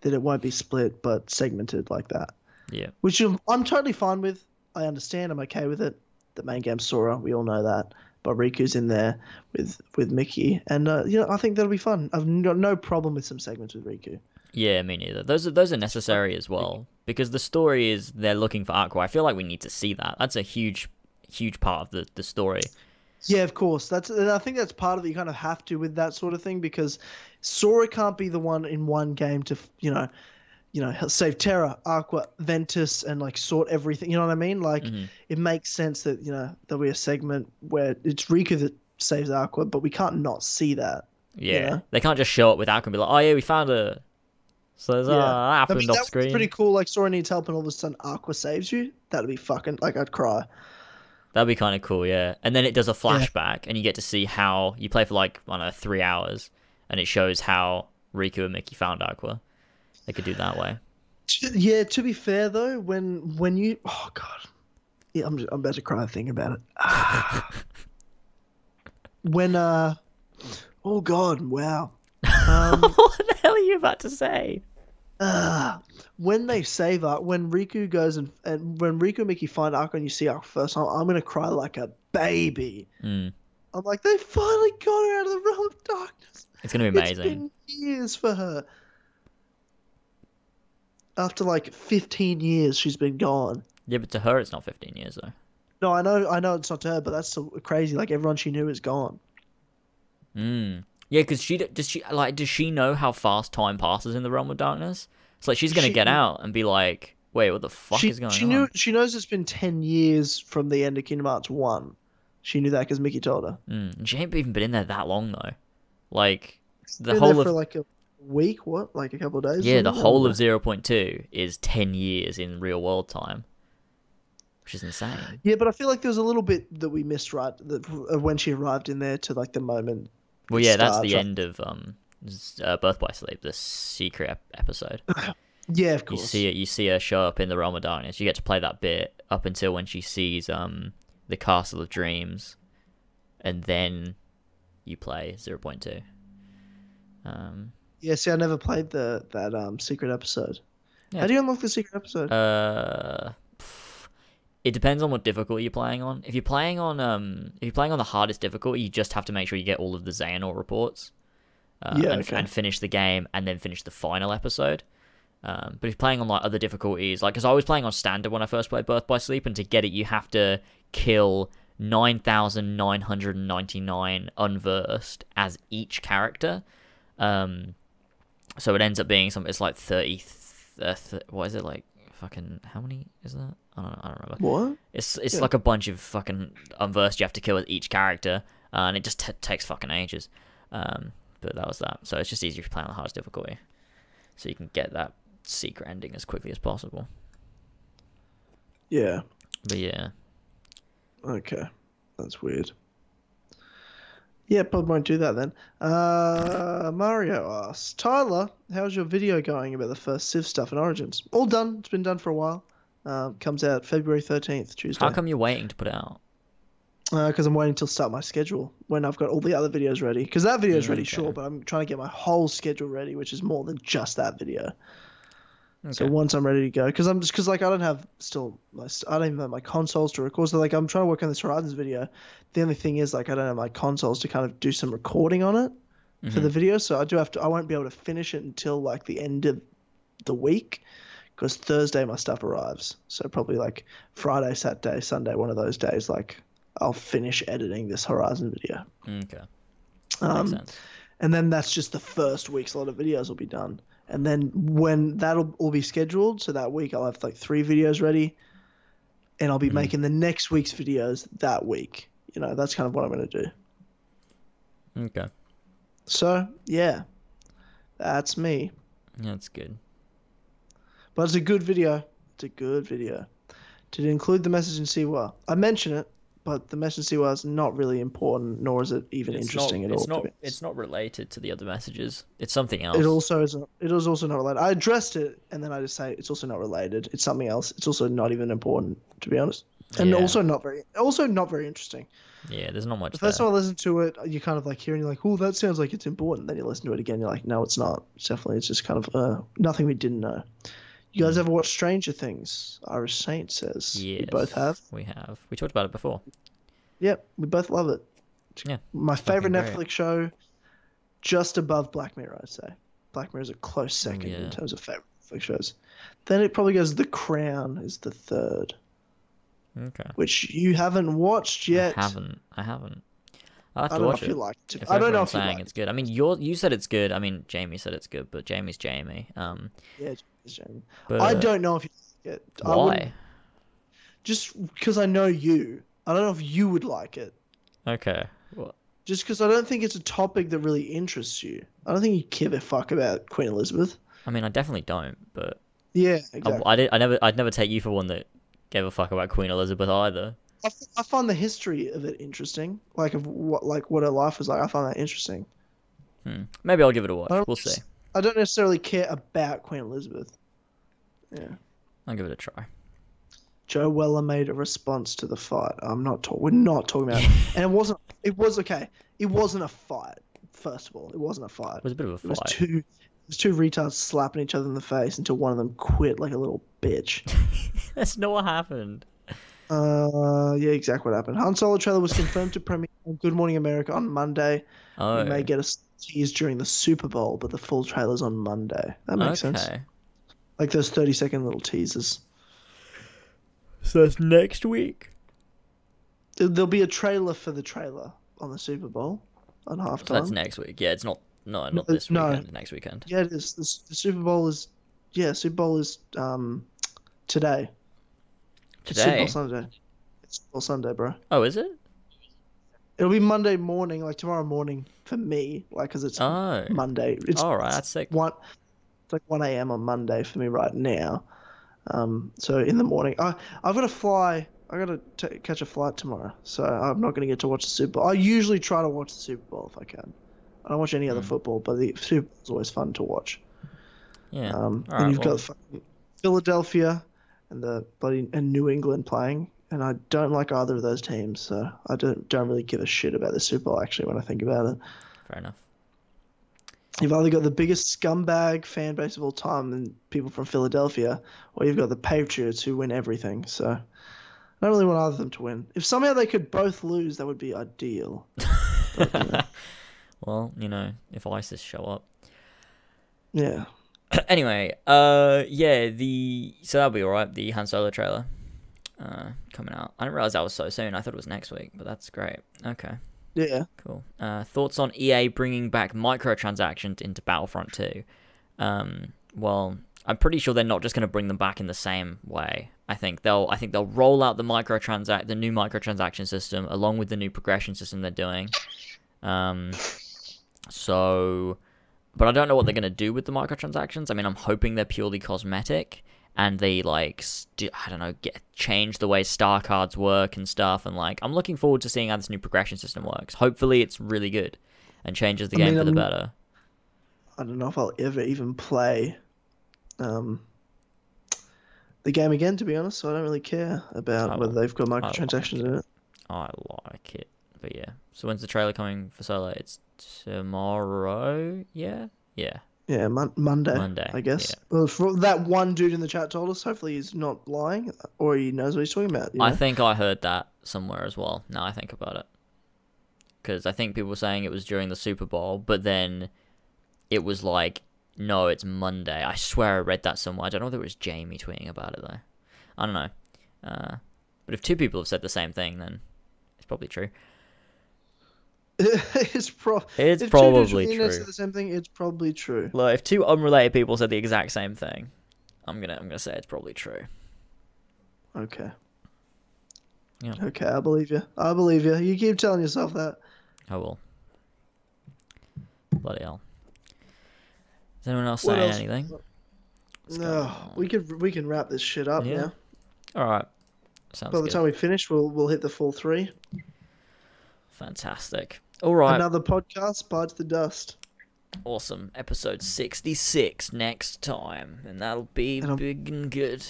That it won't be split, but segmented like that. Yeah. Which I'm totally fine with. I understand. I'm okay with it. The main game's Sora. We all know that. But Riku's in there with Mickey. And, I think that'll be fun. I've got no problem with some segments with Riku. Yeah, me neither. Those are necessary as well, because the story is they're looking for Aqua. I feel like we need to see that. That's a huge part of the story. Yeah, of course. And I think that's part of it. You kind of have to with that sort of thing, because Sora can't be the one in one game to save Terra, Aqua, Ventus, and like sort everything. You know what I mean? Like it makes sense that there'll be a segment where it's Riku that saves Aqua, but we can't not see that. Yeah, they can't just show up with Aqua and be like, "Oh yeah, we found her." So there's that happened off screen. That's pretty cool. Like Sora needs help, and all of a sudden Aqua saves you. That'd be fucking like I'd cry. That'd be kind of cool, yeah. And then it does a flashback, and you get to see how you play for like 3 hours, and it shows how Riku and Mickey found Aqua. They could do it that way. Yeah. To be fair though, when you I'm about to cry thinking about it. When oh god, wow. What the hell are you about to say? When they save Aqua, when Riku goes and when Riku and Mickey find Aqua and you see Aqua first, I'm gonna cry like a baby. I'm like, they finally got her out of the realm of darkness. It's gonna be amazing. It's been years for her. After like 15 years, she's been gone. Yeah, but to her, it's not 15 years though. No, I know it's not to her, but that's so crazy. Like everyone she knew is gone. Yeah, because does she know how fast time passes in the Realm of Darkness? It's like she's gonna get out and be like, "Wait, what the fuck is going on?" She knows it's been 10 years from the end of Kingdom Hearts 1. She knew that because Mickey told her. She ain't even been in there that long though. Like Been there for like week, what? Like a couple of days? Yeah, the something? whole of 0.2 is 10 years in real world time, which is insane. Yeah, but I feel like there was a little bit that we missed, right? That when she arrived in there to like the moment. Well, yeah, that's starts, the right? end of Birth by Sleep, the secret episode. Yeah, of course. You see her show up in the Realm of Darkness. You get to play that bit up until when she sees the Castle of Dreams, and then you play 0.2. Yeah, see, I never played that secret episode. Yeah, How do you unlock the secret episode? It depends on what difficulty you're playing on. If you're playing on the hardest difficulty, you just have to make sure you get all of the Xehanort reports, and finish the game, and then finish the final episode. But if you're playing on like other difficulties, like because I was playing on standard when I first played Birth by Sleep, and to get it you have to kill 9,999 unversed as each character. So it ends up being something. It's like 30. What is it like? Fucking how many is that? I don't know. I don't remember. What? It's like a bunch of fucking unversed you have to kill with each character, and it just takes fucking ages. But that was that. So it's just easier if you play on the hardest difficulty, so you can get that secret ending as quickly as possible. Yeah. But yeah. Okay, that's weird. Yeah, probably won't do that then. Mario asks, Tyler, how's your video going about the first Civ stuff in Origins? All done. It's been done for a while. Comes out February 13th, Tuesday. How come you're waiting to put it out? Because I'm waiting till start my schedule when I've got all the other videos ready. Because that video is ready, Okay. sure, but I'm trying to get my whole schedule ready, which is more than just that video. Okay. So once I'm ready to go, because I don't have I don't even have my consoles to record. So like I'm trying to work on this Horizons video. The only thing is like I don't have my consoles to kind of do some recording on it for the video. So I won't be able to finish it until like the end of the week, because Thursday my stuff arrives. So probably like Friday, Saturday, Sunday, one of those days, like I'll finish editing this Horizon video. Okay. Makes sense. And then that's just the first week's lot of videos will be done. And then when that'll all be scheduled, so that week I'll have like 3 videos ready, and I'll be making the next week's videos that week. You know, that's kind of what I'm going to do. Okay. So, yeah, that's me. That's good. But it's a good video. It's a good video. Did it include the message in Siwa? I mention it, but the message in Siwa is not really important, nor is it even interesting at all. It's not related to the other messages. It's something else. It is also not related. I addressed it, and then I just say it's also not related. It's something else. It's also not even important, to be honest, and Yeah. also not very interesting. Yeah, there's not much. The first there. time I listen to it, you kind of like hearing like, oh, that sounds like it's important. Then you listen to it again, you're like, no, it's not. It's just kind of nothing we didn't know. You guys ever watch Stranger Things? Irish Saint says. Yes, We both have. We have. We talked about it before. Yep, we both love it. Yeah. My favorite fucking Netflix show, just above Black Mirror, I'd say. Black Mirror is a close second in terms of favorite Netflix shows. Then it probably goes The Crown is the third, Okay. which you haven't watched yet. I haven't. I have I to don't know watch if you it. liked it. If I don't know everyone's if you saying liked it's good. I mean, you said it's good. I mean, Jamie said it's good, but Jamie's Jamie. Yeah, it's Jamie. But I don't know if you like it. Why? Just because I know you. I don't know if you would like it. Okay. Well, Just because I don't think it's a topic that really interests you. I don't think you give a fuck about Queen Elizabeth. I mean, I definitely don't. But Yeah, exactly. I'd never take you for one that gave a fuck about Queen Elizabeth either. I find the history of it interesting, like of what her life was like. I find that interesting. Maybe I'll give it a watch. I don't We'll see. I don't necessarily care about Queen Elizabeth. Yeah. I'll give it a try. Joe Weller made a response to the fight. We're not talking about it. And it was okay. It wasn't a fight. First of all, it wasn't a fight. It was a bit of a It was fight. two retards slapping each other in the face until one of them quit like a little bitch. That's not what happened. Yeah, exactly what happened. Han Solo trailer was confirmed to premiere on Good Morning America on Monday. Oh. We may get a tease during the Super Bowl, but the full trailer's on Monday. That makes sense. Like those 30-second little teasers. So that's next week. There'll be a trailer for the trailer on the Super Bowl on halftime. So that's next week. Yeah, it's not this weekend. Next weekend. Yeah, it is. The Super Bowl is. Yeah, Super Bowl is today. It's Super Today. Bowl Sunday. It's Super Bowl Sunday, bro. Oh, is it? It'll be Monday morning, like tomorrow morning for me, like because it's Oh. Monday. It's All right, that's sick. It's like 1 a.m. on Monday for me right now. So in the morning, I've got to fly. I got to catch a flight tomorrow, so I'm not going to get to watch the Super Bowl. I usually try to watch the Super Bowl if I can. I don't watch any other football, but the Super Bowl is always fun to watch. Yeah. And Alright, you've got fucking Philadelphia and New England playing, and I don't like either of those teams, so I don't really give a shit about the Super Bowl actually when I think about it. Fair enough. You've either got the biggest scumbag fan base of all time and people from Philadelphia, or you've got the Patriots who win everything. So I don't really want either of them to win. If somehow they could both lose, that would be ideal. But, Well, if ISIS show up. yeah. Anyway, so that'll be alright. The Han Solo trailer coming out. I didn't realize that was so soon. I thought it was next week, but that's great. Okay. Yeah. Cool. Thoughts on EA bringing back microtransactions into Battlefront 2? Well, I'm pretty sure they're not just going to bring them back in the same way. I think they'll roll out the new microtransaction system along with the new progression system they're doing. But I don't know what they're going to do with the microtransactions. I mean, I'm hoping they're purely cosmetic and they change the way star cards work and stuff. And I'm looking forward to seeing how this new progression system works. Hopefully, it's really good and changes the game for the better. I don't know if I'll ever even play the game again, to be honest. So I don't really care about whether they've got microtransactions in it. I like it, but yeah. So when's the trailer coming for Solo? It's tomorrow. Yeah. Yeah, Monday, I guess. Yeah. Well, for that one dude in the chat told us, hopefully he's not lying, or he knows what he's talking about. I think I heard that somewhere as well, now I think about it. Because I think people were saying it was during the Super Bowl, but then it was no, it's Monday. I swear I read that somewhere. I don't know if it was Jamie tweeting about it, though. I don't know. But if two people have said the same thing, then it's probably true. It's probably true. Said the same thing, it's probably true. Look, if two unrelated people said the exact same thing, I'm gonna say it's probably true. Okay. Yeah. Okay, I believe you. You keep telling yourself that. I will. Bloody hell. Is anyone else saying anything? No, we can wrap this shit up now. All right. Sounds By the good. time we finish, we'll hit the full 3. Fantastic. All right. Another podcast bites the dust. Awesome. Episode 66 next time, and that'll be big and good.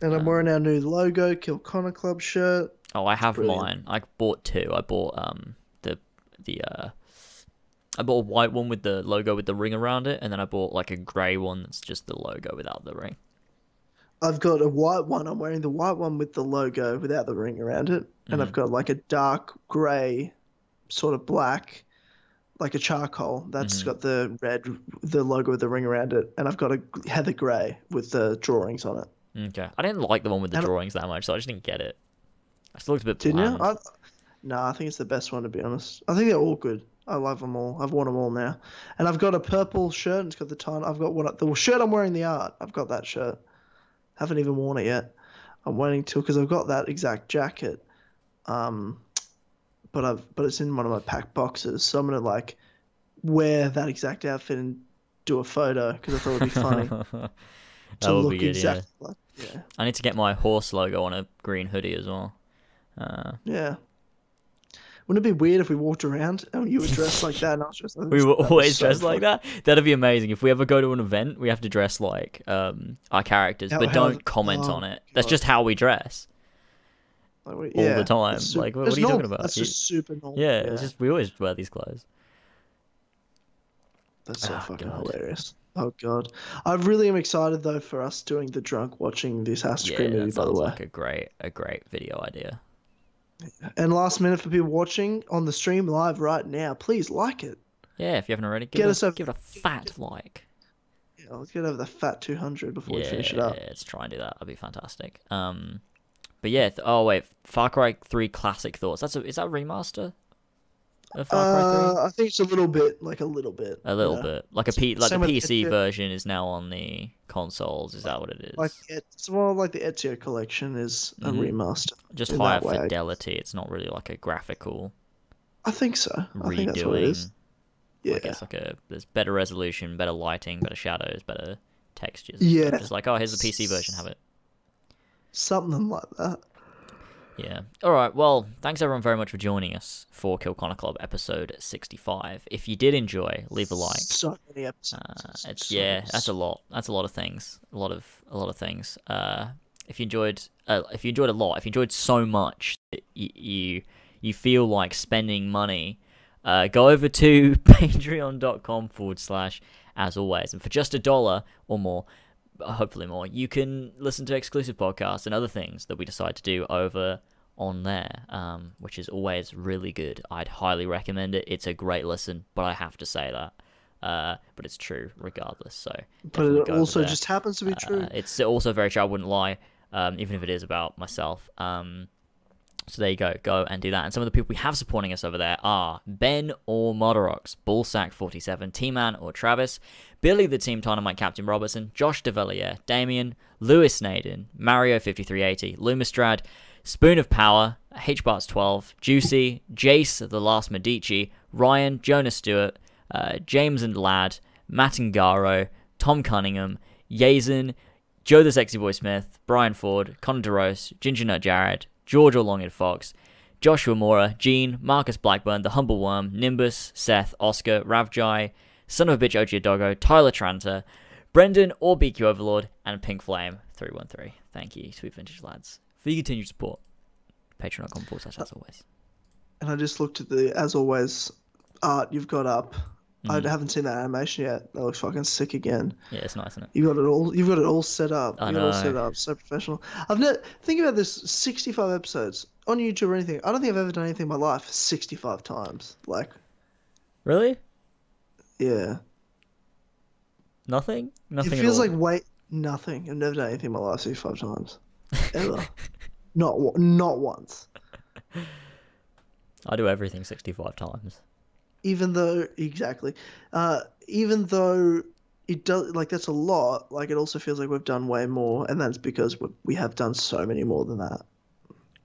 And I'm wearing our new logo, Kill Connor Club shirt. Oh, I have brilliant. mine. I bought 2. I bought I bought a white one with the logo with the ring around it, and then I bought a grey one that's just the logo without the ring. I've got a white one. I'm wearing the white one with the logo without the ring around it, and I've got a dark grey, sort of black, like a charcoal that's got the logo with the ring around it, and I've got a heather grey with the drawings on it. Okay. I didn't like the one with the drawings that much, so I just didn't get it. I still looked a bit bland. Didn't you? No, I think it's the best one, to be honest. I think they're all good. I love them all. I've worn them all now. And I've got a purple shirt, and it's got the time. I've got the shirt I'm wearing, the art. I've got that shirt. Haven't even worn it yet. I'm waiting till, because I've got that exact jacket. But it's in one of my packed boxes, so I'm gonna wear that exact outfit and do a photo because I thought it'd be funny. That would be good, exactly yeah. I need to get my horse logo on a green hoodie as well. Yeah. Wouldn't it be weird if we walked around and you were dressed like that and I was dressed like that? We were always dressed like that? That'd be amazing. If we ever go to an event, we have to dress like our characters, but don't comment on it. That's just how we dress. All the time. What are you talking about? That's just super normal. Yeah, it's just we always wear these clothes. That's so fucking hilarious. Oh god, I really am excited though for us doing the drunk watching this Assassin's Creed movie. By the way, like a great video idea. And last minute for people watching on the stream live right now, please like it. Yeah, if you haven't already, give it a fat like. Yeah, let's get over the fat 200 before we finish it up. Yeah, let's try and do that. That'd be fantastic. But yeah. Oh wait, Far Cry 3 classic thoughts. Is that a remaster? Of Far Cry 3? I think it's a little bit. A little bit. Like the PC version is now on the consoles. Is that what it is? It's more like the Ezio collection is a remaster. Just higher fidelity. It's not really like a graphical I think so. I think that's what it is. redoing. Yeah. I guess there's better resolution, better lighting, better shadows, better textures. Yeah. Stuff. Just like, oh, here's the PC version, have it. Something like that. Yeah. All right. Well, thanks everyone very much for joining us for Kill Connor Club episode 65. If you did enjoy, leave a like. So many episodes. That's a lot. That's a lot of things. A lot of things. If you enjoyed a lot, if you enjoyed so much that you feel like spending money, go over to patreon.com/as always, and for just $1 or more, hopefully more, you can listen to exclusive podcasts and other things that we decide to do over on there, which is always really good. I'd highly recommend it. It's a great listen, but I have to say that. But it's true regardless. So, but it also just happens to be true. It's also very true. I wouldn't lie, even if it is about myself. So there you go. Go and do that. And some of the people we have supporting us over there are Ben or Modorox, Bullsack47, Tman or Travis, Billy the Team Tynamite Captain Robertson, Josh Devillier, Damian, Lewis Nadin, Mario5380, Lumistrad, Spoon of Power, HBarts12, Juicy, Jayce the Last Medici, Ryan, Jonah Stewart, James and Lad, Matengaro, Tom Cunningham, Yazen, Joe the Sexy Boi Smith, Brian Ford, Connor Durose, GingerNutJared, George or LongEaredFox, Joshua Maurer, Gene, Marcus Blackburn, TheHumbleWorm, Nimbus, Seth, Oscar, RAVJAI, Son of a Bitch Ogeaidogo, Tyler Tranter, Brendan or BQ Overlord, and Pink Flame 313. Thank you, Sweet Vintage Lads, for your continued support. Patreon.com/as always. And I just looked at the as always art you've got up. I haven't seen that animation yet. That looks fucking sick again. Yeah, it's nice, isn't it? You've got it all set up. I You've got it all know. set up. So professional. Think about this: 65 episodes on YouTube or anything. I don't think I've ever done anything in my life 65 times. Like, Really? yeah. Nothing? It Nothing feels at all? like nothing. I've never done anything in my life 65 times. Ever. not once. I do everything 65 times. Even though it does, like, that's a lot, like, it also feels like we've done way more, and that's because we have done so many more than that.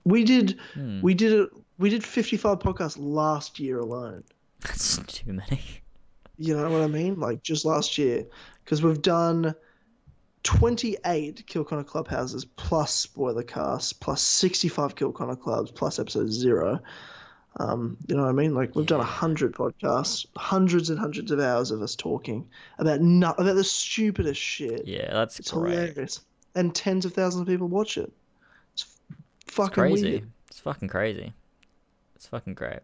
We did 55 podcasts last year alone. That's too many. You know what I mean? Like, just last year, because we've done 28 Kill Connor Clubhouses plus Spoiler Casts plus 65 Kill Connor Clubs plus episode 0. You know what I mean? Like, we've done 100 podcasts, hundreds and hundreds of hours of us talking about the stupidest shit. Yeah, that's It's great. hilarious. And tens of thousands of people watch it. It's fucking Crazy. weird. It's fucking crazy. It's fucking great.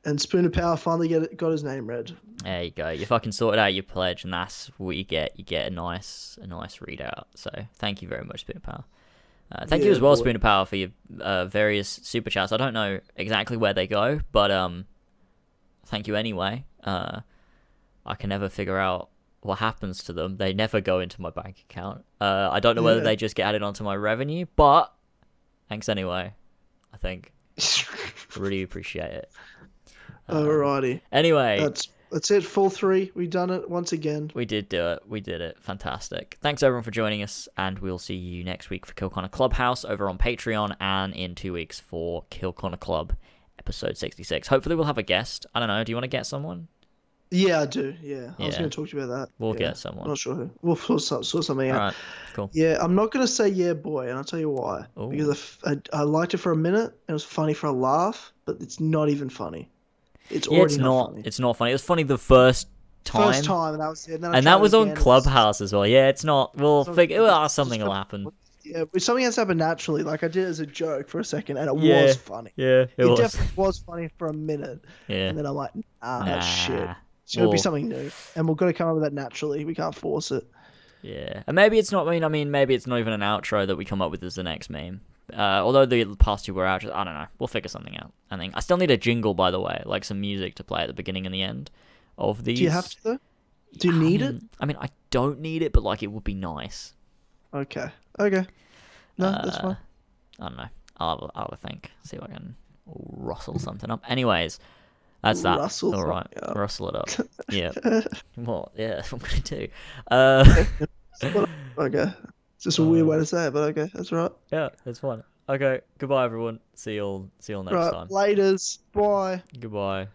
And Spoon of Power finally got his name read. There you go. You fucking sorted out your pledge, and that's what you get. You get a nice readout. So thank you very much, Spoon of Power. Thank you as well, boy. Spoon of Power, for your various super chats. I don't know exactly where they go, but thank you anyway. I can never figure out what happens to them. They never go into my bank account. I don't know whether they just get added onto my revenue, but thanks anyway. I think I really appreciate it. Alrighty. Anyway, That's it. Full 3. We've done it once again. we did do it. We did it. Fantastic. Thanks everyone for joining us, and we'll see you next week for Kill Connor Clubhouse over on Patreon, and in 2 weeks for Kill Connor Club episode 66. Hopefully we'll have a guest. I don't know. Do you want to get someone? Yeah, I do. Yeah. I was Yeah. going to talk to you about that. We'll Yeah. get someone. Not sure who. We'll sort something out. All right. Cool. Yeah, I'm not going to say yeah, boy, and I'll tell you why. Ooh. Because I liked it for a minute. It was funny for a laugh, but it's not even funny. It's already not funny. It's not funny. It was funny the first time. First time, and that was it. And, then I And tried that it was on again, and it's- Clubhouse as well. Yeah, it's not. We'll So- figure. it's Something just will a- happen. Yeah, but something has happened naturally. Like, I did it as a joke for a second, and it Yeah. was funny. Yeah, It was. definitely was funny for a minute, Yeah. and then I'm like, that's shit. Nah. It's going to be Well- something new, and we've got to come up with that naturally. We can't force it. Yeah, and maybe it's not. I mean, maybe it's not even an outro that we come up with as the next meme. Although the past two were outros, I don't know. We'll figure something out. I think I still need a jingle, by the way, like some music to play at the beginning and the end of these. Do you have to, though? Do you need it? I mean, I don't need it, but like it would be nice. Okay. No, that's fine. I don't know. I'll have a think. See if I can rustle something up. Anyways, that's that. Rustle All right, something up. rustle it up. Yeah. Well, yeah, that's what I'm gonna do. Okay. It's just a weird way to say it, but okay, that's right. Yeah, that's fine. Okay. Goodbye, everyone. See you all next Right, time. laters. Bye. Goodbye.